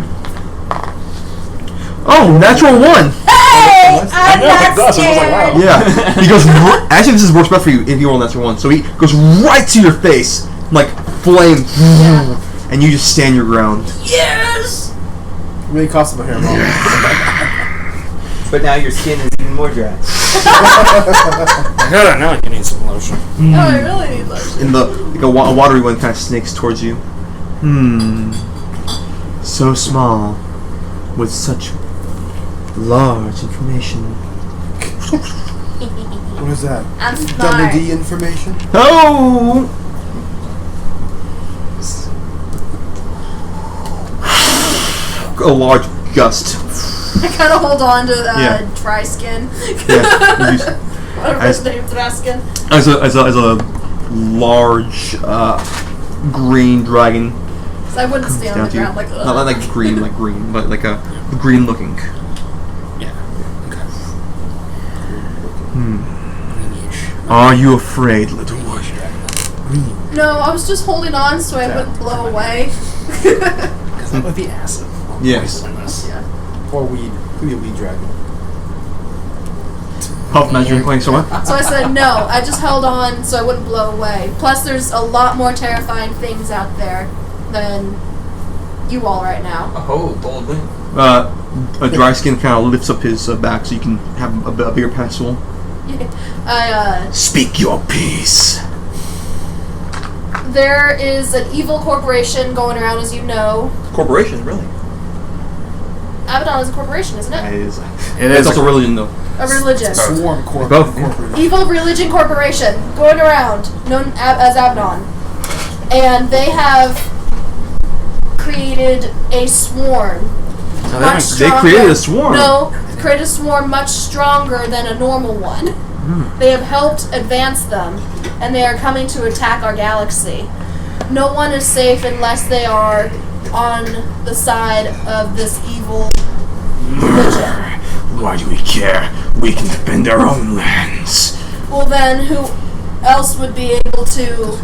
Oh, natural 1. Hey! I'm not scared! Yeah. He goes. Actually, this is worse bet for you if you roll a natural 1. So he goes right to your face, like flame, and you just stand your ground. Yes! Really cost him a hair roll. But now your skin is even more dry. Good, now you need some lotion. Oh, I really need lotion. In the like a watery one kind of snakes towards you. So small, with such large information. What is that? I'm Double smart. D information? Oh! A large gust. I kind of hold on to Yeah. dry skin. Yeah. Whatever his name, dry skin. As a large green dragon. So I wouldn't comes stay on down the to you. ground like Not like green, but like a green looking. Are you afraid, little one? No, I was just holding on so I wouldn't blow away. Because that would be acid. Yes. Or weed. Could be a weed dragon. Puff magic playing so what? So I said no. I just held on so I wouldn't blow away. Plus, there's a lot more terrifying things out there than you all right now. Oh, bold win. A dry skin kind of lifts up his back so you can have a bigger pedestal. Speak your piece. There is an evil corporation going around, as you know. Corporation, really? Abaddon is a corporation, isn't it? It is. It It's is also a religion, though. A religion. Swarm Both. corporate. Evil religion corporation going around, known as Abaddon, and they have created a swarm. They created a swarm. No, created a swarm much stronger than a normal one. They have helped advance them, and they are coming to attack our galaxy. No one is safe unless they are on the side of this evil religion. Why do we care? We can defend our own lands. Well then, who else would be able to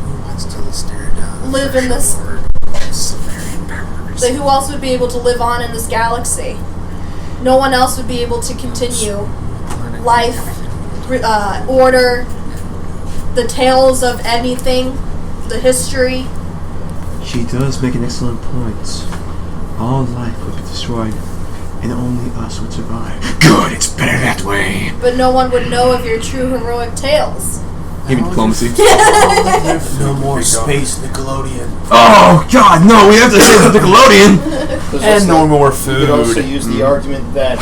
live in this? So who else would be able to live on in this galaxy? No one else would be able to continue life, order, the tales of anything, the history. She does make an excellent point. All life would be destroyed, and only us would survive. Good, it's better that way. But no one would know of your true heroic tales. Maybe diplomacy. No more space, Nickelodeon. Oh God, no! We have to save the Nickelodeon. And no more You could also food. use the argument that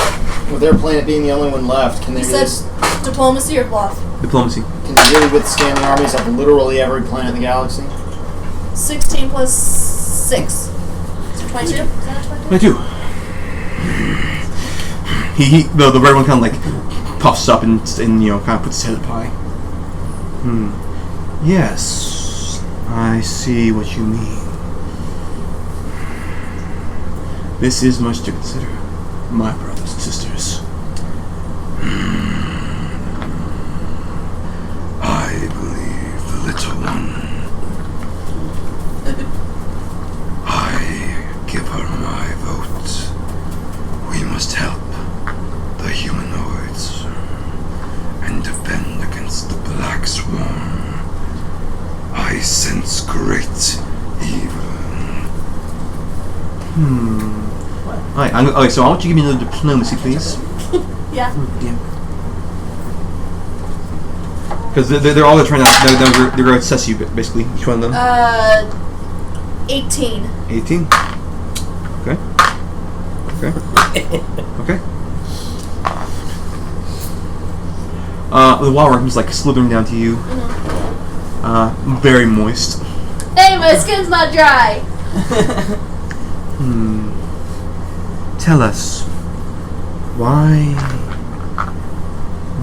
with their planet being the only one left, can they You really, said diplomacy or bluff? Diplomacy. can they really withstand the armies of literally every planet in the galaxy? 16 plus 6. So 22? Is that a 22? 22. The red one kind of like puffs up and kind of puts his head up high. Yes, I see what you mean. This is much to consider, my brothers and sisters. I believe the little one. I give her my vote. We must help the humanoids and defend against the Black Swarm. I sense great evil. Alright, okay, so I want you to give me another diplomacy, please. Yeah. Because they're all trying to, they're going to assess you, basically, each one of them. 18. 18. Okay. Okay. Okay. The water comes like slithering down to you. Very moist. Hey, my skin's not dry. Tell us, why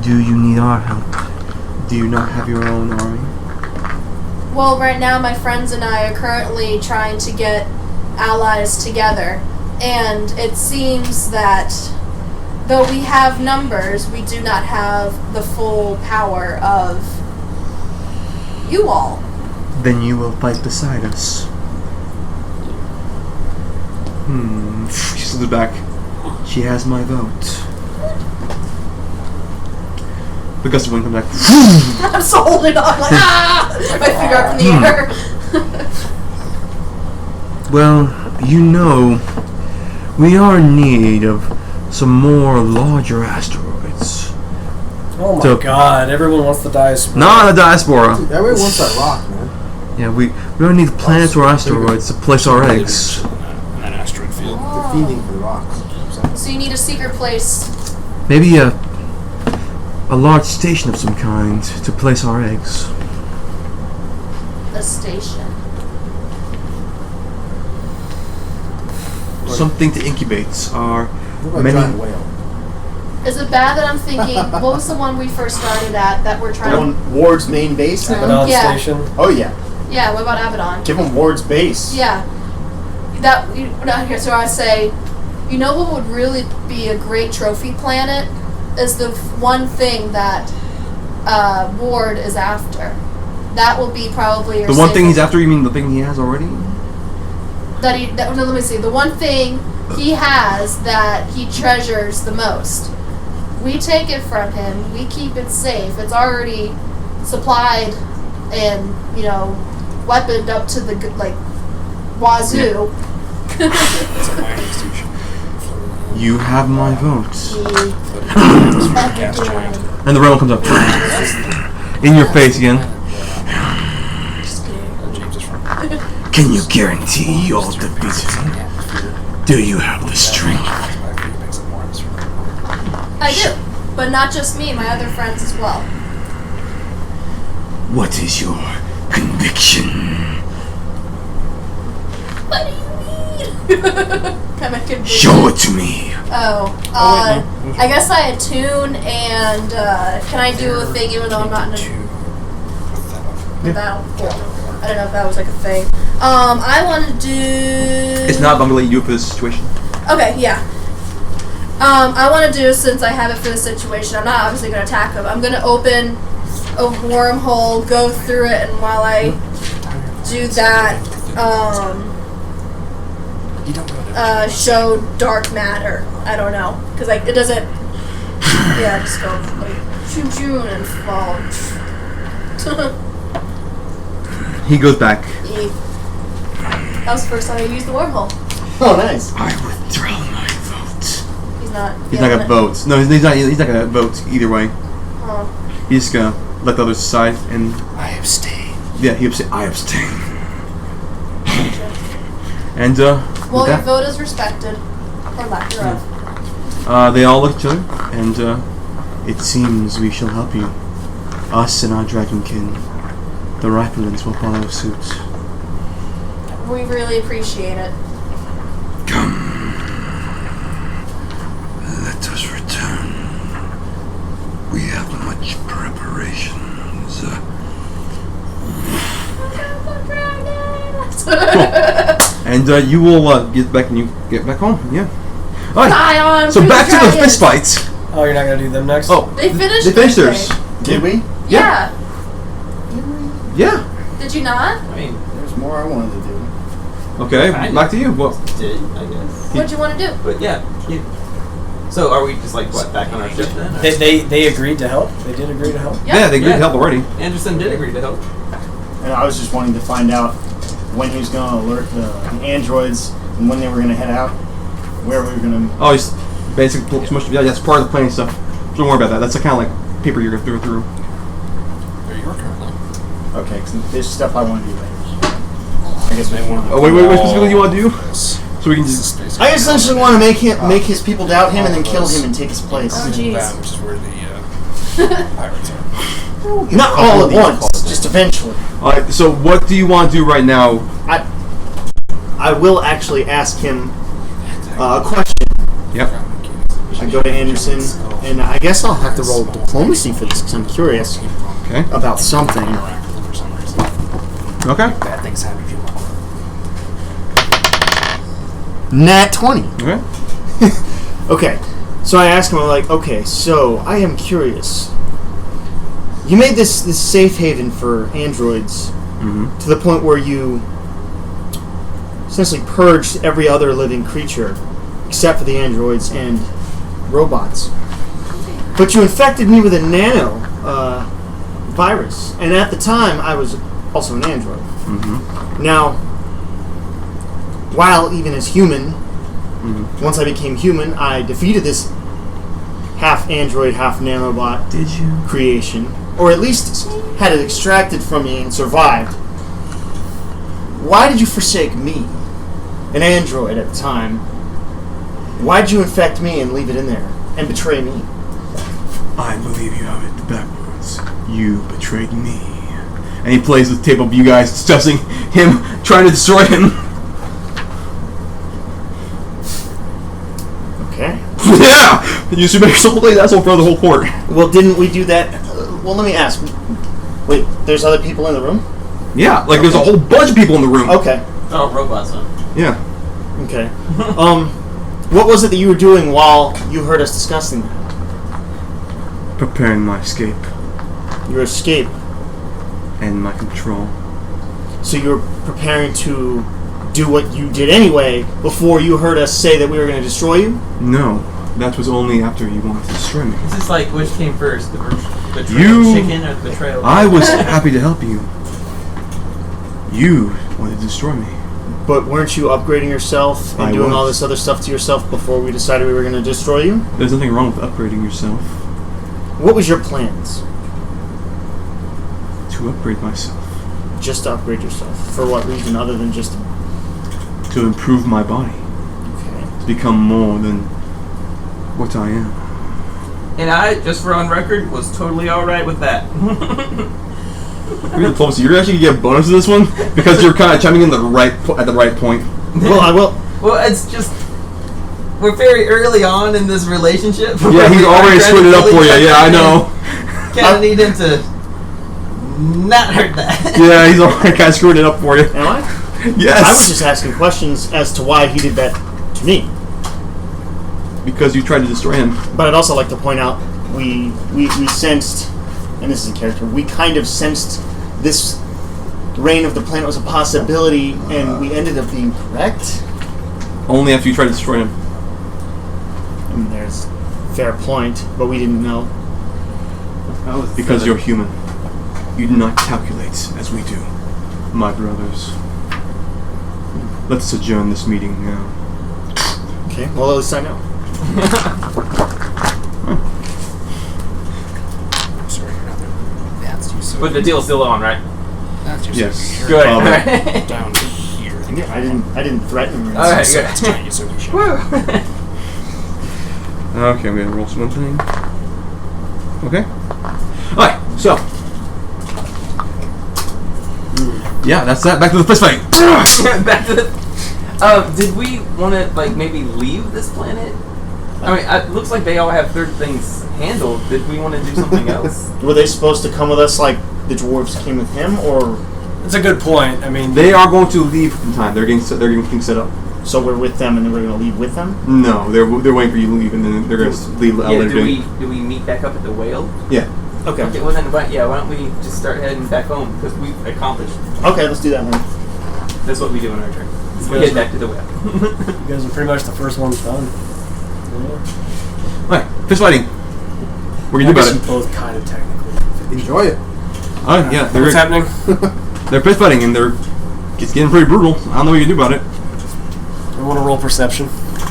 do you need our help? Do you not have your own army? Well, right now my friends and I are currently trying to get allies together, and it seems that though we have numbers, we do not have the full power of you all. Then you will fight beside us. She slid back. She has my vote. The gust of wind comes back. I'm so holding on, like, my finger up in the air. Well, we are in need of some more larger asteroids. Oh my So- god, everyone wants the diaspora. Not a diaspora. Everyone wants that rock, man. Yeah, we don't need planets or asteroids to place our eggs. That asteroid field. They're feeding for the rocks. So you need a secret place. Maybe a large station of some kind to place our eggs. A station. Something to incubate our What about a many. giant whale? Is it bad that I'm thinking, what was the one we first started at that we're trying to... On Ward's main base? Abaddon Yeah. Station. Oh yeah. Yeah, what about Abaddon? Give him Ward's base. Yeah. So I say, you know what would really be a great trophy planet? Is the one thing that Ward is after. That will be probably your The one thing safe- he's after, you mean the thing he has already? no, let me see. The one thing he has that he treasures the most. We take it from him. We keep it safe. It's already supplied and, weaponed up to the, wazoo. You have my vote. Gas giant. And the rebel comes up. In your face again. James is from. Can you guarantee you'll defeat him? Do you have the strength? I do. But not just me, my other friends as well. What is your conviction? What do you mean? Kind of conviction. Show it to me. I guess I attune and can I do a thing even though I'm not in a battle? Cool. I don't know if that was like a thing. I want to do. It's not, but I'm gonna let you do it for this situation. Okay, yeah. I want to do, since I have it for the situation, I'm not obviously going to attack him. I'm going to open a wormhole, go through it, and while I do that, show dark matter. I don't know. Because it doesn't... Yeah, just go, shoot, and fall. He goes back. That was the first time I used the wormhole. Oh, nice. I withdraw my vote. He's not. He's not gonna vote. No, he's not. He's not gonna vote either way. Oh. He's just gonna let the others decide, and I abstain. yeah, he abstain. I abstain. And Well, with your that, vote is respected, or lack thereof. they all look at each other, and it seems we shall help you. Us and our dragonkin. The Ripelins will follow suit. We really appreciate it. Come. Let us return. We have much preparations. And you will get back and you get back home. Yeah. All right. Ion, So back to the dragons. fist fights. Oh, you're not gonna do them next? Oh, They finished. they finished theirs. theirs. Did we? Yeah. Yeah. Did you not? I mean, There's more I wanted to do. Okay. Kinda. Back to you. Well, did I guess? What'd you want to do? But yeah. So are we just like what back on our ship then? or- They agreed to help. They did agree to help. yeah, they agreed Yeah. to help already. Anderson did agree to help. And I was just wanting to find out when he was going to alert the androids and when they were going to head out, where we were going to. Oh, he's basically too much. Yeah, that's part of the planning stuff. Don't worry about that. That's the kind of like paper you're gonna go through. There you are currently. Okay, because there's stuff I want to do later. I guess we want. Oh, wait, what specifically you want to do? So we can just. I essentially want to make his people doubt him and then kill him and take his place. Oh, jeez. That, which is where the pirates are. Not all at once, just eventually. All right. So what do you want to do right now? I will actually ask him a question. Yep. I go to Anderson, and I guess I'll have to roll diplomacy for this because I'm curious Okay. about something. For some reason. Okay. Bad things happen if you want. Nat 20. Okay. Okay, so I ask him, I'm like, okay, so I am curious. You made this safe haven for androids Mm-hmm. to the point where you essentially purged every other living creature except for the androids and robots. But you infected me with a nano virus, and at the time I was also an android. Mm-hmm. Now, while even as human, Mm-hmm. once I became human, I defeated this half android, half nanobot Did you? creation, or at least had it extracted from me and survived. Why did you forsake me, an android at the time? Why did you infect me and leave it in there and betray me? I believe you have it backwards. You betrayed me. And he plays with the table of you guys discussing him trying to destroy him. Okay. Yeah! You should make yourself look like an asshole for the whole court. Well, didn't we do that? Well, let me ask. Wait, there's other people in the room? Yeah, like there's a whole bunch of people in the room. Okay. Oh, robots, huh? Yeah. Okay. What was it that you were doing while you heard us discussing that? Preparing my escape Your escape. and my control. So you were preparing to do what you did anyway before you heard us say that we were going to destroy you? No, that was only after you wanted to destroy me. Is this like which came first, the betrayal You- of chicken or the betrayal? Of I was happy to help you. You wanted to destroy me. But weren't you upgrading yourself and I doing all was. this other stuff to yourself before we decided we were going to destroy you? There's nothing wrong with upgrading yourself. What was your plans? To upgrade myself. Just to upgrade yourself. For what reason other than just... To improve my body. Okay. To become more than what I am. And I, just for on record, was totally alright with that. Read diplomacy. You're actually gonna get a bonus to this one because you're kind of chiming in at the right point. Well, I will... Well, it's just we're very early on in this relationship. Yeah, he's already screwed it up for you. Yeah, I know. Kind of need him to not hurt that. Yeah, he's already kind of screwed it up for you. Am I? Yes. I was just asking questions as to why he did that to me. Because you tried to destroy him. But I'd also like to point out, we sensed, and this is a character, we kind of sensed this reign of the planet was a possibility, and we ended up being correct. Only after you tried to destroy him. I mean, there's a fair point, but we didn't know. Because you're human. You do not calculate as we do, my brothers. Let's adjourn this meeting now. Okay, well, at least I know. Sorry, you're not there. That's too soon. But the deal's still on, right? That's too Yes. soon. Good. Um, Alright. Down to here. Yeah, I didn't threaten him. Alright, So good. that's trying to get so Woo. Okay, I'm gonna roll some thing. Okay. Alright, so. Yeah, that's that. Back to the fist fight. Back to the. Did we want to like maybe leave this planet? I mean, it looks like they all have certain things handled. Did we want to do something else? Were they supposed to come with us like the dwarves came with him, or It's a good point. I mean, They are going to leave in time. They're getting things set up. so we're with them and then we're going to leave with them? No, they're waiting for you to leave, and then they're going to leave Yeah. later. Do we meet back up at the whale? Yeah. Okay. Okay. Well then, why don't we just start heading back home because we've accomplished. Okay, let's do that then. That's what we do on our turn. We Yes. head back to the whale. you guys are pretty much the first ones done. Alright, fist fighting. What are you I do guess about you it? both kind of technically. Enjoy it. Alright, yeah, they're What's happening? they're fist fighting, and it's getting pretty brutal. I don't know what you do about it. I want to roll perception.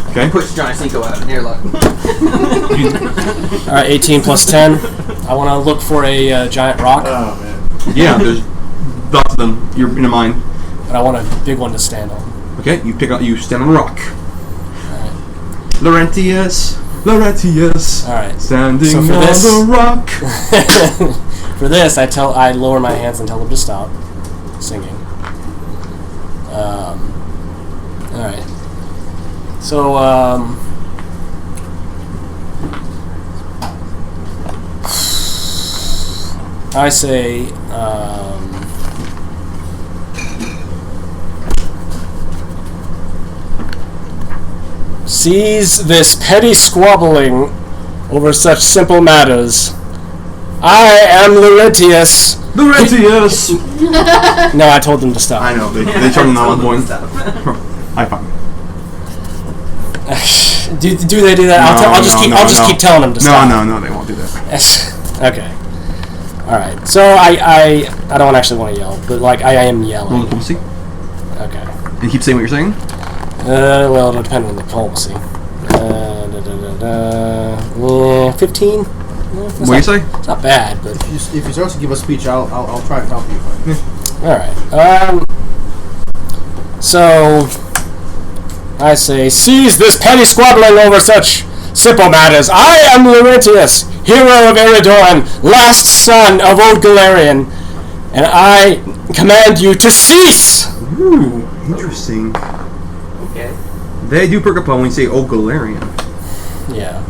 Okay. Push Johnny Cinco out of an airlock. All right, 18 plus 10. I want to look for a giant rock, Oh man. Yeah, there's lots of them. You're in a mine. but I want a big one to stand on. Okay, you stand on a rock. Laurentius. All right. Standing So for on this- the rock. For this, I lower my hands and tell them to stop singing. All right. So I say cease this petty squabbling over such simple matters. I am Laurentius. Laurentius. No, I told them to stop. I know, they turned on one. High five. do they do that? I'll just keep telling them to stop. No, they won't do that. Okay. All right. So I don't actually want to yell, but like I am yelling. Roll diplomacy. Okay. You keep saying what you're saying? Well, it'll depend on the diplomacy. 15. What do you say? It's not bad, but If you're supposed to give a speech, I'll try to help you. all right. So I say, cease this petty squabbling over such simple matters. I am Laurentius, hero of Eridorn, last son of Old Galarian, and I command you to cease. Ooh, interesting. Okay. They do perk up on when you say Old Galarian. Yeah.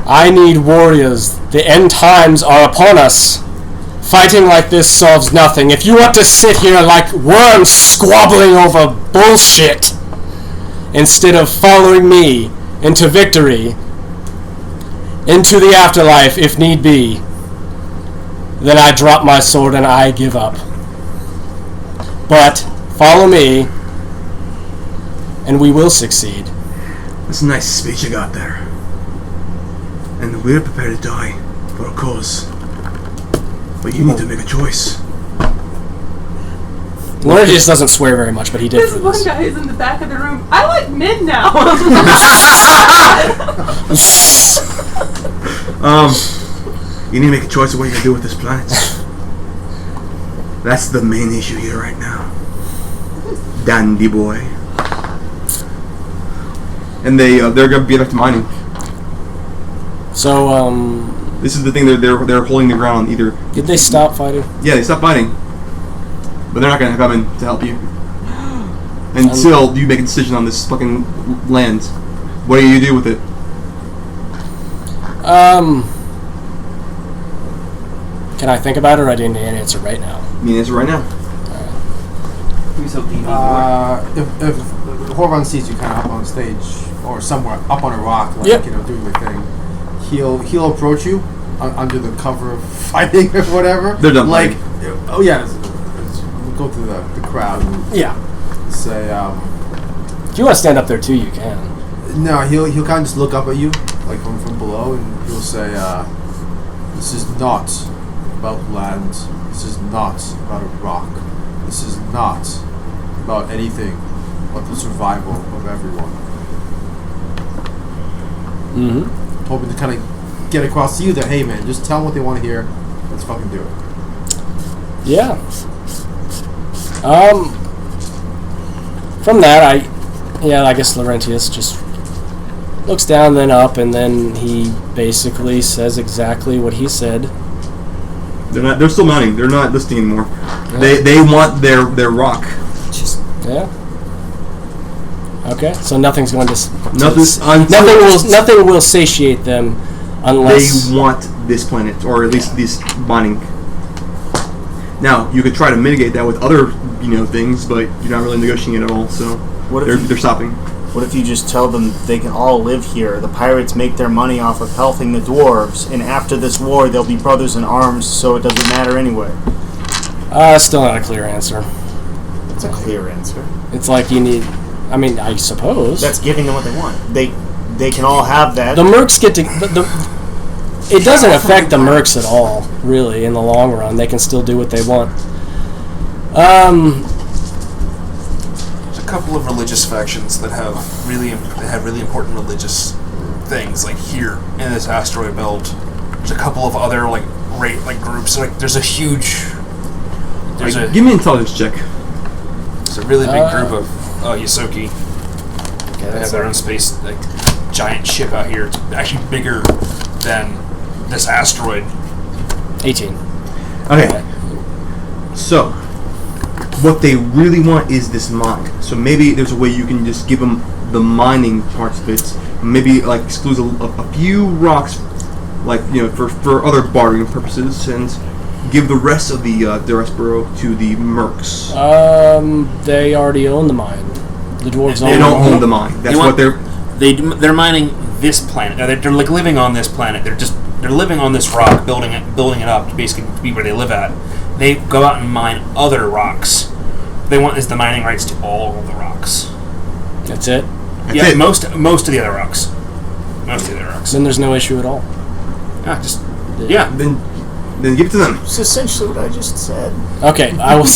I need warriors. The end times are upon us. Fighting like this solves nothing. If you want to sit here like worms squabbling over bullshit instead of following me into victory, into the afterlife if need be, then I drop my sword and I give up. But follow me and we will succeed. That's a nice speech you got there. And we're prepared to die for a cause. But you need to make a choice. Laurentius doesn't swear very much, but he did This for one this. guy is in the back of the room. I like men now. You need to make a choice of what you're gonna do with this planet. That's the main issue here right now. Dandy boy. And they're gonna be left to mining. So, This is the thing they're holding the ground on either. did they stop fighting? Yeah, they stopped fighting, but they're not gonna come in to help you until you make a decision on this fucking land. What do you do with it? Can I think about it, or I didn't answer right now? I mean, answer right now. Who's so deep? If Horvan sees you kind of up on stage or somewhere up on a rock, like Yep. doing your thing, he'll approach you under the cover of fighting or whatever. They're done like, oh yeah, we'll go to the crowd and Yeah. say, If you want to stand up there too, you can. no, he'll kind of just look up at you like from below, and he'll say, This is not about land. This is not about a rock. This is not about anything but the survival of everyone. Mm-hmm. Hoping to kind of get across to you that, hey man, just tell them what they want to hear. Let's fucking do it. Yeah. From that, I guess Laurentius just looks down, then up, and then he basically says exactly what he said. They're still mining. They're not listening anymore. Yeah. They want their rock. Yeah. Okay. So nothing's going to nothing will satiate them unless they want this planet, or at least this mining. Now you could try to mitigate that with other things, but you're not really negotiating it at all. So they're stopping. What if you just tell them they can all live here? The pirates make their money off of helping the dwarves, and after this war, they'll be brothers in arms, so it doesn't matter anyway. Still not a clear answer. It's a clear answer. It's like you need... I mean, I suppose. That's giving them what they want. They can all have that. The mercs get to... It doesn't affect the mercs at all, really, in the long run. They can still do what they want. A couple of religious factions that have really important religious things, like here in this asteroid belt. There's a couple of other groups. Like there's a huge. Give me an intelligence check. It's a really big group of Yosoki. Okay, they have their own space, giant ship out here. It's actually bigger than this asteroid. 18. Okay. So, what they really want is this mine. So maybe there's a way you can just give them the mining parts of it. Maybe exclude a few rocks, for other bartering purposes, and give the rest of the Derespero to the mercs. They already own the mine. The dwarves They don't own the mine. That's what they're. They're mining this planet. They're living on this planet. They're living on this rock, building it up to basically be where they live at. They go out and mine other rocks. They want is the mining rights to all of the rocks. That's it. That's it. Most of the other rocks. Then there's no issue at all. Then give it to them. It's essentially what I just said. Okay, I will.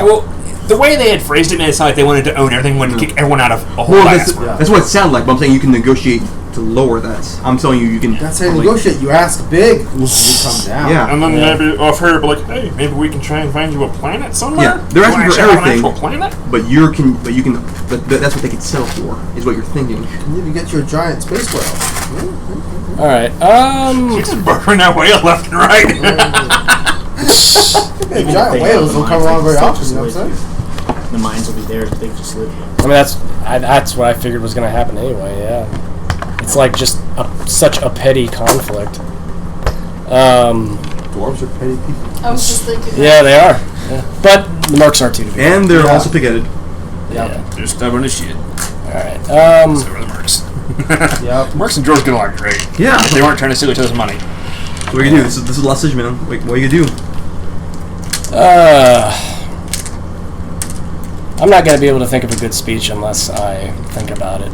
Well, the way they had phrased it made it sound like they wanted to own everything, wanted to kick everyone out of a whole diaspora. That's what it sounded like, but I'm saying you can negotiate to lower that. I'm telling you can... That's how you negotiate. You ask big, you come down. Yeah. And then maybe offer, hey, maybe we can try and find you a planet somewhere? Yeah, they're asking for everything. An actual planet? But that's what they could sell for, is what you're thinking. You even get your giant space whale. Alright, You're just burning that whale left and right. Giant whales don't come around very often, you know what I'm saying? The mines will be there, they can just live here. I mean, that's what I figured was going to happen anyway, yeah. It's like just such a petty conflict. Dwarves are petty people. I was just thinking that. Yeah, they are. Yeah. But the mercs are too. And they're also pig-headed. Yeah. They're stubborn as shit. Alright. So are the mercs. Yeah. Mercs and dwarves get along great. Yeah. If they weren't trying to steal each other's money. What are you gonna do? This is the last decision, man. What are you gonna do? I'm not going to be able to think of a good speech unless I think about it.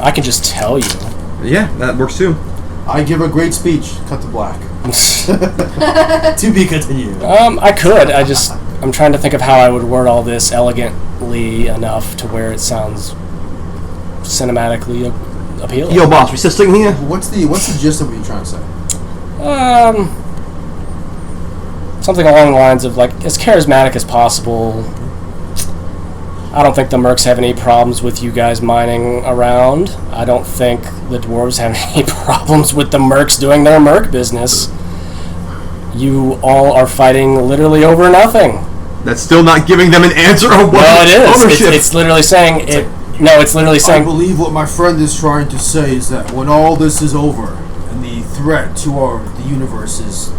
I can just tell you. Yeah, that works too. I give a great speech. Cut to black. To be continued. I could. I'm trying to think of how I would word all this elegantly enough to where it sounds cinematically appealing. Yo, boss, we still sticking here? What's the gist of what you're trying to say? Something along the lines of as charismatic as possible. I don't think the mercs have any problems with you guys mining around. I don't think the dwarves have any problems with the mercs doing their merc business. You all are fighting literally over nothing. That's still not giving them an answer on what it is. Ownership. It's literally saying it. It's literally saying. I believe what my friend is trying to say is that when all this is over and the threat to the universe is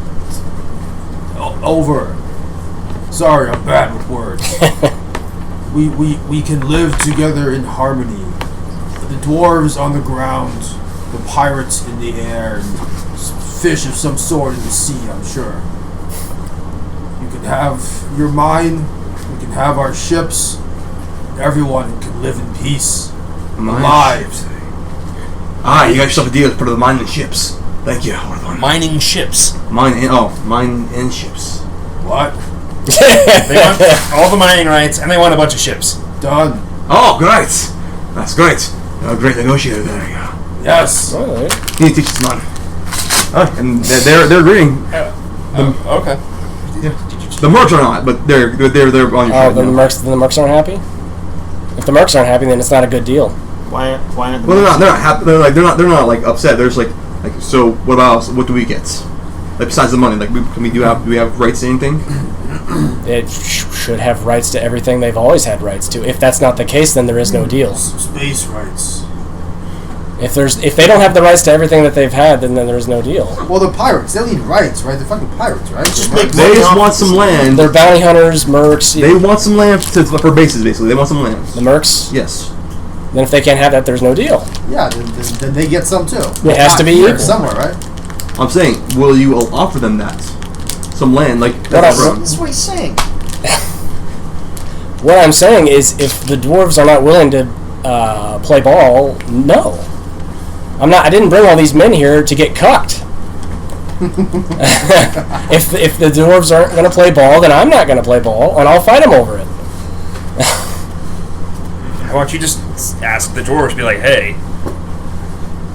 over. Sorry, I'm bad with words. we can live together in harmony. The dwarves on the ground, the pirates in the air, and fish of some sort in the sea, I'm sure. You can have your mine, we can have our ships, everyone can live in peace. Alive. You got yourself a deal to put the mine in ships. Thank you, Orthon. Mining ships. Mine and ships. What? They want all the mining rights, and they want a bunch of ships. Done. Oh, great. That's great. A great negotiator there. Yeah. Yes. Alright. He teaches man. And they're agreeing. Okay. The mercs are not, but they're on your Oh, side then the now. mercs aren't happy? If the mercs aren't happy, then it's not a good deal. Why not? Well, they're not happy. They're not like upset. They're just like. So what about us? What do we get? Like besides the money, like do we have rights to anything? It should have rights to everything they've always had rights to. If that's not the case, then there is no deal. Space rights. If they don't have the rights to everything that they've had, then there is no deal. Well, they're pirates. They don't need rights, right? They're fucking pirates, right? They just want some land. They're bounty hunters, mercs. They want some land for bases, basically. They want some land. The mercs? Yes. Then if they can't have that, there's no deal. Yeah, then they get some too. It has to be Here, equal. somewhere, right? I'm saying, will you offer them that? Some land, like Whatever. That's what he's saying. What I'm saying is, if the dwarves are not willing to play ball, no. I didn't bring all these men here to get cucked. if the dwarves aren't going to play ball, then I'm not going to play ball, and I'll fight them over it. How about you just ask the dwarves, be like, hey,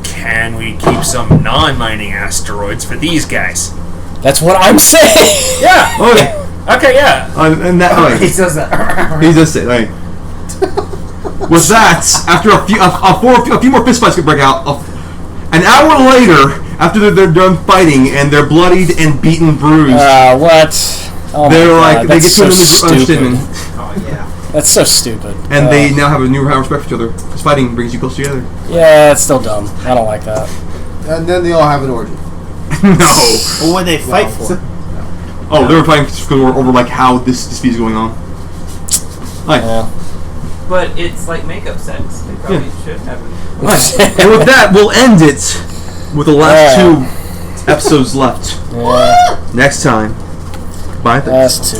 can we keep some non-mining asteroids for these guys? That's what I'm saying. Yeah. Okay. Okay, yeah. And that way. He says that. He does say, right. With that, after a few more fistfights could break out, an hour later, after they're done fighting and they're bloodied and beaten, bruised, What? Oh they're my like God, they that's get to so an understanding, Oh yeah. That's so stupid. and they now have a new respect for each other because fighting brings you close together. Yeah, it's still dumb. I don't like that. And then they all have an orgy. No. What would they fight for? Oh, they were fighting over like how this dispute is going on. Hi. Yeah. But it's like makeup sex. They probably should have it. And with that, we'll end it with the last two episodes left. Yeah. Next time. Bye. That's two.